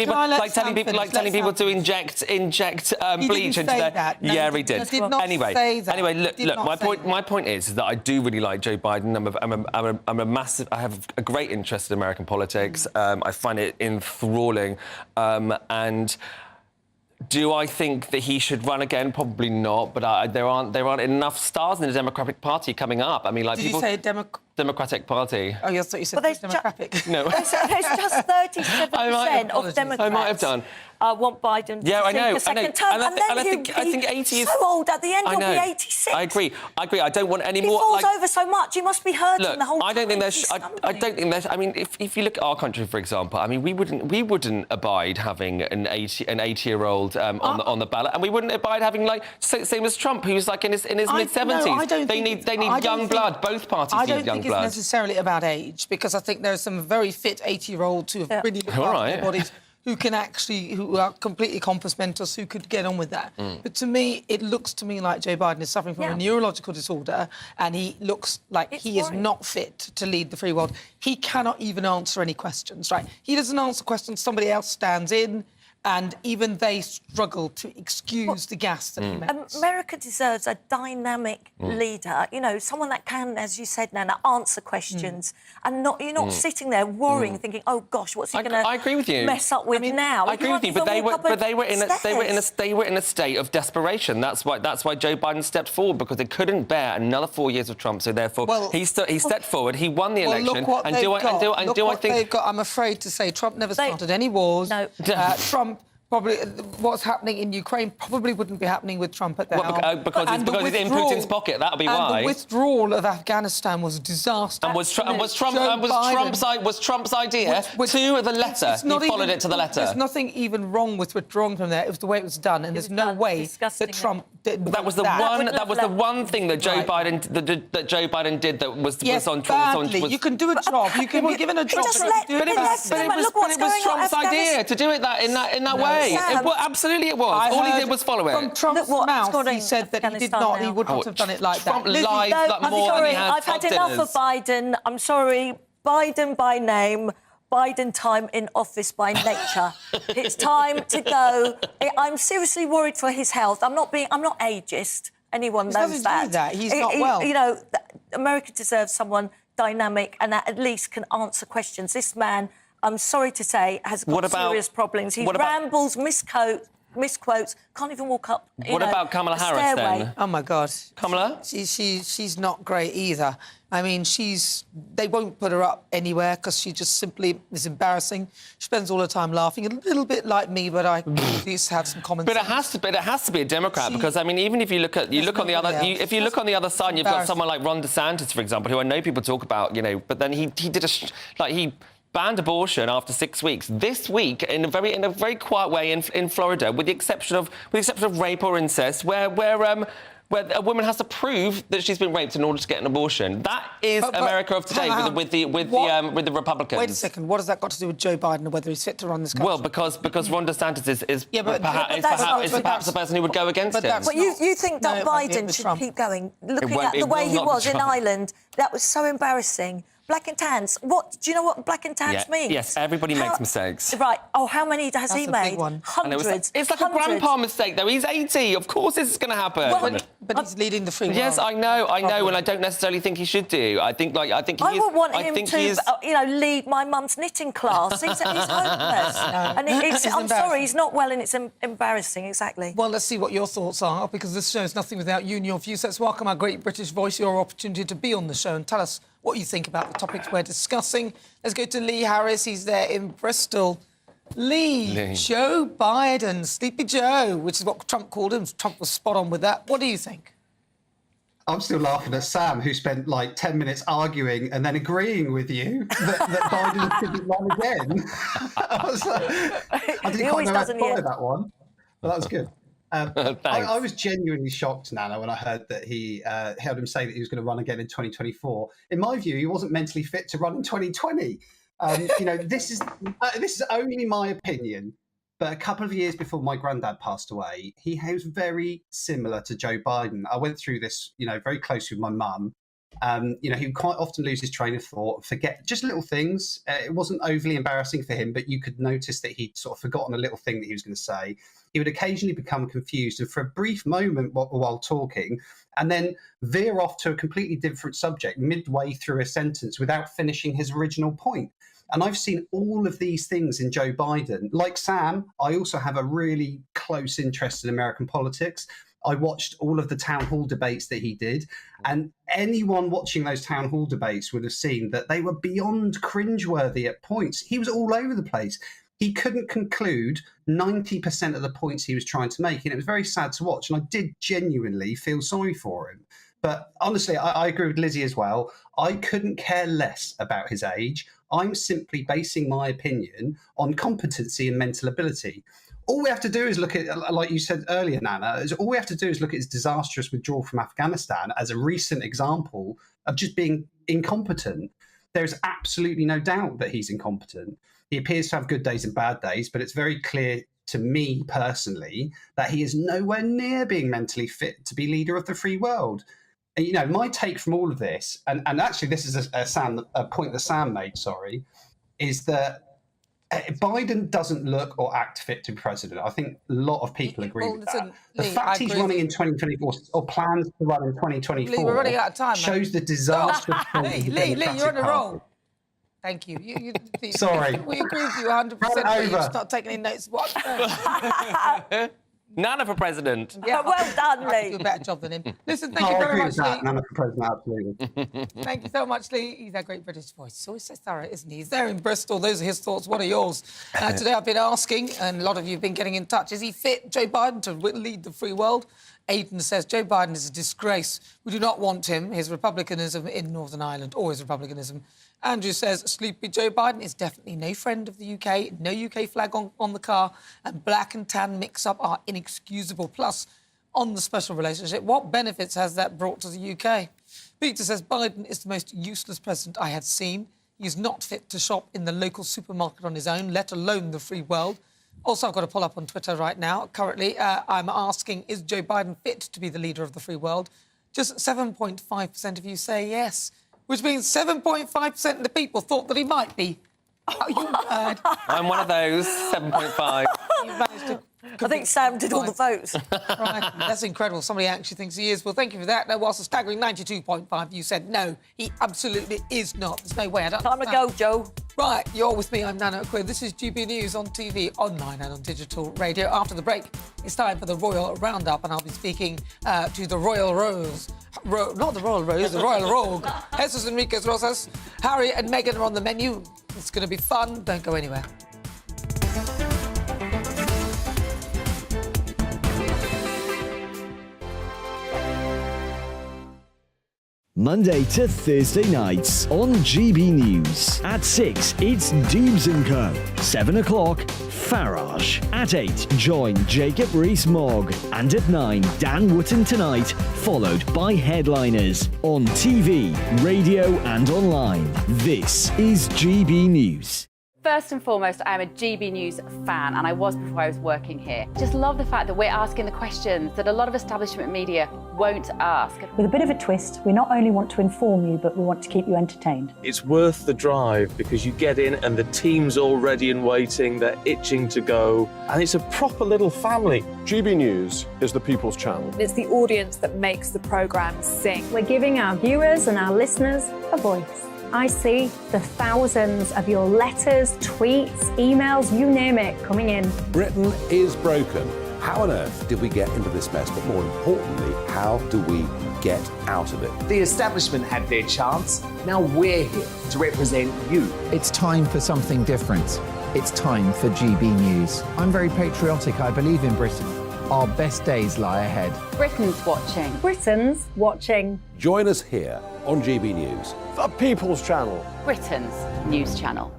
people to inject bleach into their... Yeah, he did. Anyway, look. My point is that I do really like Joe Biden. I have a great interest in American politics. I find it enthralling, and. Do I think that he should run again? Probably not. But there aren't enough stars in the Democratic Party coming up. I mean, like Did you say Democratic Party. Oh, I thought you said Democratic. No. There's just 37% of Democrats. I might have done. Want Biden to I the second term, and then I think 80 is so old. At the end, he'll be 86. I agree. I don't want any more. He falls over so much. He must be hurting the whole time. I don't think there's. I mean, if you look at our country, for example, I mean, we wouldn't abide having an 80-year-old on the ballot, and we wouldn't abide having same as Trump, who's like in his mid-70s. No, they need young blood. Both parties need young blood. blood. necessarily about age, because I think there are some very fit 80-year-olds who have really looked after their bodies, who are completely compass mentis, who could get on with that. But to me, it looks to me like Joe Biden is suffering from a neurological disorder, and he looks like he is not fit to lead the free world. He cannot even answer any questions, right? He doesn't answer questions, somebody else stands in, and even they struggle to excuse the gas that he makes. America deserves a dynamic leader, you know, someone that can, as you said, Nana, answer questions, and you're not sitting there worrying, thinking, oh gosh, what's he going to mess up with now? I agree with you, but they were in a state of desperation. That's why Joe Biden stepped forward, because they couldn't bear another 4 years of Trump. So therefore, he stepped forward. He won the election. Look what they've got. I'm afraid to say, Trump never started any wars. No. Trump. Probably what's happening in Ukraine probably wouldn't be happening with Trump at the helm. Because he's in Putin's pocket. That'll be why. And the withdrawal of Afghanistan was a disaster. And was Trump's idea to the letter. He followed it to the letter. There's nothing even wrong with withdrawing from there. It was the way it was done, and there's no way that Trump did that. Was the one thing that Joe Biden did that was on Trump. You can do a job. You can be given a job. But it was Trump's idea to do it in that way. Absolutely it was. All he did was follow it. From Trump's mouth, he said that he did not. He would not have done it like that. Trump lied more than he had. I've had enough of Biden. I'm sorry. Biden by name, Biden time in office by nature. It's time to go. I'm seriously worried for his health. I'm not ageist. Anyone knows that. He's not well. You know, America deserves someone dynamic and that at least can answer questions. This man, I'm sorry to say, has got serious problems. He rambles, misquotes, can't even walk up. What about Kamala Harris then? Oh my God, Kamala? She's not great either. I mean, they won't put her up anywhere because she just simply is embarrassing. She spends all her time laughing, a little bit like me, but I at least have some common sense. But it has to be a Democrat, because I mean, even if you look on the other side, you've got someone like Ron DeSantis, for example, who I know people talk about, you know, but then he did he banned abortion after 6 weeks. This week, in a very quiet way in Florida, with the exception of rape or incest, where a woman has to prove that she's been raped in order to get an abortion. That is America of today with the Republicans. Wait a second. What has that got to do with Joe Biden and whether he's fit to run this country? Well, because Ron DeSantis is perhaps the person who would go against him. But you think that Biden should keep going? Looking at the way he was in Ireland, that was so embarrassing. Black and tans. Do you know what black and tans means? Yes, everybody makes mistakes. Right. Oh, how many has he made? Hundreds. It's like a grandpa mistake, though. He's 80. Of course this is going to happen. But he's leading the free world. Yes, I know, and I don't necessarily think he should do. I would want him to, lead my mum's knitting class. He's hopeless. I'm sorry, he's not well, and it's embarrassing. Exactly. Well, let's see what your thoughts are, because this show is nothing without you and your views. Let's welcome our great British voice, your opportunity to be on the show and tell us what you think about the topics we're discussing. Let's go to Lee Harris. He's there in Bristol. Lee. Joe Biden, Sleepy Joe, which is what Trump called him. Trump was spot on with that. What do you think? I'm still laughing at Sam, who spent like 10 minutes arguing and then agreeing with you that Biden shouldn't run again. I didn't quite know how to follow that one, but that was good. I was genuinely shocked, Nana, when I heard that he heard him say that he was going to run again in 2024. In my view, he wasn't mentally fit to run in 2020. This is only my opinion, but a couple of years before my granddad passed away, he was very similar to Joe Biden. I went through this, very close with my mum. He would quite often lose his train of thought, forget just little things. It wasn't overly embarrassing for him, but you could notice that he'd sort of forgotten a little thing that he was going to say. He would occasionally become confused and for a brief moment while talking, and then veer off to a completely different subject midway through a sentence without finishing his original point. And I've seen all of these things in Joe Biden. Like Sam, I also have a really close interest in American politics. I watched all of the town hall debates that he did, and anyone watching those town hall debates would have seen that they were beyond cringeworthy at points. He was all over the place. He couldn't conclude 90% of the points he was trying to make, and it was very sad to watch, and I did genuinely feel sorry for him. But honestly, I agree with Lizzie as well. I couldn't care less about his age. I'm simply basing my opinion on competency and mental ability. All we have to do is look at, like you said earlier, Nana, all we have to do is look at his disastrous withdrawal from Afghanistan as a recent example of just being incompetent. There's absolutely no doubt that he's incompetent. He appears to have good days and bad days, but it's very clear to me personally that he is nowhere near being mentally fit to be leader of the free world. And, you know, my take from all of this, and actually this is a point that Sam made, is that Biden doesn't look or act fit to be president. I think a lot of people agree with that. The fact he's running in 2024 or plans to run in 2024 Lee, we're running out of time, shows the disastrous... Lee, you're on a roll. Thank you. Sorry. We agree with you 100%, but you're just not taking any notes. What? Nana for president. Yeah, well done, Lee. I do a better job than him. Listen, thank you very much, Lee. Nana for president, absolutely. Thank you so much, Lee. He's a great British voice. He's always so thorough, isn't he? He's there in Bristol. Those are his thoughts. What are yours? Today I've been asking, and a lot of you have been getting in touch, is he fit, Joe Biden, to lead the free world? Aidan says Joe Biden is a disgrace. We do not want him, his republicanism in Northern Ireland, or his republicanism. Andrew says Sleepy Joe Biden is definitely no friend of the UK, no UK flag on the car, and black and tan mix-up are inexcusable. Plus, on the special relationship, what benefits has that brought to the UK? Peter says Biden is the most useless president I have seen. He's not fit to shop in the local supermarket on his own, let alone the free world. Also, I've got a pull up on Twitter right now. Currently, I'm asking, is Joe Biden fit to be the leader of the free world? Just 7.5% of you say yes, which means 7.5% of the people thought that he might be. Oh, you heard. I'm one of those, 7.5. You managed to... I think Sam did all the votes. Right, that's incredible. Somebody actually thinks he is. Well, thank you for that. Now, whilst a staggering 92.5, you said no, he absolutely is not. There's no way. I don't Time to go, Joe. Right, you're with me. I'm Nana Akua. This is GB News on TV, online and on digital radio. After the break, it's time for the Royal Roundup, and I'll be speaking to the Royal Rose. Not the Royal Rose, the Royal Rogue. Jesus Enriquez Rosas. Harry and Meghan are on the menu. It's going to be fun. Don't go anywhere. Monday to Thursday nights on GB News. At 6, it's Dubes & Co. 7 o'clock, Farage. At 8, join Jacob Rees-Mogg. And at 9, Dan Wootton Tonight, followed by Headliners. On TV, radio and online. This is GB News. First and foremost, I am a GB News fan, and I was before I was working here. Just love the fact that we're asking the questions that a lot of establishment media won't ask. With a bit of a twist, we not only want to inform you, but we want to keep you entertained. It's worth the drive because you get in and the team's all ready and waiting, they're itching to go, and it's a proper little family. GB News is the People's Channel. It's the audience that makes the programme sing. We're giving our viewers and our listeners a voice. I see the thousands of your letters, tweets, emails, you name it, coming in. Britain is broken. How on earth did we get into this mess? But more importantly, how do we get out of it? The establishment had their chance. Now we're here to represent you. It's time for something different. It's time for GB News. I'm very patriotic. I believe in Britain. Our best days lie ahead. Britain's watching. Britain's watching. Join us here on GB News. The People's Channel. Britain's news channel.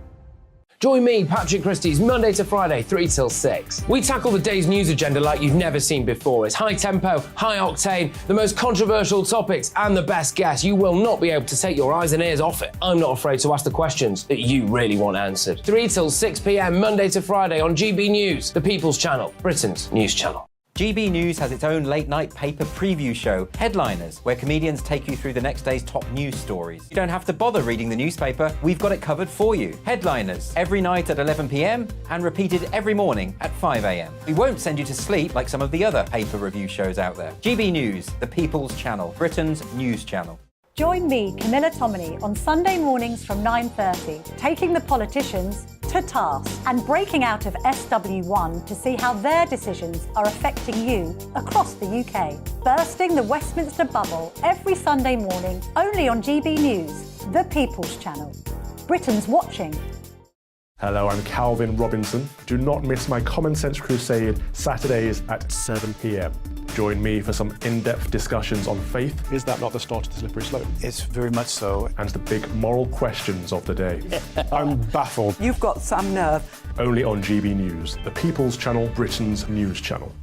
Join me, Patrick Christie's, Monday to Friday, 3 till 6. We tackle the day's news agenda like you've never seen before. It's high tempo, high octane, the most controversial topics, and the best guests. You will not be able to take your eyes and ears off it. I'm not afraid to ask the questions that you really want answered. 3 till 6 p.m, Monday to Friday on GB News, the People's Channel, Britain's news channel. GB News has its own late-night paper preview show, Headliners, where comedians take you through the next day's top news stories. You don't have to bother reading the newspaper, we've got it covered for you. Headliners, every night at 11 p.m, and repeated every morning at 5 a.m. We won't send you to sleep like some of the other paper review shows out there. GB News, the People's Channel, Britain's news channel. Join me, Camilla Tominey, on Sunday mornings from 9:30, taking the politicians to task and breaking out of SW1 to see how their decisions are affecting you across the UK. Bursting the Westminster bubble every Sunday morning, only on GB News, the People's Channel. Britain's watching. Hello, I'm Calvin Robinson. Do not miss my Common Sense Crusade Saturdays at 7 p.m. Join me for some in-depth discussions on faith. Is that not the start of the slippery slope? It's very much so. And the big moral questions of the day. I'm baffled. You've got some nerve. Only on GB News, the People's Channel, Britain's news channel.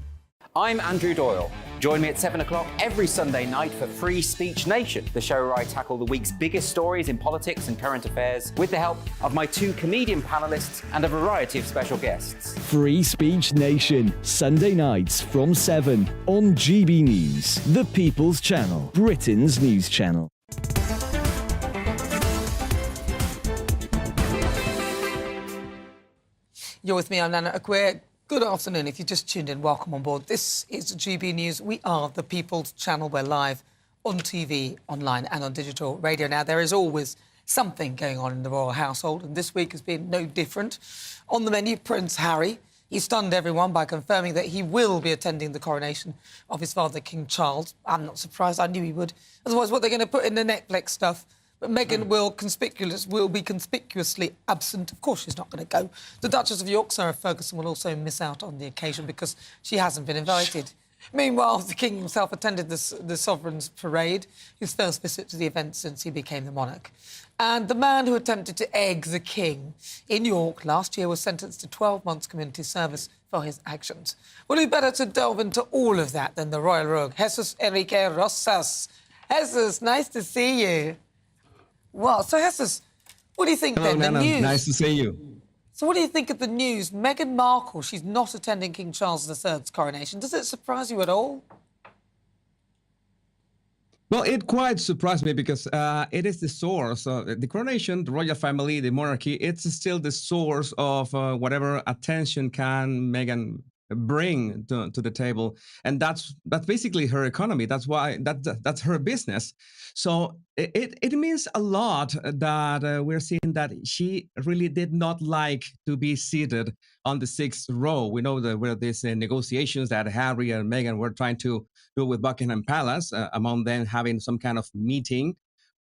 I'm Andrew Doyle. Join me at 7 o'clock every Sunday night for Free Speech Nation, the show where I tackle the week's biggest stories in politics and current affairs with the help of my 2 comedian panellists and a variety of special guests. Free Speech Nation, Sunday nights from 7 on GB News, the People's Channel, Britain's news channel. You're with me, I'm Nana Akua. Good afternoon. If you just tuned in, welcome on board. This is GB News. We are the People's Channel. We're live on TV, online and on digital radio. Now, there is always something going on in the royal household, and this week has been no different. On the menu, Prince Harry. He stunned everyone by confirming that he will be attending the coronation of his father, King Charles. I'm not surprised. I knew he would. Otherwise, what they're going to put in the Netflix stuff. But Meghan will be conspicuously absent. Of course, she's not going to go. The Duchess of York, Sarah Ferguson, will also miss out on the occasion because she hasn't been invited. Meanwhile, the King himself attended the Sovereign's parade, his first visit to the event since he became the monarch. And the man who attempted to egg the King in York last year was sentenced to 12 months community service for his actions. Well, who better to delve into all of that than the royal rogue, Jesus Enrique Rosas. Jesus, nice to see you. Well, so Jesus, what do you think then? Nana. The news. Nice to see you. So what do you think of the news? Meghan Markle, she's not attending King Charles III's coronation. Does it surprise you at all? Well, it quite surprised me because it is the source. The coronation, the royal family, the monarchy, it's still the source of whatever attention can Meghan bring to the table. And that's basically her economy. That's why that's her business. So it means a lot that we're seeing that she really did not like to be seated on the 6th row. We know that where these negotiations that Harry and Meghan were trying to do with Buckingham Palace, among them having some kind of meeting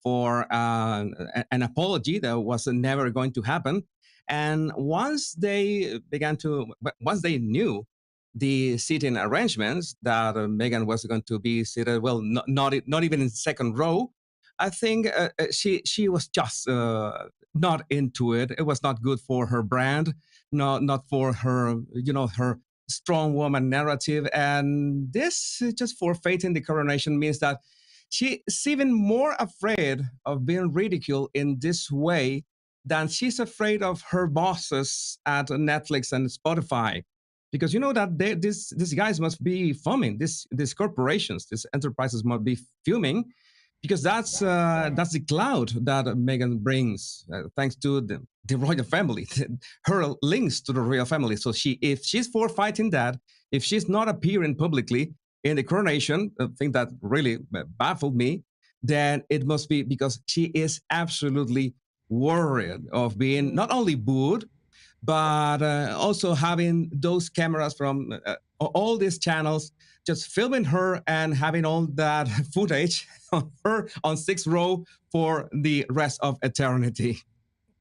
for an apology that was never going to happen. And once they knew the seating arrangements that Meghan was going to be seated, well, not even in second row, I think she was just not into it. It was not good for her brand, not for her, her strong woman narrative. And this just forfeiting the coronation means that she's even more afraid of being ridiculed in this way than she's afraid of her bosses at Netflix and Spotify. Because you know that these guys must be fuming. These corporations, these enterprises must be fuming, because that's the clout that Meghan brings, thanks to the royal family, her links to the royal family. So if she's forfeiting that, if she's not appearing publicly in the coronation, a thing that really baffled me, then it must be because she is absolutely worried of being not only booed, but also having those cameras from all these channels just filming her and having all that footage of her on 6th row for the rest of eternity.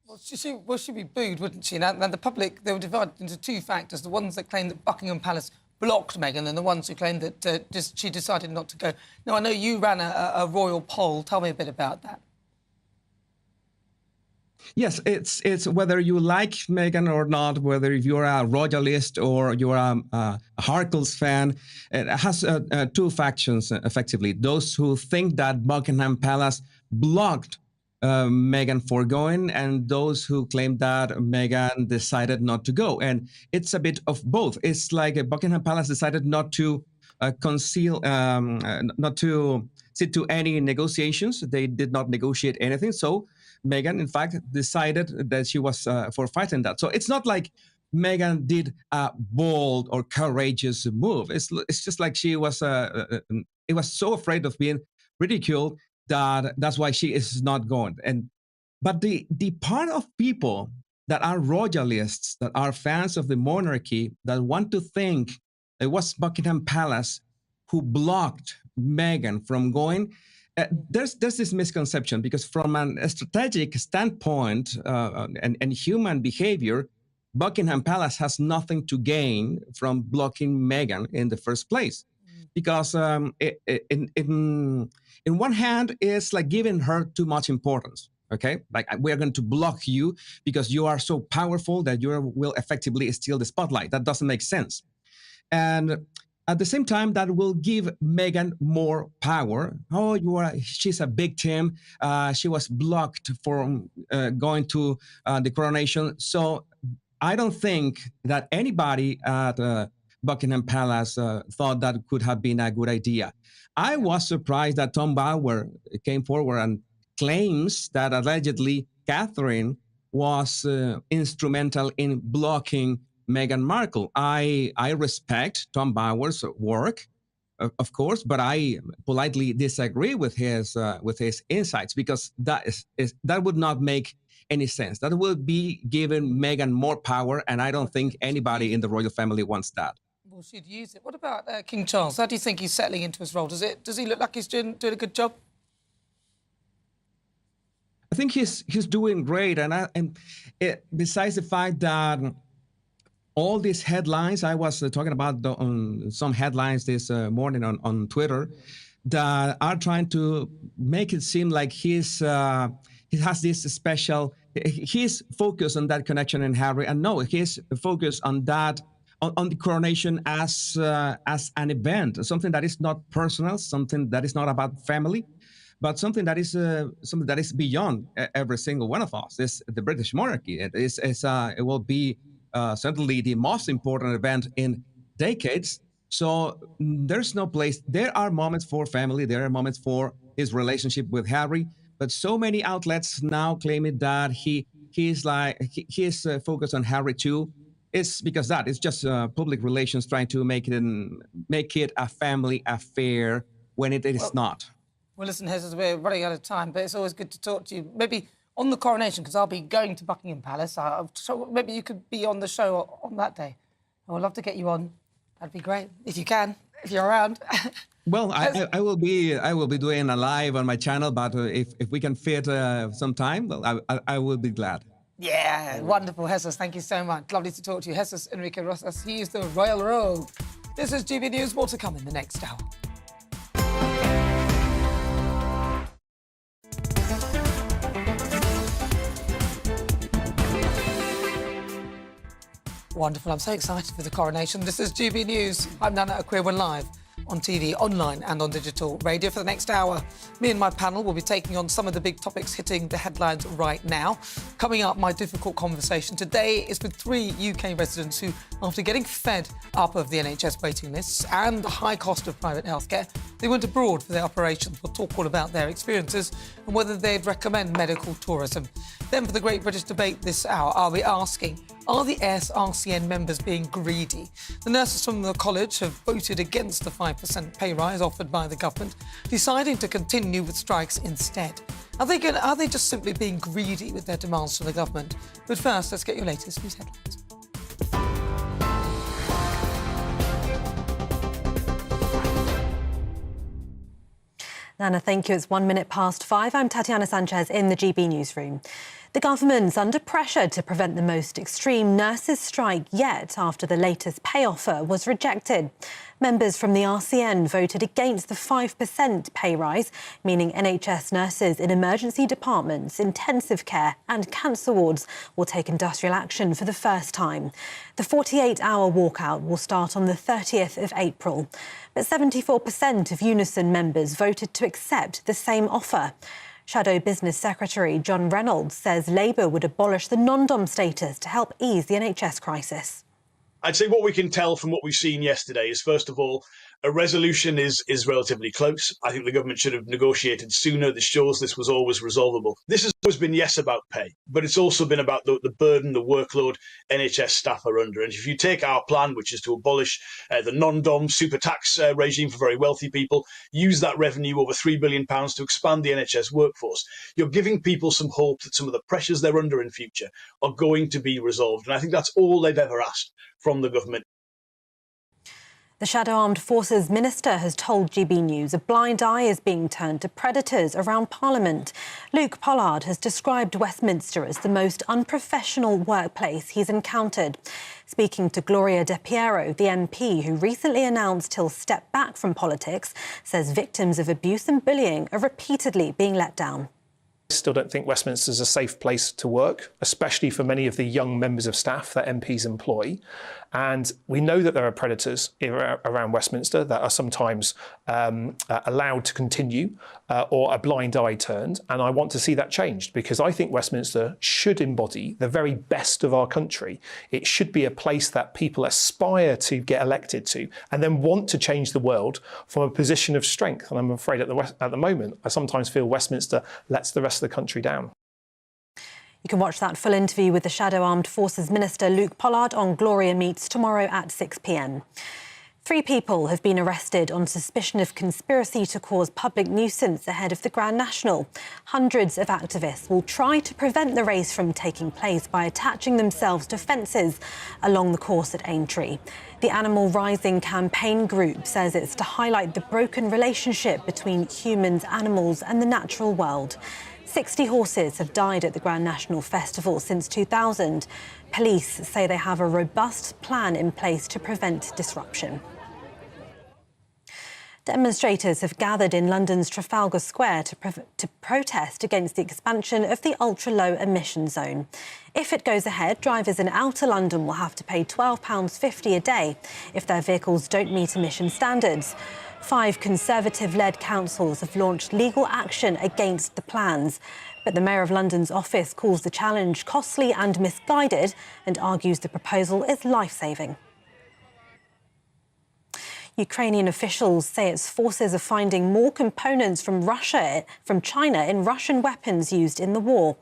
Well, she'd be booed, wouldn't she? Now, the public, they were divided into 2 factors. The ones that claim that Buckingham Palace blocked Meghan and the ones who claim that she decided not to go. Now, I know you ran a royal poll. Tell me a bit about that. Yes, it's whether you like Meghan or not, whether you're a royalist or you're a Harkles fan. It has 2 factions, effectively. Those who think that Buckingham Palace blocked Meghan for going, and those who claim that Meghan decided not to go. And it's a bit of both. It's like Buckingham Palace decided not to not to sit to any negotiations. They did not negotiate anything. So Meghan, in fact, decided that she was forfeiting that. So it's not like Meghan did a bold or courageous move. It's just like she was so afraid of being ridiculed that's why she is not going. But the part of people that are royalists, that are fans of the monarchy, that want to think it was Buckingham Palace who blocked Meghan from going, there's this misconception, because from a strategic standpoint and human behavior, Buckingham Palace has nothing to gain from blocking Meghan in the first place. Because in one hand, it's like giving her too much importance. Okay, like we're going to block you because you are so powerful that you will effectively steal the spotlight. That doesn't make sense. And At the same time, that will give Meghan more power. She's a victim. She was blocked from going to the coronation. So I don't think that anybody at Buckingham Palace thought that could have been a good idea. I was surprised that Tom Bauer came forward and claims that allegedly Catherine was instrumental in blocking Meghan Markle. I respect Tom Bauer's work, of course, but I politely disagree with his insights, because that would not make any sense. That will be giving Meghan more power, and I don't think anybody in the royal family wants that. Well, she'd use it. What about King Charles? How do you think he's settling into his role? Does he look like he's doing a good job? I think he's doing great, and besides the fact that all these headlines, I was talking about some headlines this morning on Twitter that are trying to make it seem like he has this special, he's focused on that connection in Harry, and no, he's focused on that, on the coronation as an event, something that is not personal, something that is not about family, but something that is beyond every single one of us. It's the British monarchy. It will be certainly the most important event in decades. So there's no place. There are moments for family. There are moments for his relationship with Harry. But so many outlets now claiming that he is focused on Harry too. It's because it's just public relations trying to make it a family affair when it is not. Well, listen, Jesus, we're running out of time, but it's always good to talk to you. Maybe on the coronation, because I'll be going to Buckingham Palace. So maybe you could be on the show on that day. I would love to get you on. That'd be great if you can, if you're around. Well, I will be doing a live on my channel, but if we can fit some time, well, I will be glad. Yeah, wonderful, Jesus. Thank you so much. Lovely to talk to you, Jesus Enrique Rosas. He's the Royal Rogue. This is GB News. More to come in the next hour. Wonderful. I'm so excited for the coronation. This is GB News. I'm Nana Akua. We're live on TV, online and on digital radio for the next hour. Me and my panel will be taking on some of the big topics hitting the headlines right now. Coming up, my difficult conversation today is with 3 UK residents who, after getting fed up of the NHS waiting lists and the high cost of private healthcare, they went abroad for their operations. We'll talk all about their experiences and whether they'd recommend medical tourism. Then for the Great British Debate this hour, I'll be asking, are the RCN members being greedy? The nurses from the college have voted against the 5% pay rise offered by the government, deciding to continue with strikes instead. Are they just simply being greedy with their demands from the government? But first, let's get your latest news headlines. Nana, thank you. It's 1 minute past 5. I'm Tatiana Sanchez in the GB newsroom. The government's under pressure to prevent the most extreme nurses' strike yet after the latest pay offer was rejected. Members from the RCN voted against the 5% pay rise, meaning NHS nurses in emergency departments, intensive care and cancer wards will take industrial action for the first time. The 48-hour walkout will start on the 30th of April. But 74% of Unison members voted to accept the same offer. Shadow Business Secretary John Reynolds says Labour would abolish the non-dom status to help ease the NHS crisis. I'd say what we can tell from what we've seen yesterday is, first of all, a resolution is relatively close. I think the government should have negotiated sooner. This shows this was always resolvable. This has always been, yes, about pay, but it's also been about the burden, the workload NHS staff are under. And if you take our plan, which is to abolish the non-dom super tax regime for very wealthy people, use that revenue, over £3 billion, to expand the NHS workforce, you're giving people some hope that some of the pressures they're under in future are going to be resolved. And I think that's all they've ever asked from the government. The Shadow Armed Forces Minister has told GB News a blind eye is being turned to predators around Parliament. Luke Pollard has described Westminster as the most unprofessional workplace he's encountered. Speaking to Gloria De Piero, the MP who recently announced he'll step back from politics, says victims of abuse and bullying are repeatedly being let down. still don't think Westminster is a safe place to work, especially for many of the young members of staff that MPs employ. And we know that there are predators around Westminster that are sometimes allowed to continue or a blind eye turned. And I want to see that changed, because I think Westminster should embody the very best of our country. It should be a place that people aspire to get elected to and then want to change the world from a position of strength. And I'm afraid at the moment, I sometimes feel Westminster lets the rest of the country down. You can watch that full interview with the Shadow Armed Forces Minister Luke Pollard on Gloria Meets tomorrow at 6 p.m. 3 people have been arrested on suspicion of conspiracy to cause public nuisance ahead of the Grand National. Hundreds of activists will try to prevent the race from taking place by attaching themselves to fences along the course at Aintree. The Animal Rising campaign group says it's to highlight the broken relationship between humans, animals and the natural world. 60 horses have died at the Grand National Festival since 2000. Police say they have a robust plan in place to prevent disruption. Demonstrators have gathered in London's Trafalgar Square to protest against the expansion of the ultra-low emission zone. If it goes ahead, drivers in outer London will have to pay £12.50 a day if their vehicles don't meet emission standards. 5 Conservative-led councils have launched legal action against the plans. But the Mayor of London's office calls the challenge costly and misguided and argues the proposal is life-saving. Ukrainian officials say its forces are finding more components from China in Russian weapons used in the war.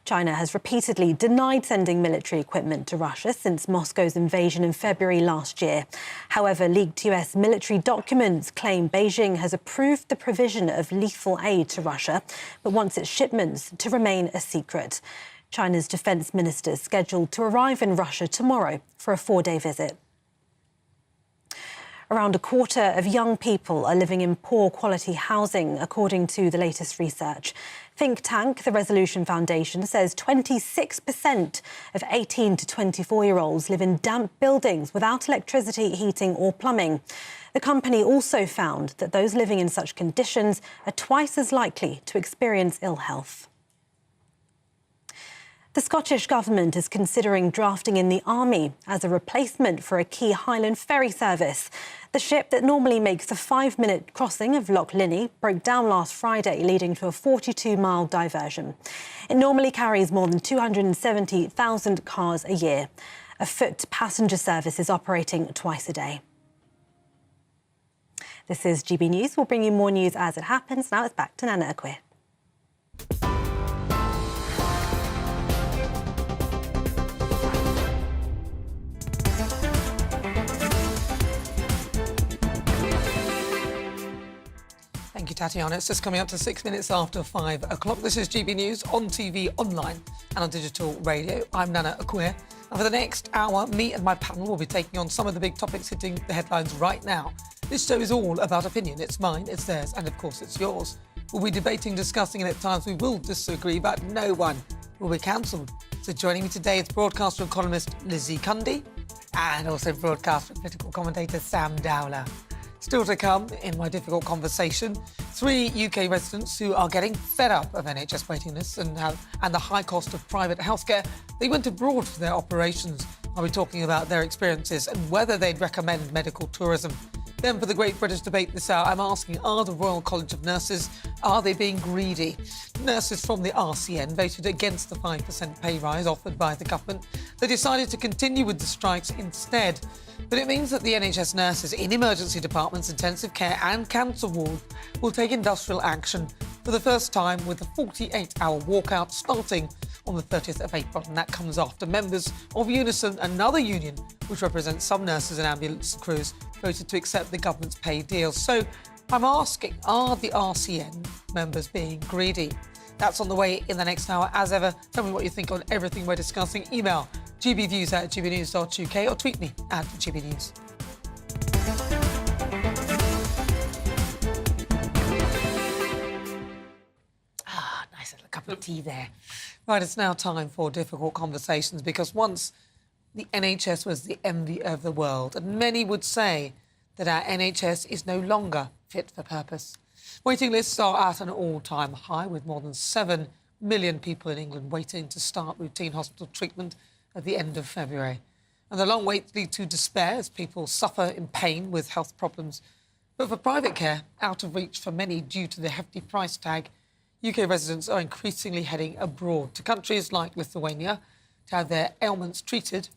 China has repeatedly denied sending military equipment to Russia since Moscow's invasion in February last year. However, leaked US military documents claim Beijing has approved the provision of lethal aid to Russia, but wants its shipments to remain a secret. China's defence minister is scheduled to arrive in Russia tomorrow for a 4-day visit. Around a quarter of young people are living in poor quality housing, according to the latest research. Think tank The Resolution Foundation says 26% of 18 to 24-year-olds live in damp buildings without electricity, heating or plumbing. The company also found that those living in such conditions are twice as likely to experience ill health. The Scottish Government is considering drafting in the army as a replacement for a key Highland ferry service. The ship that normally makes the 5-minute crossing of Loch Linnhe broke down last Friday, leading to a 42-mile diversion. It normally carries more than 270,000 cars a year. A foot passenger service is operating twice a day. This is GB News. We'll bring you more news as it happens. Now it's back to Nana Akua. Thank you, Tatiana. It's just coming up to 6 minutes after 5 o'clock. This is GB News on TV, online and on digital radio. I'm Nana Akua. And for the next hour, me and my panel will be taking on some of the big topics hitting the headlines right now. This show is all about opinion. It's mine, it's theirs, and of course it's yours. We'll be debating, discussing, and at times we will disagree, but no one will be cancelled. So joining me today is broadcaster and columnist Lizzie Cundy and also broadcaster and political commentator Sam Dowler. Still to come in my difficult conversation, 3 UK residents who are getting fed up of NHS waiting lists and the high cost of private healthcare. They went abroad for their operations. I'll be talking about their experiences and whether they'd recommend medical tourism. Then for the Great British Debate this hour, I'm asking, are the Royal College of Nurses, are they being greedy? Nurses from the RCN voted against the 5% pay rise offered by the government. They decided to continue with the strikes instead. But it means that the NHS nurses in emergency departments, intensive care and cancer wards will take industrial action for the first time with a 48-hour walkout starting on the 30th of April. And that comes after members of Unison, another union which represents some nurses and ambulance crews, voted to accept the government's pay deal. So I'm asking, are the RCN members being greedy? That's on the way in the next hour. As ever, tell me what you think on everything we're discussing. Email gbviews@gbnews.uk or tweet me at gbnews. Nice little cup of tea there. Right, it's now time for difficult conversations, because once the NHS was the envy of the world, and many would say that our NHS is no longer fit for purpose. Waiting lists are at an all-time high, with more than 7 million people in England waiting to start routine hospital treatment at the end of February. And the long waits lead to despair as people suffer in pain with health problems. But for private care, out of reach for many due to the hefty price tag, UK residents are increasingly heading abroad to countries like Lithuania to have their ailments treated.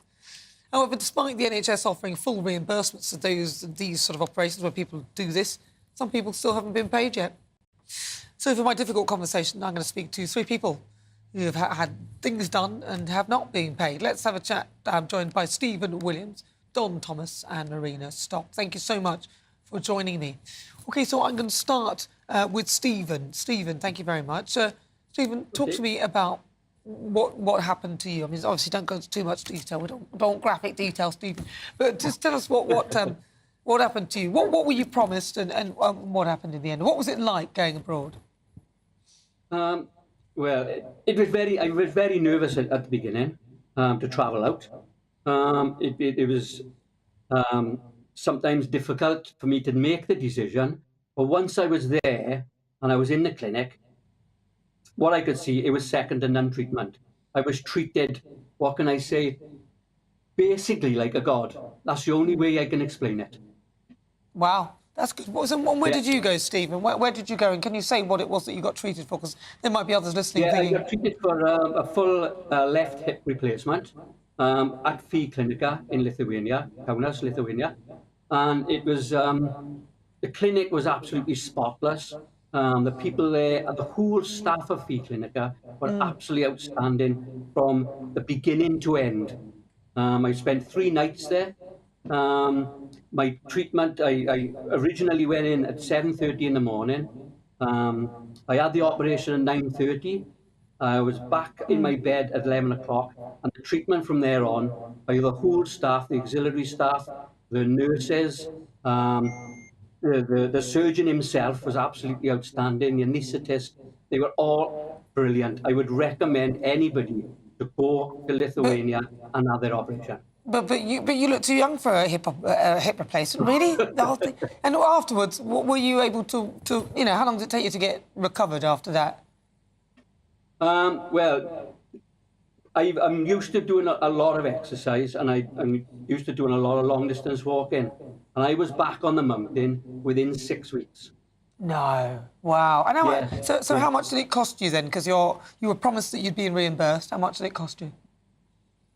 However, despite the NHS offering full reimbursements to these sort of operations where people do this, some people still haven't been paid yet. So for my difficult conversation, I'm going to speak to 3 people who have had things done and have not been paid. Let's have a chat. I'm joined by Stephen Williams, Don Thomas and Marina Stock. Thank you so much for joining me. OK, so I'm going to start with Stephen. Stephen, thank you very much. Stephen, talk to me about what happened to you. I mean, obviously, don't go into too much detail. We don't want graphic detail, Stephen. But just tell us what happened to you. What were you promised and what happened in the end? What was it like going abroad? Well, it was I was very nervous at the beginning to travel out. It was sometimes difficult for me to make the decision. But once I was there and I was in the clinic, what I could see, it was second to none treatment. I was treated, what can I say, basically like a god. That's the only way I can explain it. Wow, that's good. Where did you go, Stephen? Where did you go? And can you say what it was that you got treated for? Because there might be others listening. Yeah, I got treated for a full left hip replacement at Fi Clinica in Lithuania, Kaunas, Lithuania. And it was, the clinic was absolutely spotless. The people there, the whole staff of Fi Clinica were absolutely outstanding from the beginning to end. I spent 3 nights there. My treatment, I originally went in at 7:30 in the morning. I had the operation at 9:30. I was back in my bed at 11 o'clock. And the treatment from there on, by the whole staff, the auxiliary staff, the nurses, the surgeon himself was absolutely outstanding, the anaesthetist, they were all brilliant. I would recommend anybody to go to Lithuania and have their operation. But you look too young for a hip replacement, really? The whole thing. And afterwards, were you able to how long did it take you to get recovered after that? Well, I'm used to doing a lot of exercise, and I'm used to doing a lot of long distance walking. And I was back on the mountain within 6 weeks. No, wow. And so how much did it cost you then? Because you were promised that you'd be reimbursed. How much did it cost you?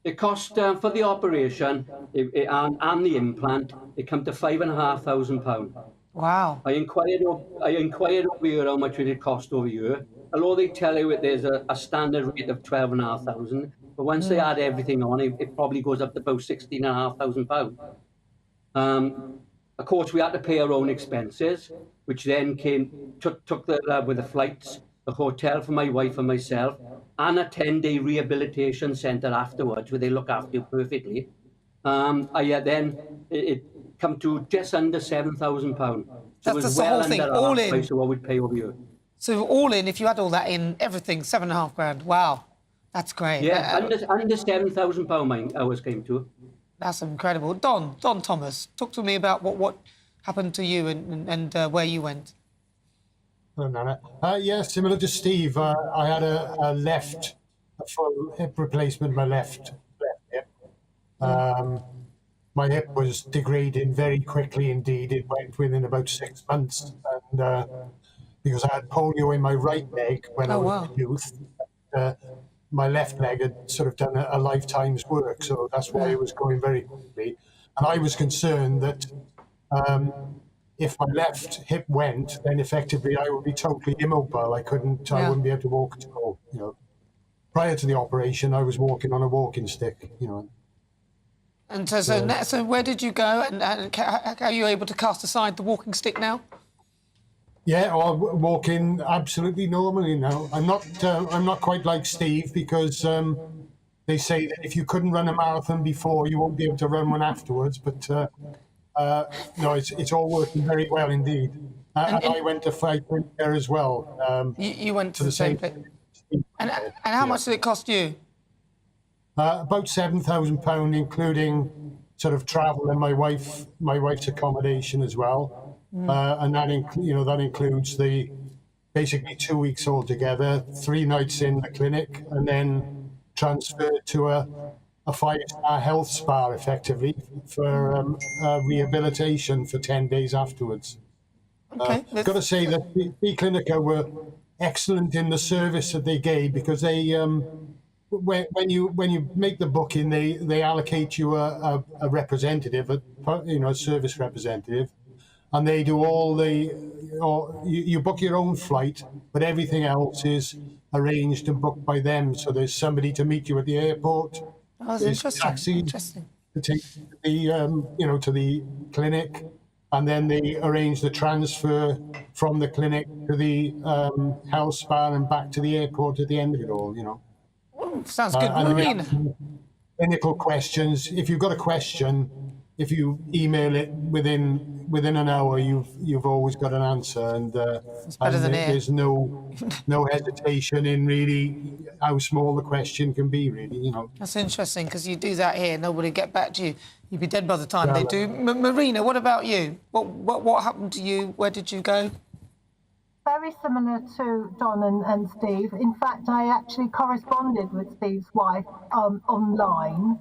It cost for the operation and the implant. It came to £5,500. Wow. I inquired over here how much it cost over here. Although they tell you there's a standard rate of £12,500, but once they add everything on, it probably goes up to about £16,500. Of course, we had to pay our own expenses, which then took with the flights, the hotel for my wife and myself, and a 10-day rehabilitation centre afterwards, where they look after you perfectly. Then it come to just under £7,000. So it was well under half the price of what we'd pay over here. So all in, if you had all that in, everything, £7,500. Wow, that's great. Yeah, under £7,000 my hours came to. That's incredible. Don Thomas, talk to me about what happened to you and where you went. Hello, Nana. Yeah, similar to Steve, I had a full hip replacement, my left hip. My hip was degrading very quickly indeed. It went within about 6 months. And because I had polio in my right leg when I was a youth, my left leg had sort of done a lifetime's work. So that's why it was going very quickly. And I was concerned that if my left hip went, then effectively I would be totally immobile. I wouldn't be able to walk at all. Prior to the operation, I was walking on a walking stick. And so where did you go? And are you able to cast aside the walking stick now? Yeah, walking absolutely normally now. I'm not quite like Steve, because they say that if you couldn't run a marathon before, you won't be able to run one afterwards. But no, it's all working very well indeed. And I went to fight there as well. You went to the same place. And how much did it cost you? About £7,000, including sort of travel and my wife's accommodation as well. And that includes basically 2 weeks altogether, 3 nights in the clinic, and then transferred to a 5-star health spa, effectively, for rehabilitation for 10 days afterwards. Okay. I've got to say that the Clinica were excellent in the service that they gave, because they, when you make the booking, they allocate you a representative, a service representative, and they do all the, you book your own flight, but everything else is arranged and booked by them. So there's somebody to meet you at the airport. Oh, that's There's interesting. taxi Interesting. to take the, to the clinic, and then they arrange the transfer from the clinic to the health spa and back to the airport at the end of it all. Oh, sounds good. And Marina. clinical questions. If you've got a question, if you email it within an hour, you've always got an answer, and there's no hesitation in really how small the question can be. Really, That's interesting, because you do that here, nobody would get back to you. You'd be dead by the time they do. Marina, what about you? What happened to you? Where did you go? Very similar to Don and Steve. In fact, I actually corresponded with Steve's wife online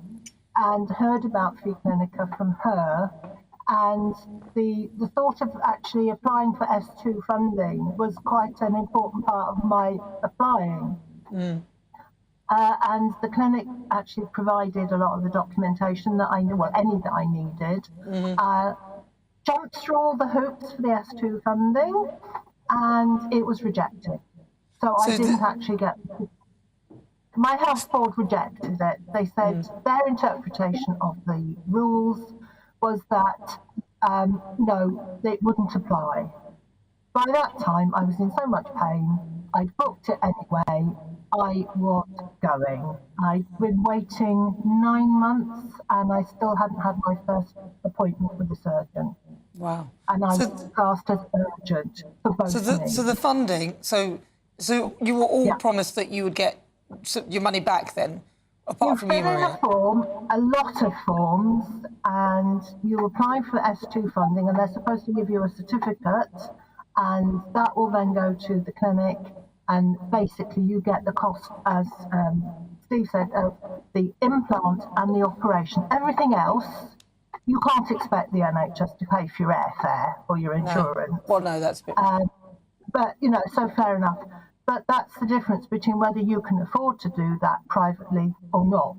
and heard about feiclinica from her. And the thought of actually applying for S2 funding was quite an important part of my applying. And the clinic actually provided a lot of the documentation that any that I needed. Jumped through all the hoops for the S2 funding, and it was rejected. So I didn't actually get. My health board rejected it. They said their interpretation of the rules was that no, it wouldn't apply. By that time, I was in so much pain. I'd booked it anyway. I was going. I'd been waiting 9 months, and I still hadn't had my first appointment with the surgeon. Wow. And I was classed as urgent for both me. So the funding. So you were all promised that you would get your money back then, apart from you, Maria. A lot of forms, and you apply for S2 funding, and they're supposed to give you a certificate, and that will then go to the clinic, and basically you get the cost, as Steve said, of the implant and the operation. Everything else, you can't expect the NHS to pay for your airfare or your insurance. No. Well, no, that's a bit... But, so fair enough. But that's the difference between whether you can afford to do that privately or not.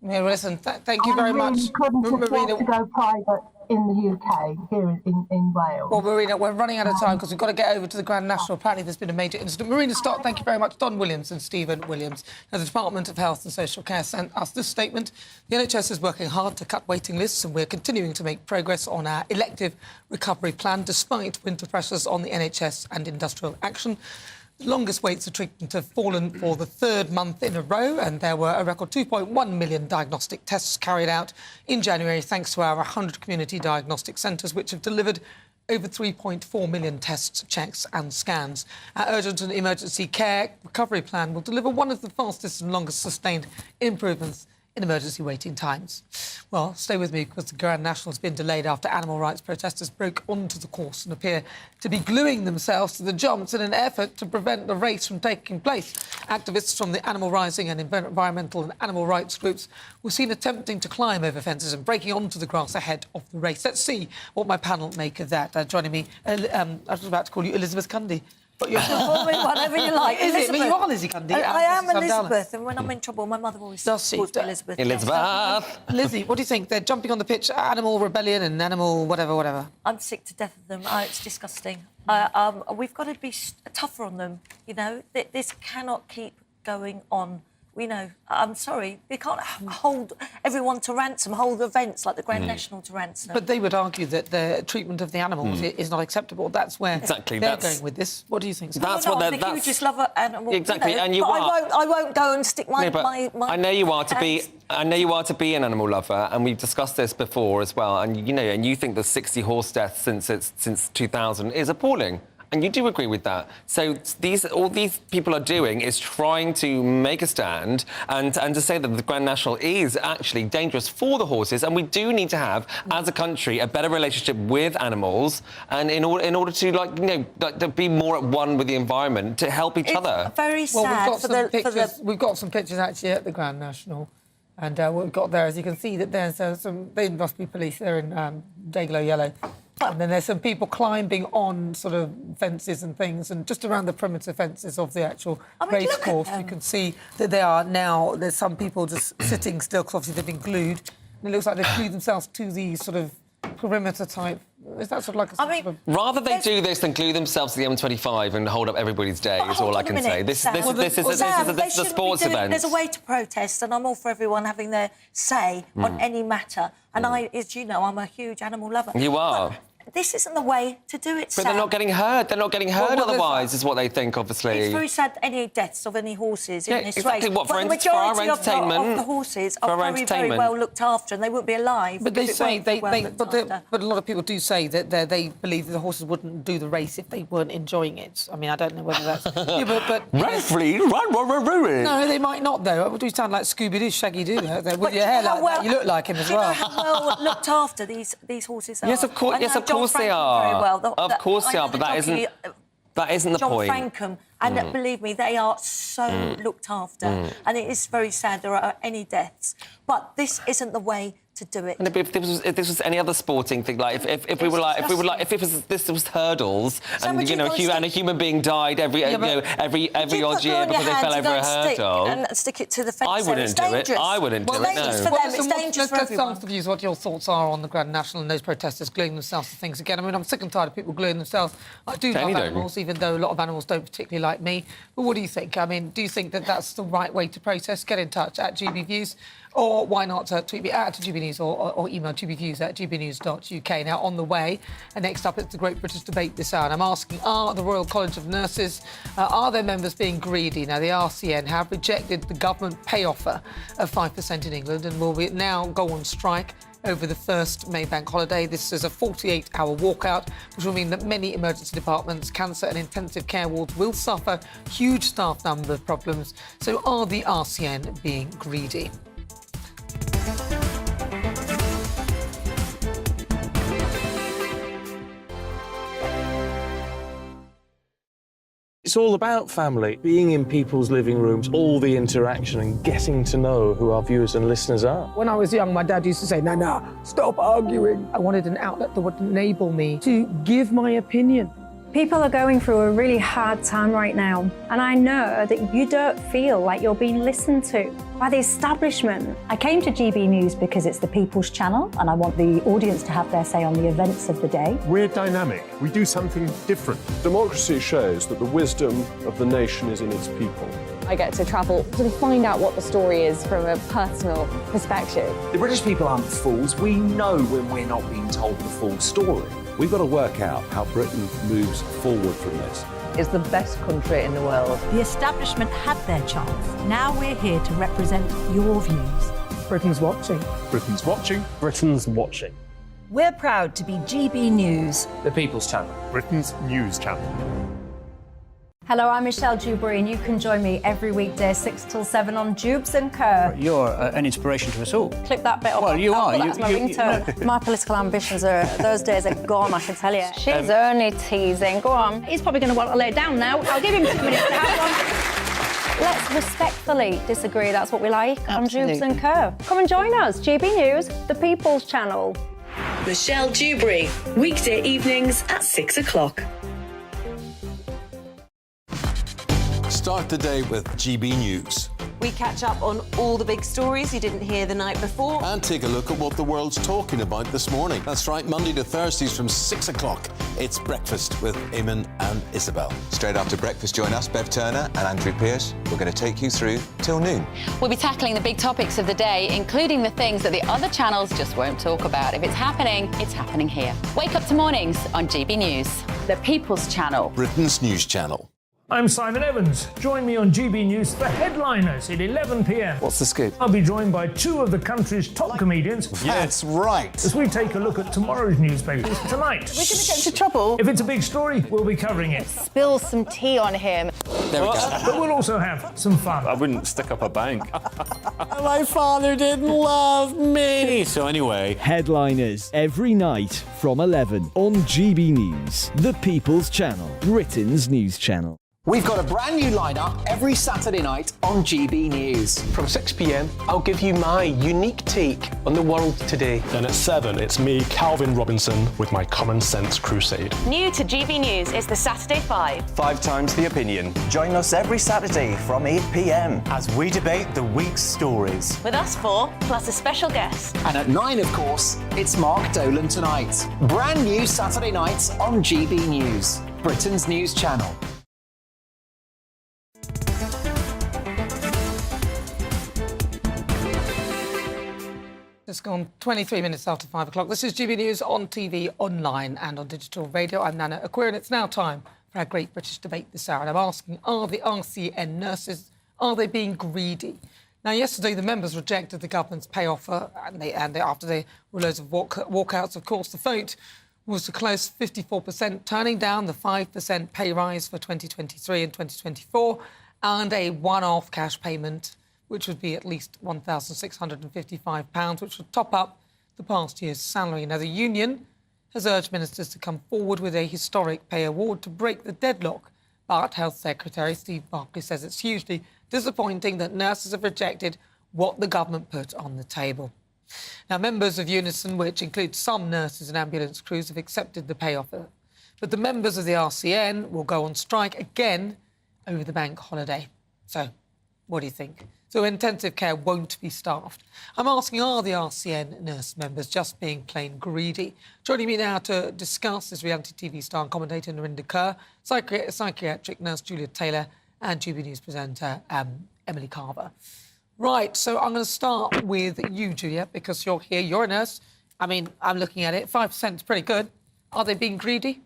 Yeah, well, listen, thank you very much. I couldn't afford to go private in the UK, here in Wales. Well, Marina, we're running out of time because we've got to get over to the Grand National. Apparently there's been a major incident. Marina Stott, thank you very much. Don Williams and Stephen Williams. Now, the Department of Health and Social Care sent us this statement. The NHS is working hard to cut waiting lists, and we're continuing to make progress on our elective recovery plan, despite winter pressures on the NHS and industrial action. The longest waits for treatment have fallen for the third month in a row, and there were a record 2.1 million diagnostic tests carried out in January, thanks to our 100 community diagnostic centres, which have delivered over 3.4 million tests, checks and scans. Our urgent and emergency care recovery plan will deliver one of the fastest and longest sustained improvements in emergency waiting times. Well, stay with me, because the Grand National has been delayed after animal rights protesters broke onto the course and appear to be gluing themselves to the jumps in an effort to prevent the race from taking place. Activists from the animal rising and environmental and animal rights groups were seen attempting to climb over fences and breaking onto the grass ahead of the race. Let's see what my panel make of that. Joining me, I was about to call you Elizabeth Cundy. But you're call me whatever you like. Is it? But you are Lizzie Cundy. I am Elizabeth, and when I'm in trouble, my mother always calls me Elizabeth. Elizabeth. Lizzie, what do you think? They're jumping on the pitch, animal rebellion and animal whatever. I'm sick to death of them. It's disgusting. We've got to be tougher on them. This cannot keep going on. I'm sorry, we can't hold everyone to ransom, hold events like the Grand National to ransom. But they would argue that the treatment of the animals is not acceptable. That's where they're going with this. What do you think? That's what they're... You just love animals. Exactly, and you but are. I won't go and stick my... I know you are to be. I know you are to be an animal lover, and we've discussed this before as well. And and you think the 60 horse deaths since 2000 is appalling. And you do agree with that. So all these people are doing is trying to make a stand and to say that the Grand National is actually dangerous for the horses, and we do need to have, as a country, a better relationship with animals, and in order to, like, you know, to be more at one with the environment, to help each other. Very sad. We've got some pictures actually at the Grand National. And what we've got there, as you can see, that there's they must be police, they're in day-glow yellow. And then there's some people climbing on sort of fences and things, and just around the perimeter fences of the actual race course, you can see that they are now, there's some people just sitting still, because obviously they've been glued. And it looks like they've glued themselves to the sort of perimeter type. Is that sort of like a sort of... Rather they do this than glue themselves to the M25 and hold up everybody's day, is all I can say. This is a sports event. There's a way to protest, and I'm all for everyone having their say on any matter. And as you know, I'm a huge animal lover. You are. This isn't the way to do it, But they're not getting hurt. They're not getting hurt otherwise, is what they think, obviously. It's very sad, any deaths of any horses in this exactly. race. What, for the our majority entertainment? of the horses are very, very well looked after, and they wouldn't be alive. But they say but a lot of people do say that they believe that the horses wouldn't do the race if they weren't enjoying it. I mean, I don't know whether that's... Referee, No, they might not, though. Do you sound like Scooby-Doo, Shaggy-Doo? With your hair like that, you look like him as well. How well looked after these horses are? Yes, of course they are. Of course they are, but that isn't the John point. Frankham, and believe me, they are so looked after, and it is very sad there are any deaths. But this isn't the way to do it. And if this was any other sporting thing, like if this was hurdles, and you know, and a human being died every odd year because they fell over a hurdle, and stick it to the fence. I wouldn't do it. I wouldn't do it. Dangerous for them. It's dangerous for everyone. Let's ask the views what your thoughts are on the Grand National and those protesters gluing themselves to things again. I mean, I'm sick and tired of people gluing themselves. I do love animals, even though a lot of animals don't particularly like me. But what do you think? I mean, do you think that that's the right way to protest? Get in touch at GBViews. Or why not tweet me at GBNews or email gbviews@gbnews.uk. Now, on the way, and next up, it's the Great British Debate this hour. And I'm asking, are the Royal College of Nurses, are their members being greedy? Now, the RCN have rejected the government pay offer of 5% in England and will now go on strike over the first May bank holiday. This is a 48-hour walkout, which will mean that many emergency departments, cancer and intensive care wards will suffer huge staff number problems. So are the RCN being greedy? It's all about family, being in people's living rooms, all the interaction and getting to know who our viewers and listeners are. When I was young, my dad used to say, Nana, stop arguing. I wanted an outlet that would enable me to give my opinion. People are going through a really hard time right now, and I know that you don't feel like you're being listened to by the establishment. I came to GB News because it's the People's Channel, and I want the audience to have their say on the events of the day. We're dynamic. We do something different. Democracy shows that the wisdom of the nation is in its people. I get to travel to find out what the story is from a personal perspective. The British people aren't fools. We know when we're not being told the full story. We've got to work out how Britain moves forward from this. It's the best country in the world. The establishment had their chance. Now we're here to represent your views. Britain's watching. Britain's watching. Britain's watching. We're proud to be GB News. The People's Channel. Britain's news channel. Hello, I'm Michelle Dewberry, and you can join me every weekday 6 till 7 on Jubes and Co. You're an inspiration to us all. Click that bit up. Well, you are. That's my ringtone. My political ambitions those days are gone, I can tell you. She's only teasing. Go on. He's probably going to want to lay down now. I'll give him 2 minutes to have one. Let's respectfully disagree. That's what we like on Jubes and Co. Come and join us. GB News, the People's Channel. Michelle Dewberry, weekday evenings at 6 o'clock. Start the day with GB News. We catch up on all the big stories you didn't hear the night before. And take a look at what the world's talking about this morning. That's right, Monday to Thursdays from 6 o'clock. It's Breakfast with Eamon and Isabel. Straight after breakfast, join us, Bev Turner and Andrew Pearce. We're going to take you through till noon. We'll be tackling the big topics of the day, including the things that the other channels just won't talk about. If it's happening here. Wake up to mornings on GB News, the People's Channel. Britain's news channel. I'm Simon Evans. Join me on GB News for Headliners at 11 p.m. What's the scoop? I'll be joined by two of the country's top comedians. That's right. As we take a look at tomorrow's newspapers tonight. We're going to get into trouble. If it's a big story, we'll be covering it. Spill some tea on him. There we go. But we'll also have some fun. I wouldn't stick up a bank. My father didn't love me. So anyway. Headliners every night from 11 on GB News, the People's Channel, Britain's news channel. We've got a brand new lineup every Saturday night on GB News. From 6 p.m, I'll give you my unique take on the world today. Then at 7, it's me, Calvin Robinson, with my Common Sense Crusade. New to GB News is the Saturday 5. 5 times the opinion. Join us every Saturday from 8 p.m. as we debate the week's stories. With us 4, plus a special guest. And at 9, of course, it's Mark Dolan Tonight. Brand new Saturday nights on GB News, Britain's news channel. It's gone 23 minutes after 5 o'clock. This is GB News on TV, online and on digital radio. I'm Nana Akua, and it's now time for our Great British Debate this hour. And I'm asking, are the RCN nurses, are they being greedy? Now, yesterday, the members rejected the government's pay offer, and after there were loads of walkouts, of course, the vote was a close 54%, turning down the 5% pay rise for 2023 and 2024, and a one-off cash payment which would be at least £1,655, which would top up the past year's salary. Now, the union has urged ministers to come forward with a historic pay award to break the deadlock. But Health Secretary Steve Barclay says it's hugely disappointing that nurses have rejected what the government put on the table. Now, members of Unison, which includes some nurses and ambulance crews, have accepted the pay offer. But the members of the RCN will go on strike again over the bank holiday. So, what do you think? So intensive care won't be staffed. I'm asking, are the RCN nurse members just being plain greedy? Joining me now to discuss is reality TV star and commentator Narinder Kaur, psychiatric nurse Julia Taylor, and GB News presenter Emily Carver. Right, so I'm going to start with you, Julia, because you're here, you're a nurse. I mean, I'm looking at it, 5% is pretty good. Are they being greedy?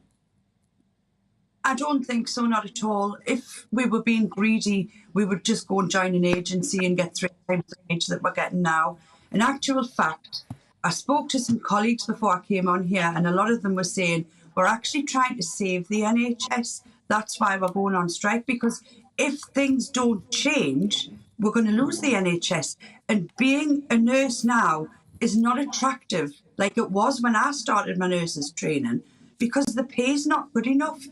I don't think so, not at all. If we were being greedy, we would just go and join an agency and get 3 times the wage that we're getting now. In actual fact, I spoke to some colleagues before I came on here, and a lot of them were saying, we're actually trying to save the NHS. That's why we're going on strike, because if things don't change, we're going to lose the NHS. And being a nurse now is not attractive like it was when I started my nurses training, because the pay's not good enough.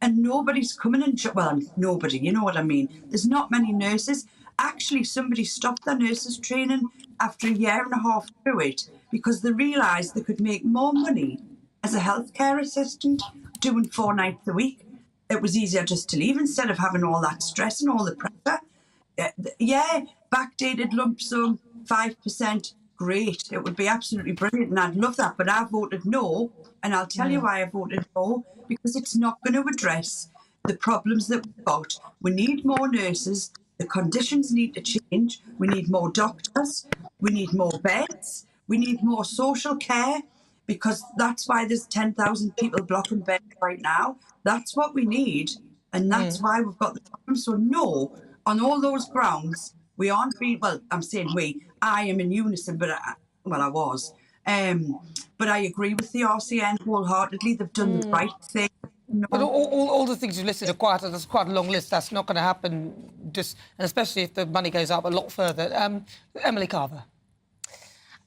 And nobody's coming and... Well, nobody, you know what I mean. There's not many nurses. Actually, somebody stopped their nurses training after 1.5 years through it because they realised they could make more money as a healthcare assistant doing 4 nights a week. It was easier just to leave instead of having all that stress and all the pressure. Yeah, backdated lump sum, 5%, great. It would be absolutely brilliant and I'd love that. But I voted no, and I'll tell you why I voted no. Because it's not going to address the problems that we've got. We need more nurses. The conditions need to change. We need more doctors. We need more beds. We need more social care, because that's why there's 10,000 people blocking beds right now. That's what we need. And that's why we've got the problem. So no, on all those grounds, we aren't being, well, I'm saying we, I am in unison, but I was. But I agree with the RCN wholeheartedly. They've done the right thing. No. But all the things you listed are there's quite a long list. That's not going to happen, and especially if the money goes up a lot further. Emily Carver.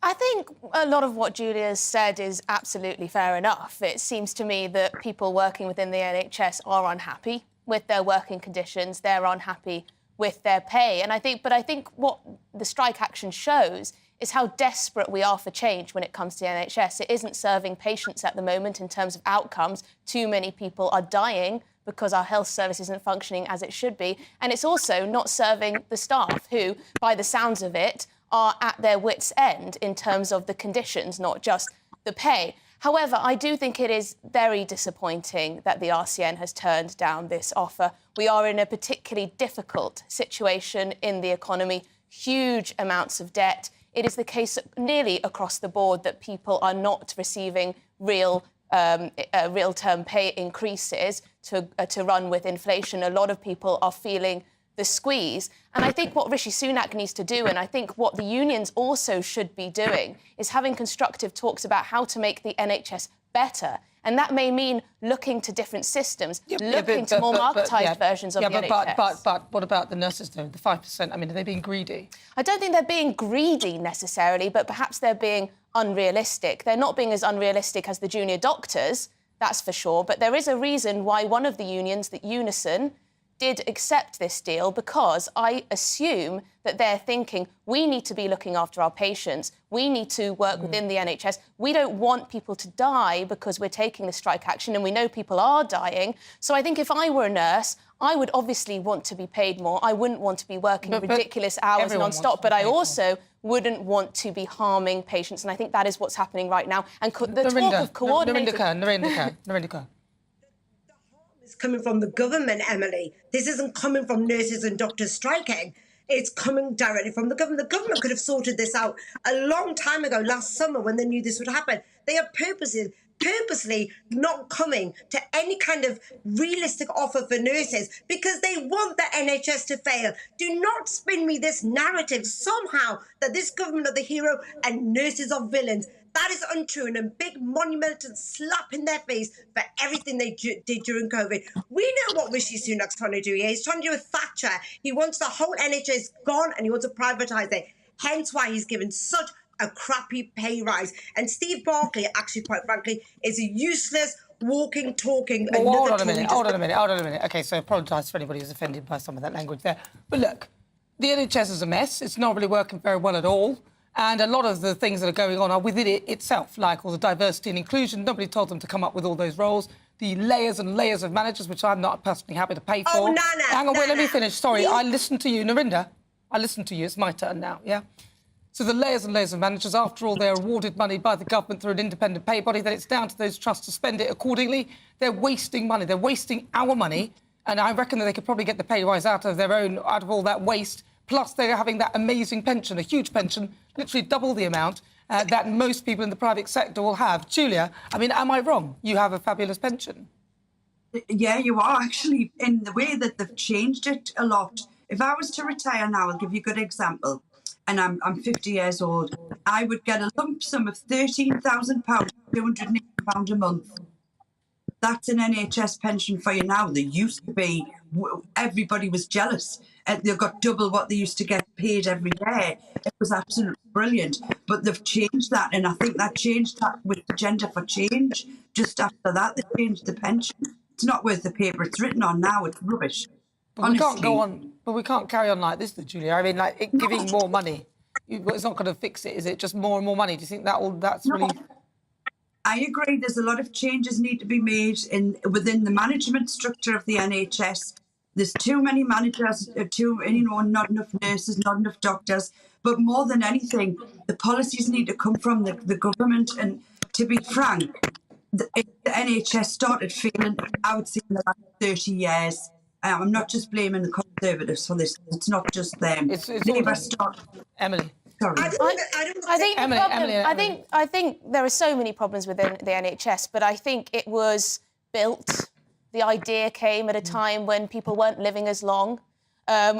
I think a lot of what Julia's said is absolutely fair enough. It seems to me that people working within the NHS are unhappy with their working conditions. They're unhappy with their pay. And I think what the strike action shows is how desperate we are for change when it comes to the NHS. It isn't serving patients at the moment in terms of outcomes. Too many people are dying because our health service isn't functioning as it should be. And it's also not serving the staff who, by the sounds of it, are at their wits' end in terms of the conditions, not just the pay. However, I do think it is very disappointing that the RCN has turned down this offer. We are in a particularly difficult situation in the economy, huge amounts of debt. It is the case nearly across the board that people are not receiving real real-term pay increases to run with inflation. A lot of people are feeling the squeeze. And I think what Rishi Sunak needs to do, and I think what the unions also should be doing, is having constructive talks about how to make the NHS better. And that may mean looking to different systems, looking to more marketised versions of the NHS. But what about the nurses, though? The 5%, I mean, are they being greedy? I don't think they're being greedy necessarily, but perhaps they're being unrealistic. They're not being as unrealistic as the junior doctors, that's for sure. But there is a reason why one of the unions, the Unison, did accept this deal, because I assume that they're thinking we need to be looking after our patients, we need to work within the NHS, we don't want people to die because we're taking the strike action, and we know people are dying. So I think if I were a nurse, I would obviously want to be paid more. I wouldn't want to be working ridiculous hours non-stop, but I also wouldn't want to be harming patients, and I think that is what's happening right now. And the talk of coordinated... Narendra. It's coming from the government, Emily. This isn't coming from nurses and doctors striking. It's coming directly from the government. The government could have sorted this out a long time ago, last summer, when they knew this would happen. They are purposely not coming to any kind of realistic offer for nurses because they want the NHS to fail. Do not spin me this narrative somehow that this government are the hero and nurses are villains. That is untrue, and a big monumental slap in their face for everything they did during COVID. We know what Rishi Sunak's trying to do here. He's trying to do with Thatcher. He wants the whole NHS gone and he wants to privatise it. Hence why he's given such a crappy pay rise. And Steve Barclay, actually, quite frankly, is a useless, walking, talking... Well, hold on a minute. OK, so apologise for anybody who's offended by some of that language there. But look, the NHS is a mess. It's not really working very well at all. And a lot of the things that are going on are within it itself, like all the diversity and inclusion. Nobody told them to come up with all those roles. The layers and layers of managers, which I'm not personally happy to pay for. Oh, Nana! Hang on, wait, let me finish. Sorry, I listened to you. Narendra, I listened to you. It's my turn now, yeah? So the layers and layers of managers, after all, they're awarded money by the government through an independent pay body, then it's down to those trusts to spend it accordingly. They're wasting money. They're wasting our money. And I reckon that they could probably get the pay rise out of all that waste. Plus, they're having that amazing pension, a huge pension, literally double the amount that most people in the private sector will have. Julia, I mean, am I wrong? You have a fabulous pension. Yeah, you are, actually, in the way that they've changed it a lot. If I was to retire now, I'll give you a good example, and I'm 50 years old, I would get a lump sum of £13,000, £280 a month. That's an NHS pension for you now. There used to be, everybody was jealous. They've got double what they used to get paid every day. It was absolutely brilliant. But they've changed that, and I think that changed that with Agenda for Change. Just after that, they changed the pension. It's not worth the paper it's written on now. It's rubbish. But we can't go on. But we can't carry on like this, Julia. I mean, like giving more money, it's not going to fix it, is it? Just more and more money. Do you think that's really? I agree. There's a lot of changes need to be made within the management structure of the NHS. There's too many managers, not enough nurses, not enough doctors. But more than anything, the policies need to come from the government. And to be frank, the NHS started failing, I would say, in the last 30 years. I'm not just blaming the Conservatives for this. It's not just them. It's Emily. Sorry. I think there are so many problems within the NHS, but I think it was built. The idea came at a time when people weren't living as long,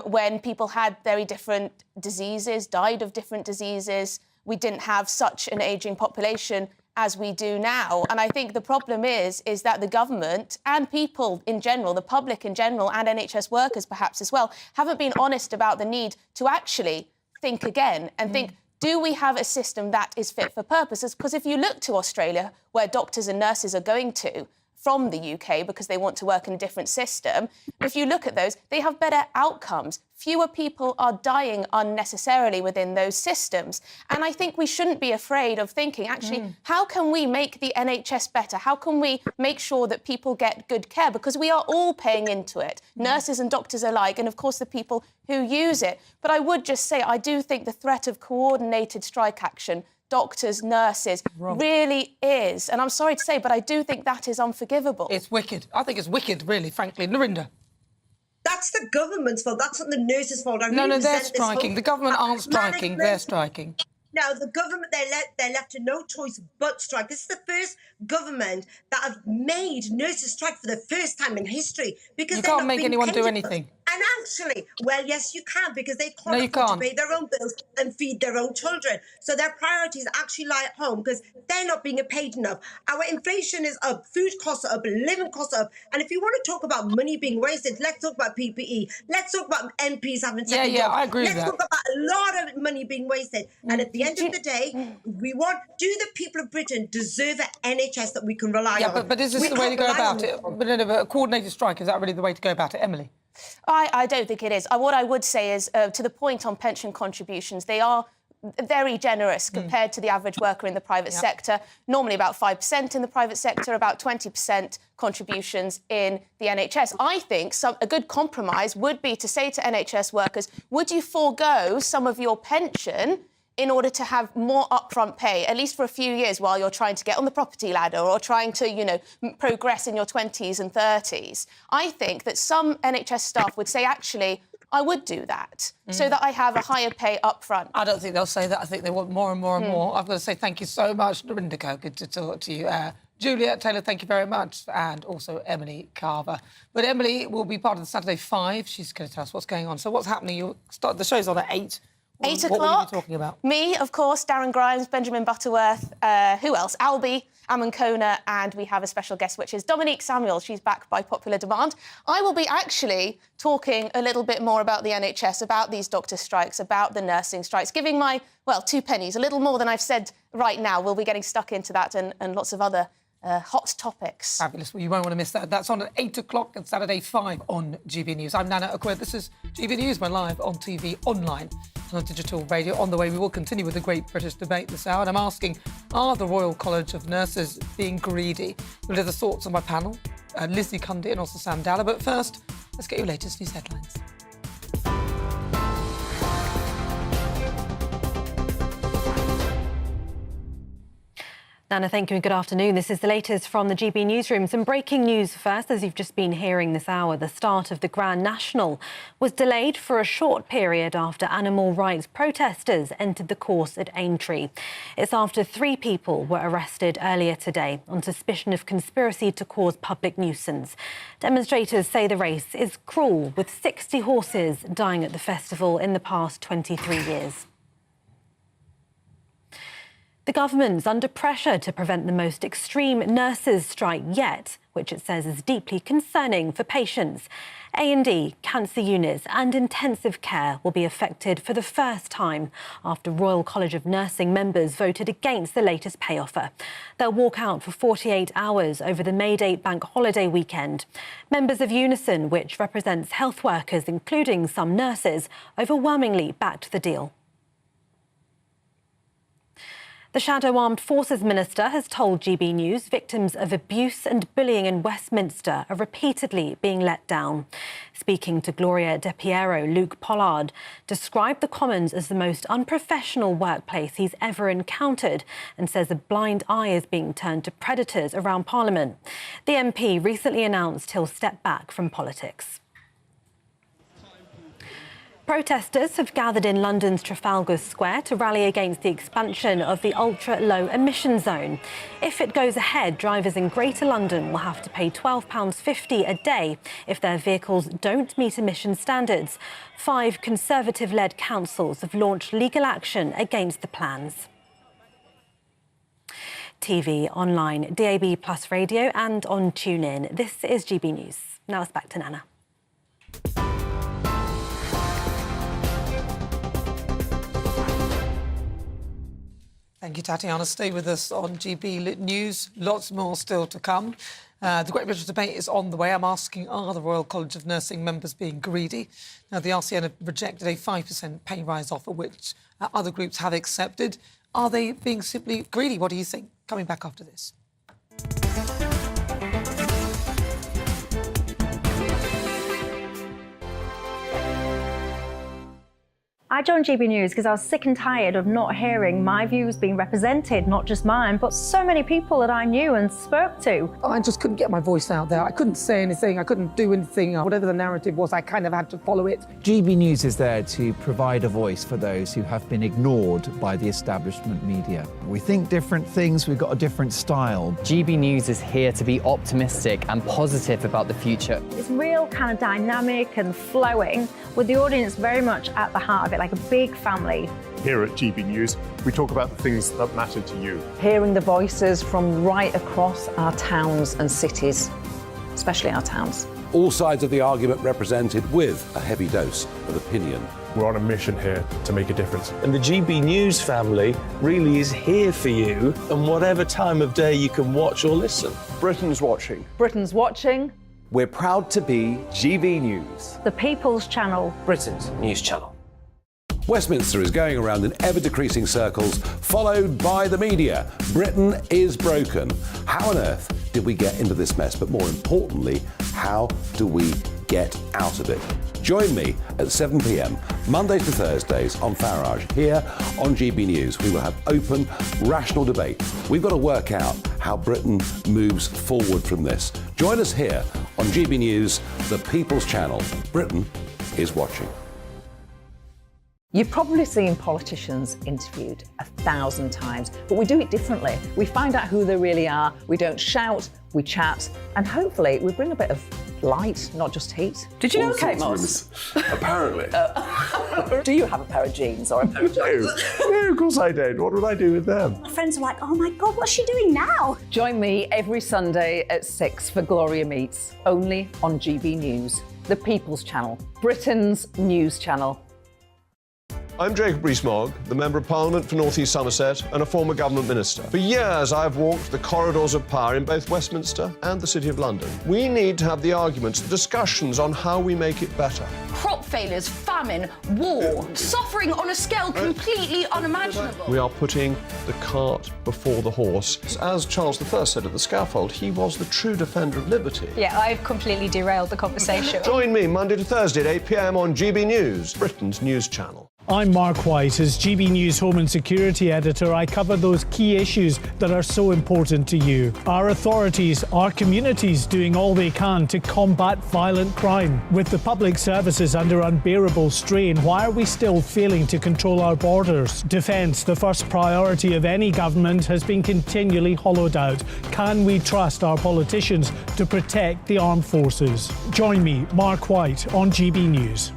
when people had very different diseases, died of different diseases. We didn't have such an ageing population as we do now. And I think the problem is that the government and people in general, the public in general, and NHS workers perhaps as well, haven't been honest about the need to actually think again and think, do we have a system that is fit for purposes? Because if you look to Australia, where doctors and nurses are going to from the UK because they want to work in a different system, if you look at those, they have better outcomes. Fewer people are dying unnecessarily within those systems. And I think we shouldn't be afraid of thinking, actually, how can we make the NHS better? How can we make sure that people get good care? Because we are all paying into it, nurses and doctors alike, and of course the people who use it. But I would just say, I do think the threat of coordinated strike action, doctors, nurses, really is. And I'm sorry to say, but I do think that is unforgivable. It's wicked. I think it's wicked, really, frankly. Narendra. That's the government's fault. That's not the nurses' fault. No, they're striking. The government aren't striking. They're striking. No, the government, they're left to no choice but strike. This is the first government that have made nurses strike for the first time in history. Because you they're can't not make being anyone paid do enough. anything. And actually, well, yes, you can, because they No, can't you afford can't. to pay their own bills and feed their own children. So their priorities actually lie at home because they're not being paid enough. Our inflation is up, food costs are up, living costs are up. And if you want to talk about money being wasted, let's talk about PPE. Let's talk about MPs having second jobs. I agree with Let's that. talk about a lot of money being wasted. And at the end of the day, do the people of Britain deserve an NHS that we can rely on? But is this the way to go about it? But a coordinated strike, is that really the way to go about it, Emily? I don't think it is. What I would say is, to the point on pension contributions, they are very generous compared to the average worker in the private sector. Normally about 5% in the private sector, about 20% contributions in the NHS. I think a good compromise would be to say to NHS workers, would you forego some of your pension in order to have more upfront pay, at least for a few years while you're trying to get on the property ladder or trying to, progress in your 20s and 30s. I think that some NHS staff would say, actually, I would do that so that I have a higher pay upfront. I don't think they'll say that. I think they want more and more and more. I've got to say thank you so much, Indigo. Good to talk to you. Juliet Taylor, thank you very much. And also Emily Carver. But Emily will be part of the Saturday 5. She's going to tell us what's going on. So what's happening? The show's on at 8. 8 o'clock. What will you be talking about? Me, of course, Darren Grimes, Benjamin Butterworth, who else? Albie, Amankona, and we have a special guest, which is Dominique Samuel. She's back by popular demand. I will be actually talking a little bit more about the NHS, about these doctor strikes, about the nursing strikes, giving my, 2 pennies, a little more than I've said right now. We'll be getting stuck into that and lots of other hot topics. Fabulous. Well, you won't want to miss that. That's on at 8 o'clock and Saturday 5 on GB News. I'm Nana Akua. This is GB News. We're live on TV, online, and on digital radio. On the way, we will continue with the Great British Debate this hour. And I'm asking, are the Royal College of Nurses being greedy? We'll hear the thoughts on my panel, Lizzie Cundy and also Sam Dalla. But first, let's get your latest news headlines. Nana, thank you and good afternoon. This is the latest from the GB newsroom. Some breaking news first, as you've just been hearing this hour. The start of the Grand National was delayed for a short period after animal rights protesters entered the course at Aintree. It's after 3 people were arrested earlier today on suspicion of conspiracy to cause public nuisance. Demonstrators say the race is cruel, with 60 horses dying at the festival in the past 23 years. The government's under pressure to prevent the most extreme nurses' strike yet, which it says is deeply concerning for patients. A&E, cancer units and intensive care will be affected for the first time after Royal College of Nursing members voted against the latest pay offer. They'll walk out for 48 hours over the May Day bank holiday weekend. Members of Unison, which represents health workers, including some nurses, overwhelmingly backed the deal. The Shadow Armed Forces Minister has told GB News victims of abuse and bullying in Westminster are repeatedly being let down. Speaking to Gloria De Piero, Luke Pollard described the Commons as the most unprofessional workplace he's ever encountered and says a blind eye is being turned to predators around Parliament. The MP recently announced he'll step back from politics. Protesters have gathered in London's Trafalgar Square to rally against the expansion of the ultra-low emission zone. If it goes ahead, drivers in Greater London will have to pay £12.50 a day if their vehicles don't meet emission standards. 5 Conservative-led councils have launched legal action against the plans. TV, online, DAB+ radio and on TuneIn. This is GB News. Now it's back to Nana. Thank you, Tatiana. Stay with us on GB News. Lots more still to come. The Great British Debate is on the way. I'm asking, are the Royal College of Nursing members being greedy? Now, the RCN have rejected a 5% pay rise offer, which other groups have accepted. Are they being simply greedy? What do you think? Coming back after this. I joined GB News because I was sick and tired of not hearing my views being represented, not just mine, but so many people that I knew and spoke to. I just couldn't get my voice out there. I couldn't say anything. I couldn't do anything. Whatever the narrative was, I kind of had to follow it. GB News is there to provide a voice for those who have been ignored by the establishment media. We think different things, we've got a different style. GB News is here to be optimistic and positive about the future. It's real kind of dynamic and flowing, with the audience very much at the heart of it, like a big family. Here at GB News, we talk about the things that matter to you. Hearing the voices from right across our towns and cities, especially our towns. All sides of the argument represented with a heavy dose of opinion. We're on a mission here to make a difference. And the GB News family really is here for you, and whatever time of day you can watch or listen. Britain's watching. Britain's watching. We're proud to be GB News. The People's Channel. Britain's news channel. Westminster is going around in ever-decreasing circles, followed by the media. Britain is broken. How on earth did we get into this mess? But more importantly, how do we get out of it? Join me at 7 p.m, Mondays to Thursdays on Farage, here on GB News. We will have open, rational debate. We've got to work out how Britain moves forward from this. Join us here on GB News, the People's Channel. Britain is watching. You've probably seen politicians interviewed 1,000 times, but we do it differently. We find out who they really are, we don't shout, we chat, and hopefully we bring a bit of light, not just heat. Did you know Kate Moss? Apparently. Do you have a pair of jeans or a pair of jeans? No, of course I don't. What would I do with them? My friends are like, oh my God, what's she doing now? Join me every Sunday at 6 for Gloria Meets, only on GB News, the People's Channel, Britain's news channel. I'm Jacob Rees-Mogg, the Member of Parliament for North East Somerset and a former government minister. For years, I've walked the corridors of power in both Westminster and the City of London. We need to have the arguments, the discussions on how we make it better. Crop failures, famine, war, suffering on a scale completely unimaginable. We are putting the cart before the horse. As Charles I said at the scaffold, he was the true defender of liberty. Yeah, I've completely derailed the conversation. Join me Monday to Thursday at 8 p.m. on GB News, Britain's news channel. I'm Mark White. As GB News Home and Security Editor, I cover those key issues that are so important to you. Our authorities, our communities doing all they can to combat violent crime. With the public services under unbearable strain, why are we still failing to control our borders? Defence, the first priority of any government, has been continually hollowed out. Can we trust our politicians to protect the armed forces? Join me, Mark White, on GB News.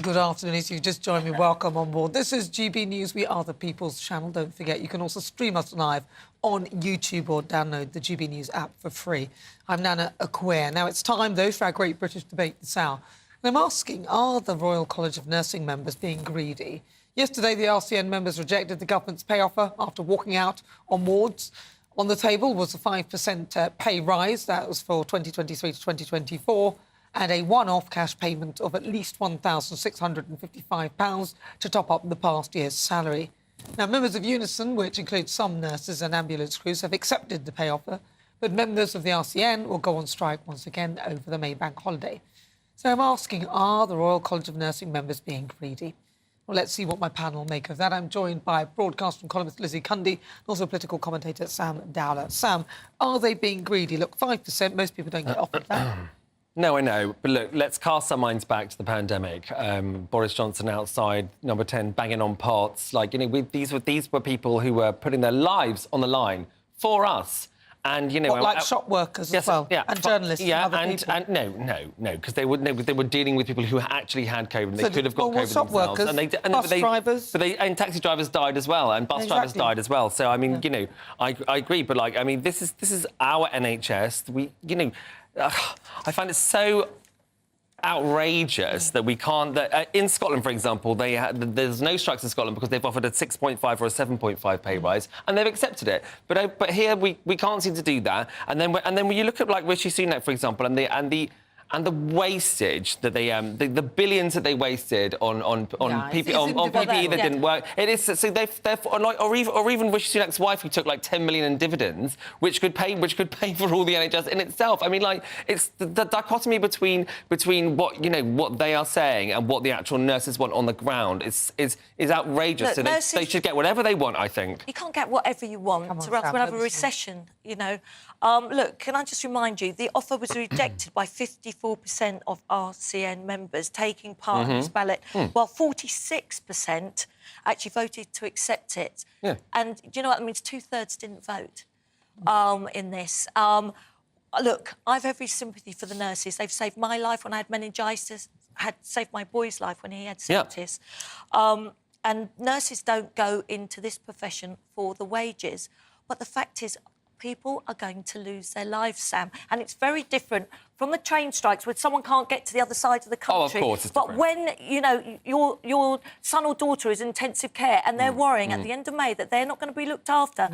Good afternoon. If you just joined me, welcome on board. This is GB News. We are the People's Channel. Don't forget, you can also stream us live on YouTube or download the GB News app for free. I'm Nana Akua. Now, it's time, though, for our great British debate this hour. And I'm asking, are the Royal College of Nursing members being greedy? Yesterday, the RCN members rejected the government's pay offer after walking out on wards. On the table was a 5% pay rise. That was for 2023 to 2024. And a one-off cash payment of at least £1,655 to top up the past year's salary. Now, members of Unison, which includes some nurses and ambulance crews, have accepted the pay offer, but members of the RCN will go on strike once again over the May bank holiday. So I'm asking, are the Royal College of Nursing members being greedy? Well, let's see what my panel make of that. I'm joined by broadcaster and columnist Lizzie Cundy and also political commentator Sam Dowler. Sam, are they being greedy? Look, 5%, most people don't get offered that. No, I know. But look, let's cast our minds back to the pandemic. Boris Johnson outside, number 10, banging on pots. Like, you know, these were people who were putting their lives on the line for us. And, you know... What, like shop workers as well? Yeah, and journalists and other people? And no, because they were dealing with people who actually had COVID. And they could have got COVID shop themselves. Workers, bus drivers... And taxi drivers died as well, and bus drivers died as well. So, I mean, you know, I agree. But, like, I mean, this is our NHS. We, you know... I find it so outrageous that we can't... in Scotland, for example, there's no strikes in Scotland because they've offered a 6.5 or a 7.5 pay rise, and they've accepted it. But here we can't seem to do that. And then when you look at like Rishi Sunak, for example, and the and the wastage that they the billions that they wasted on PPE that didn't work. It is so or even Rishi Sunak's wife, who took like 10 million in dividends, which could pay for all the NHS in itself. I mean, like, it's the dichotomy between what what they are saying and what the actual nurses want on the ground is outrageous. Look, so they should get whatever they want, I think. You can't get whatever you want, or else we'll have a recession, Look, can I just remind you, the offer was rejected by 54% of RCN members taking part in this ballot, while 46% actually voted to accept it. Yeah. And do you know what that means? 2/3 didn't vote in this. Look, I have every sympathy for the nurses. They've saved my life when I had meningitis, saved my boy's life when he had sepsis. And nurses don't go into this profession for the wages. But the fact is, people are going to lose their lives, Sam. And it's very different from the train strikes where someone can't get to the other side of the country. Oh, of course, it's different. When, your son or daughter is in intensive care and they're worrying at the end of May that they're not going to be looked after,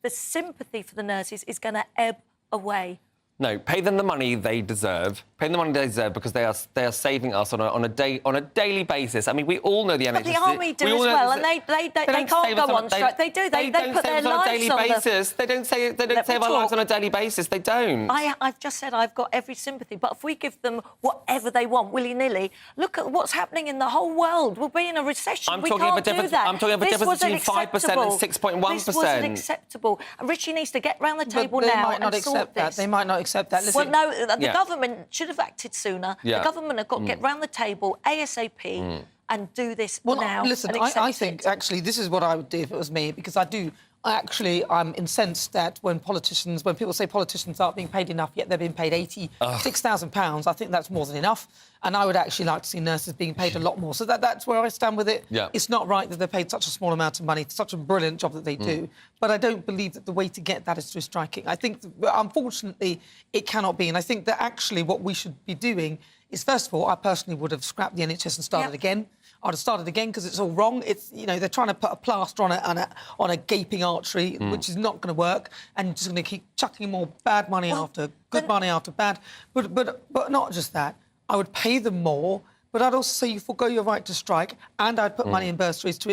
the sympathy for the nurses is going to ebb away. No, pay them the money they deserve. Pay them the money they deserve, because they are saving us on a daily basis. I mean, we all know the NHS. But the army do as well, and they can't go on strike. They do. They put their lives on the basis. They don't save our lives on a daily basis. They don't. I've just said I've got every sympathy, but if we give them whatever they want willy-nilly, look at what's happening in the whole world. We'll be in a recession. We can't do that. I'm talking of a difference between 5% and 6.1%. This wasn't acceptable. Richie needs to get round the table now and sort this. They might not accept that. Well, no, the government should have acted sooner. Yeah. The government have got to get round the table ASAP and do this now. Listen, I think, actually, this is what I would do if it was me, because I'm incensed that when people say politicians aren't being paid enough, yet they're being paid £86,000, I think that's more than enough. And I would actually like to see nurses being paid a lot more. So that's where I stand with it. Yeah. It's not right that they're paid such a small amount of money. It's such a brilliant job that they do. But I don't believe that the way to get that is through striking. I think, unfortunately, it cannot be. And I think that actually what we should be doing is, first of all, I personally would have scrapped the NHS and started again. I'd have started again, because it's all wrong. It's, they're trying to put a plaster on a gaping artery, which is not going to work, and just going to keep chucking more bad money after good money after bad. But not just that. I would pay them more, but I'd also say you forgo your right to strike, and I'd put money in bursaries to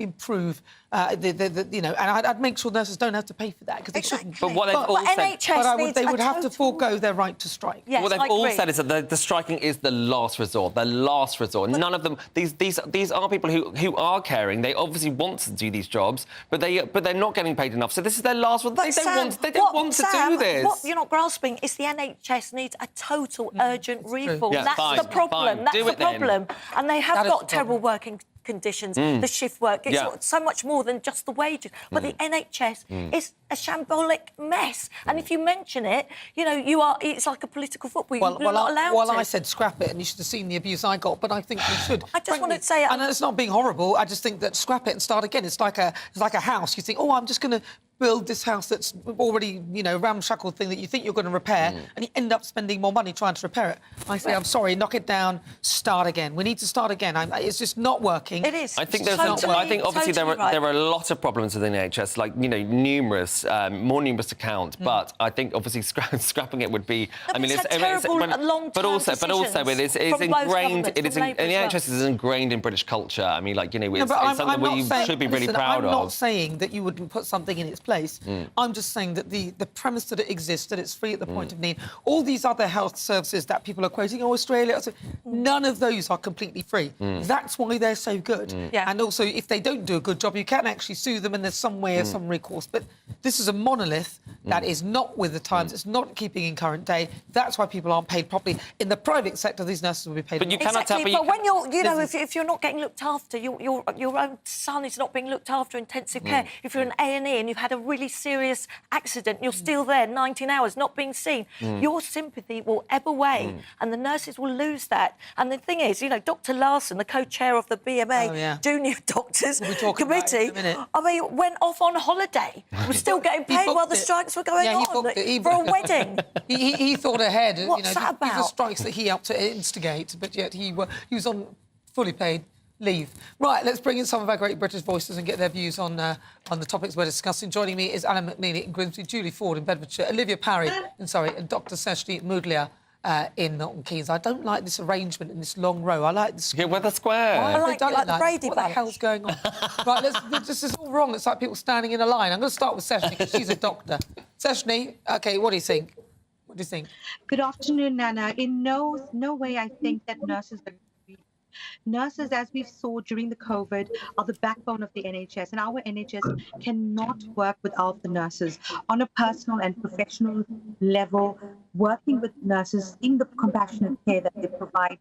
improve, and I'd make sure nurses don't have to pay for that, because they shouldn't. But what they've all said... they would have to forgo their right to strike. Yes, what they've all said is that the striking is the last resort. The last resort. None of them... These are people who are caring. They obviously want to do these jobs, but they're not getting paid enough. So this is their last resort. They don't want to do this. What you're not grasping is the NHS needs a total urgent reform. Yeah, that's the problem. That's the problem. And they have got terrible working conditions, the shift work. It's so much more than just the wages. But the NHS is a shambolic mess. And if you mention it, it's like a political football. You're not allowed to. Well, I said scrap it, and you should have seen the abuse I got, but I think we should. I just wanted to say... And it's not being horrible, I just think that scrap it and start again. It's like a house. You think, I'm just going to build this house that's already, ramshackle thing that you think you're going to repair, and you end up spending more money trying to repair it. I say, I'm sorry, knock it down, start again. We need to start again. It's just not working. It is. I think obviously there are a lot of problems with the NHS, like more numerous to count. But I think obviously scrapping it would be. But also it's ingrained. The NHS is ingrained in British culture. I mean, it's something we should be really proud of. I'm not saying that you would put something in its place. I'm just saying that the premise that it exists, that it's free at the point of need. All these other health services that people are quoting, Australia, none of those are completely free. That's why they're so good. And also, if they don't do a good job, you can actually sue them, and there's some way or some recourse. But this is a monolith that is not with the times. It's not keeping in current day. That's why people aren't paid properly. In the private sector, these nurses will be paid. But you cannot tell. But when if you're not getting looked after, your own son is not being looked after in intensive care. If you're an A&E and you've had a really serious accident, you're still there 19 hours not being seen, your sympathy will ebb away, and the nurses will lose that. And the thing is, Dr. Larson, the co-chair of the BMA Junior Doctors Committee, went off on holiday. We're still getting paid while the strikes were going on for a wedding. He thought ahead. What's that about? These are strikes that he helped to instigate, but yet he was on fully paid leave. Right, let's bring in some of our great British voices and get their views on the topics we're discussing. Joining me is Alan McNeely in Grimsby, Julie Ford in Bedfordshire, Olivia Parry and Dr. Seshni Mudlia in Milton Keynes. I don't like this arrangement in this long row. I like this. Yeah, we're the square. Why have they done it the Brady What the Bunch. hell's going on? Right, this is all wrong. It's like people standing in a line. I'm going to start with Seshni because she's a doctor. Seshni, OK, what do you think? What do you think? Good afternoon, Nana. In no way I think that nurses are... Nurses, as we saw during the COVID, are the backbone of the NHS, and our NHS cannot work without the nurses. On a personal and professional level, working with nurses in the compassionate care that they provide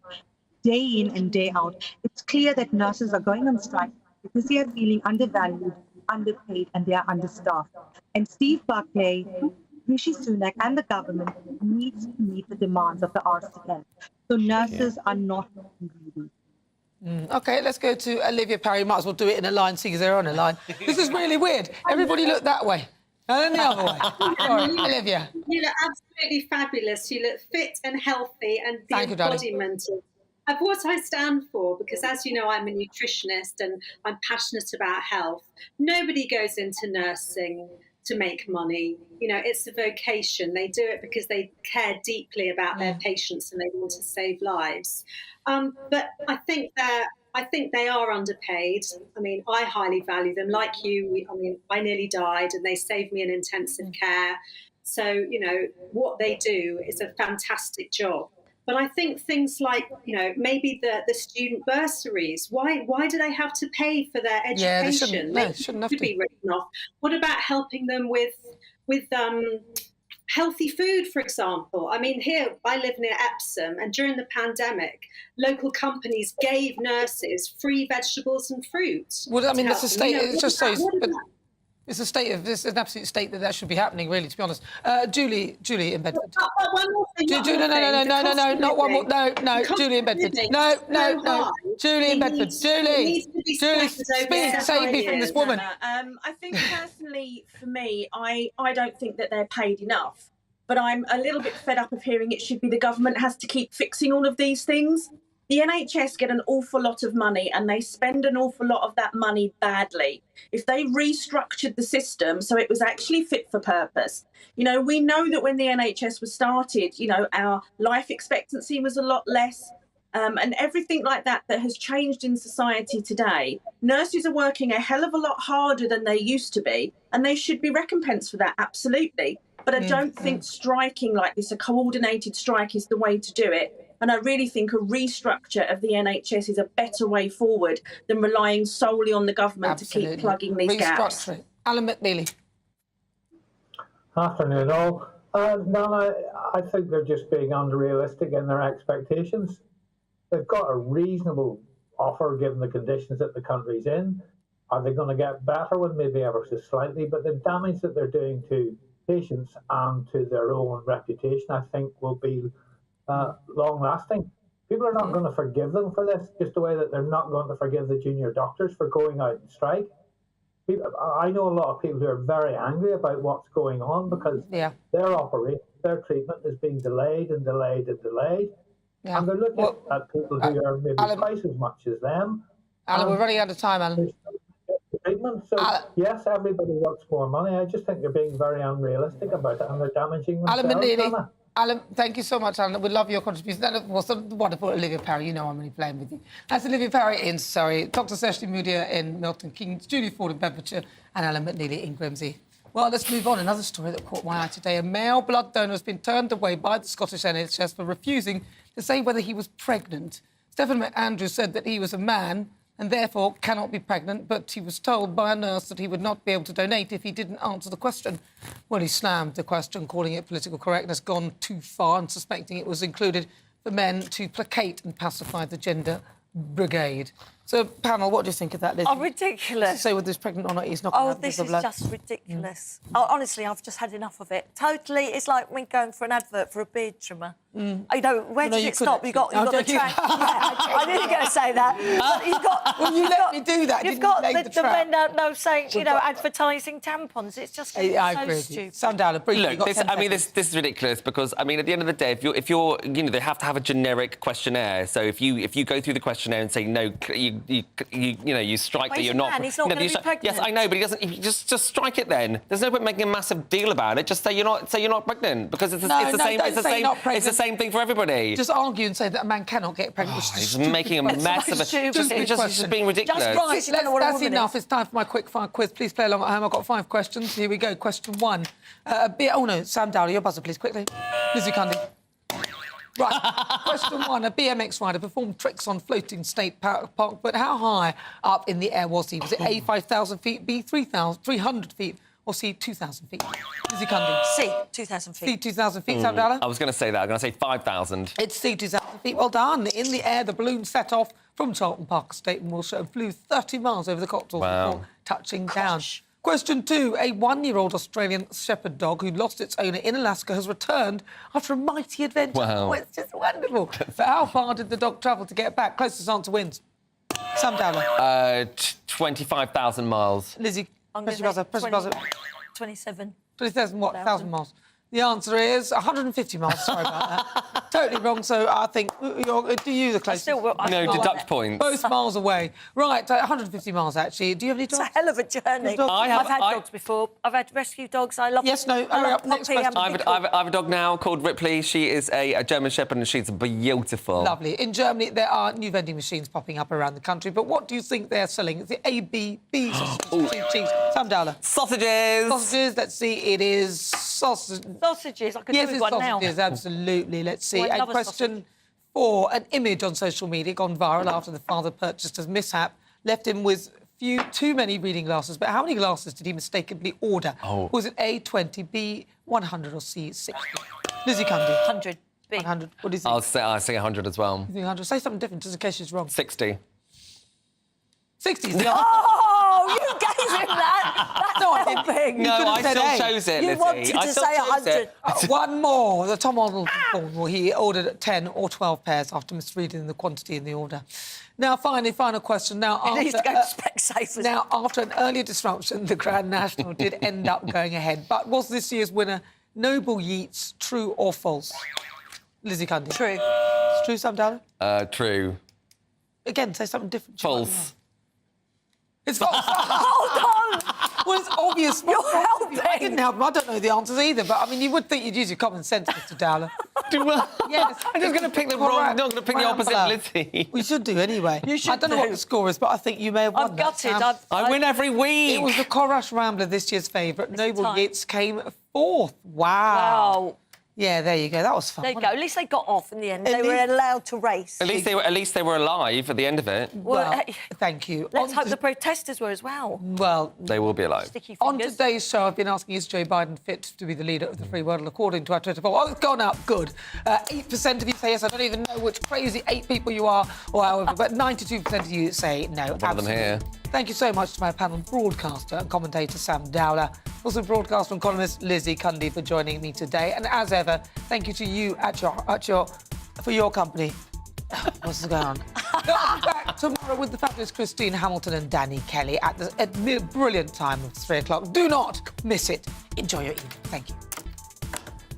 day in and day out, it's clear that nurses are going on strike because they are feeling undervalued, underpaid, and they are understaffed. And Steve Barclay, Rishi Sunak and the government needs to meet the demands of the RCN. So nurses are not greedy. OK, let's go to Olivia Parry. Might as well do it in a line, seeing as they're on a line. This is really weird. Everybody look that way. And then the other way. Sorry, Olivia. You look absolutely fabulous. You look fit and healthy and the Thank you, darling. embodiment of what I stand for, because as you know, I'm a nutritionist and I'm passionate about health. Nobody goes into nursing to make money. You know, it's a vocation. They do it because they care deeply about their patients and they want to save lives. But I think they are underpaid. I mean, I highly value them. Like you, I nearly died and they saved me in intensive care. So, you know, what they do is a fantastic job. But I think things like, you know, maybe the student bursaries, why do they have to pay for their education? They shouldn't have to be written off. What about helping them with healthy food, for example? I mean, here, I live near Epsom, and during the pandemic, local companies gave nurses free vegetables and fruits. Well, I mean, that's a state. It just shows. It's It's an absolute state that should be happening, really, to be honest. Julie in Bedford. One more thing. No, not one more. No, Julie in Bedford. No. Julie in Bedford. Julie, save me from this woman. I think personally, for me, I don't think that they're paid enough. But I'm a little bit fed up of hearing it should be the government has to keep fixing all of these things. The NHS get an awful lot of money and they spend an awful lot of that money badly. If they restructured the system so it was actually fit for purpose. You know, we know that when the NHS was started, you know, our life expectancy was a lot less and everything like that has changed in society today. Nurses are working a hell of a lot harder than they used to be and they should be recompensed for that, absolutely. But I don't think striking like this, a coordinated strike, is the way to do it. And I really think a restructure of the NHS is a better way forward than relying solely on the government to keep plugging these gaps. Alan McNeely. Afternoon, all. Nana, I think they're just being unrealistic in their expectations. They've got a reasonable offer given the conditions that the country's in. Are they going to get better with maybe ever so slightly? But the damage that they're doing to patients and to their own reputation, I think, will be long-lasting. People are not going to forgive them for this, just the way that they're not going to forgive the junior doctors for going out and strike. I know a lot of people who are very angry about what's going on because their operation, their treatment is being delayed and delayed and delayed. Yeah. And they're looking at people who are maybe twice as much as them. Alan, we're running out of time, Alan. Treatment. So, yes, everybody wants more money. I just think they're being very unrealistic about it and they're damaging themselves. Alan, thank you so much, Alan. We love your contribution. That was a wonderful Olivia Parry. You know I'm only playing with you. That's Olivia Parry in Surrey, Dr. Seshni Mudia in Milton Keynes, Julie Ford in Bedfordshire, and Alan McNeely in Grimsby. Well, let's move on. Another story that caught my eye today. A male blood donor has been turned away by the Scottish NHS for refusing to say whether he was pregnant. Stephen McAndrew said that he was a man and therefore cannot be pregnant, but he was told by a nurse that he would not be able to donate if he didn't answer the question. Well, he slammed the question, calling it political correctness gone too far and suspecting it was included for men to placate and pacify the gender brigade. So, panel, what do you think of that, Liz? Oh, ridiculous. To say whether he's pregnant or not, he's not going to have this the is blood. just ridiculous. Oh, honestly, I've just had enough of it. Totally, it's like me going for an advert for a beard trimmer. You know, where does it stop? You've got the track. I didn't going to say that. But you've got... Well, you let me do that. You've got the men out now saying, you know, advertising tampons. It's just I agree so stupid. Sundown, look, this is ridiculous because, I mean, at the end of the day, if you're you know, they have to have a generic questionnaire. So if you go through the questionnaire and say, no, you strike that you're not... He's not going to be pregnant. Yes, I know, but he doesn't... Just strike it then. There's no point making a massive deal about it. Just say you're not pregnant because it's the same same thing for everybody. Just argue and say that a man cannot get pregnant. He's making a mess of it. Just being ridiculous. Right, that's enough. It's time for my quick fire quiz. Please play along at home. I've got 5 questions. Here we go. Question 1. Oh, no, Sam Dowler, your buzzer, please, quickly. Lizzie Cundy. Right, question 1. A BMX rider performed tricks on floating state park, but how high up in the air was he? Was it A, 5,000 feet, B, 300 feet, or C, 2,000 feet? Lizzie Cundy. C, 2,000 feet. C, 2,000 feet, Sam Dowler? I was going to say that. I'm going to say 5,000. It's C, 2,000 feet. Well done. In the air, the balloon set off from Charlton Park Estate in Wiltshire and flew 30 miles over the Cotswolds before touching down. Question 2. A 1-year-old Australian shepherd dog who lost its owner in Alaska has returned after a mighty adventure. Wow. Oh, it's just wonderful. But how far did the dog travel to get back? Closest answer wins. Sam Dowler. 25,000 miles. Lizzie, press your buzzer. 27. 27 what? 1,000 miles. The answer is 150 miles. Sorry about that. Totally wrong. So I think do you the closest? No, deduct points. Both miles away. Right, 150 miles actually. Do you have any dogs? It's a hell of a journey. I've had dogs before. I've had rescue dogs. I love. Yes, no. Hurry up. Next question. I have a dog now called Ripley. She is a German Shepherd and she's beautiful. Lovely. In Germany, there are new vending machines popping up around the country. But what do you think they're selling? Is it A, B, sausage, cheese? Sam Dowler. Sausages. Sausages. Let's see. It is sausage. Sausages. I could do with one now. Yes, absolutely. Let's see. Oh, I And love a question 4. An image on social media gone viral after the father purchased a mishap left him with too many reading glasses. But how many glasses did he mistakenly order? Was it A, 20, B, 100 or C, 60? Lizzie Cundy. 100. B. 100. What do you think? I'll say 100 as well. You think 100? Say something different just in case she's wrong. 60. 60 is the answer. Oh, you gave him that. That's helping. No, I still chose it, You Lizzie. wanted to say 100. One more. The Tom Arnold Cornwall. He ordered 10 or 12 pairs after misreading the quantity in the order. Now, final question. Now, He needs to go to Specsavers. Now, after an earlier disruption, the Grand National did end up going ahead. But was this year's winner Noble Yeats true or false? Lizzie Cundy. True. It's true, Sam Dowler? True. Again, say something different. False. It's false. Hold on. Well, it's obvious. You're helping. I didn't help him. I don't know the answers either, but I mean, you would think you'd use your common sense, Mr. Dowler. Yes. I'm just going to pick the wrong. Not going to pick the opposite, Lizzie. We should do anyway. You should I don't know what the score is, but I think you may have won. I've got it. I win every week. It was the Corash Rambler, this year's favourite. Noble Yeats came 4th. Wow. Yeah, there you go. That was fun. There you go. At least they got off in the end. They were allowed to race. At least they were alive at the end of it. Well, thank you. Let's hope the protesters were as well. Well, they will be alive. Sticky on fingers. today's show, I've been asking, is Joe Biden fit to be the leader of the free world? According to our Twitter poll, it's gone up. Good. 8% of you say yes. I don't even know which crazy 8 people you are, or however, but 92% of you say no. One of them here. Thank you so much to my panel broadcaster and commentator Sam Dowler, also broadcaster and columnist Lizzie Cundy for joining me today, and as ever, thank you to you for your company. What's going on? I'll be back tomorrow with the fabulous Christine Hamilton and Danny Kelly at the brilliant time of 3 o'clock. Do not miss it. Enjoy your evening. Thank you.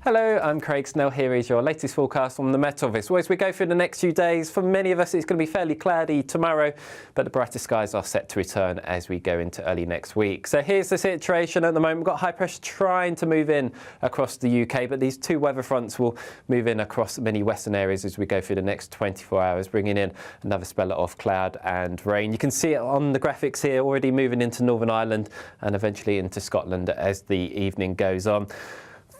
Hello, I'm Craig Snell. Here is your latest forecast from the Met Office. Well, as we go through the next few days, for many of us it's going to be fairly cloudy tomorrow, but the brighter skies are set to return as we go into early next week. So here's the situation at the moment. We've got high pressure trying to move in across the UK, but these 2 weather fronts will move in across many western areas as we go through the next 24 hours, bringing in another spell of cloud and rain. You can see it on the graphics here, already moving into Northern Ireland and eventually into Scotland as the evening goes on.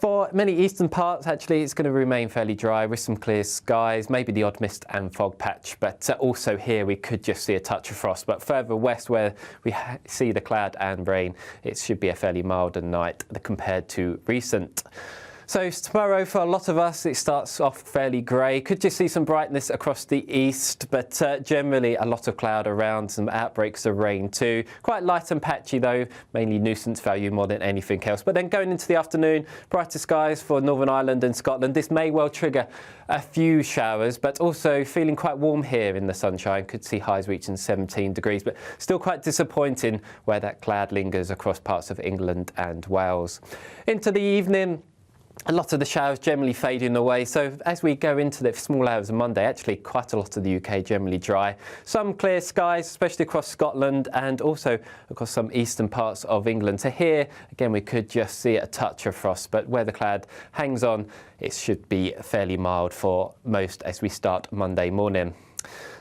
For many eastern parts, actually, it's going to remain fairly dry with some clear skies, maybe the odd mist and fog patch. But also here, we could just see a touch of frost. But further west, where we see the cloud and rain, it should be a fairly milder night compared to recent. So tomorrow, for a lot of us, it starts off fairly grey. Could just see some brightness across the east, but generally a lot of cloud around, some outbreaks of rain too. Quite light and patchy though, mainly nuisance value more than anything else. But then going into the afternoon, brighter skies for Northern Ireland and Scotland. This may well trigger a few showers, but also feeling quite warm here in the sunshine. Could see highs reaching 17 degrees, but still quite disappointing where that cloud lingers across parts of England and Wales. Into the evening, A lot of the showers generally fading away, so as we go into the small hours of Monday, actually quite a lot of the UK generally dry. Some clear skies, especially across Scotland and also across some eastern parts of England. So here, again, we could just see a touch of frost, but where the cloud hangs on, it should be fairly mild for most as we start Monday morning.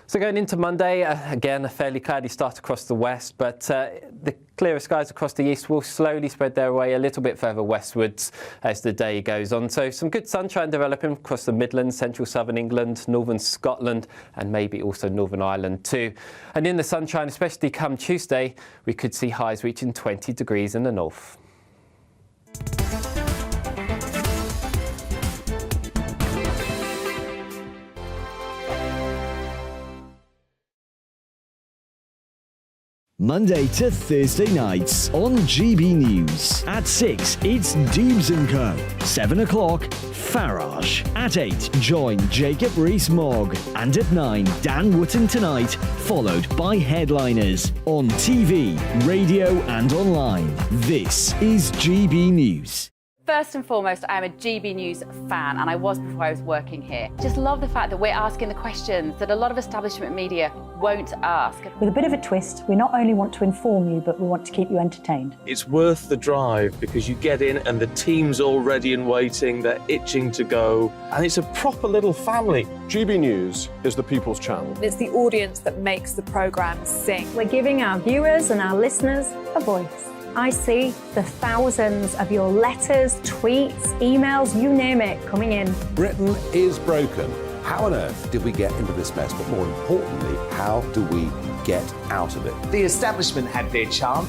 So going into Monday, again, a fairly cloudy start across the west, but the clearer skies across the east will slowly spread their way a little bit further westwards as the day goes on. So some good sunshine developing across the Midlands, central southern England, northern Scotland, and maybe also Northern Ireland too. And in the sunshine, especially come Tuesday, we could see highs reaching 20 degrees in the north. Monday to Thursday nights on GB News. At 6, it's Dubes & Co. 7 o'clock, Farage. At 8, join Jacob Rees-Mogg. And at 9, Dan Wootton Tonight, followed by Headliners. On TV, radio and online. This is GB News. First and foremost, I am a GB News fan, and I was before I was working here. Just love the fact that we're asking the questions that a lot of establishment media won't ask. With a bit of a twist, we not only want to inform you, but we want to keep you entertained. It's worth the drive because you get in and the team's all ready and waiting, they're itching to go, and it's a proper little family. GB News is the people's channel. It's the audience that makes the programme sing. We're giving our viewers and our listeners a voice. I see the thousands of your letters, tweets, emails, you name it, coming in. Britain is broken. How on earth did we get into this mess? But more importantly, how do we get out of it? The establishment had their chance.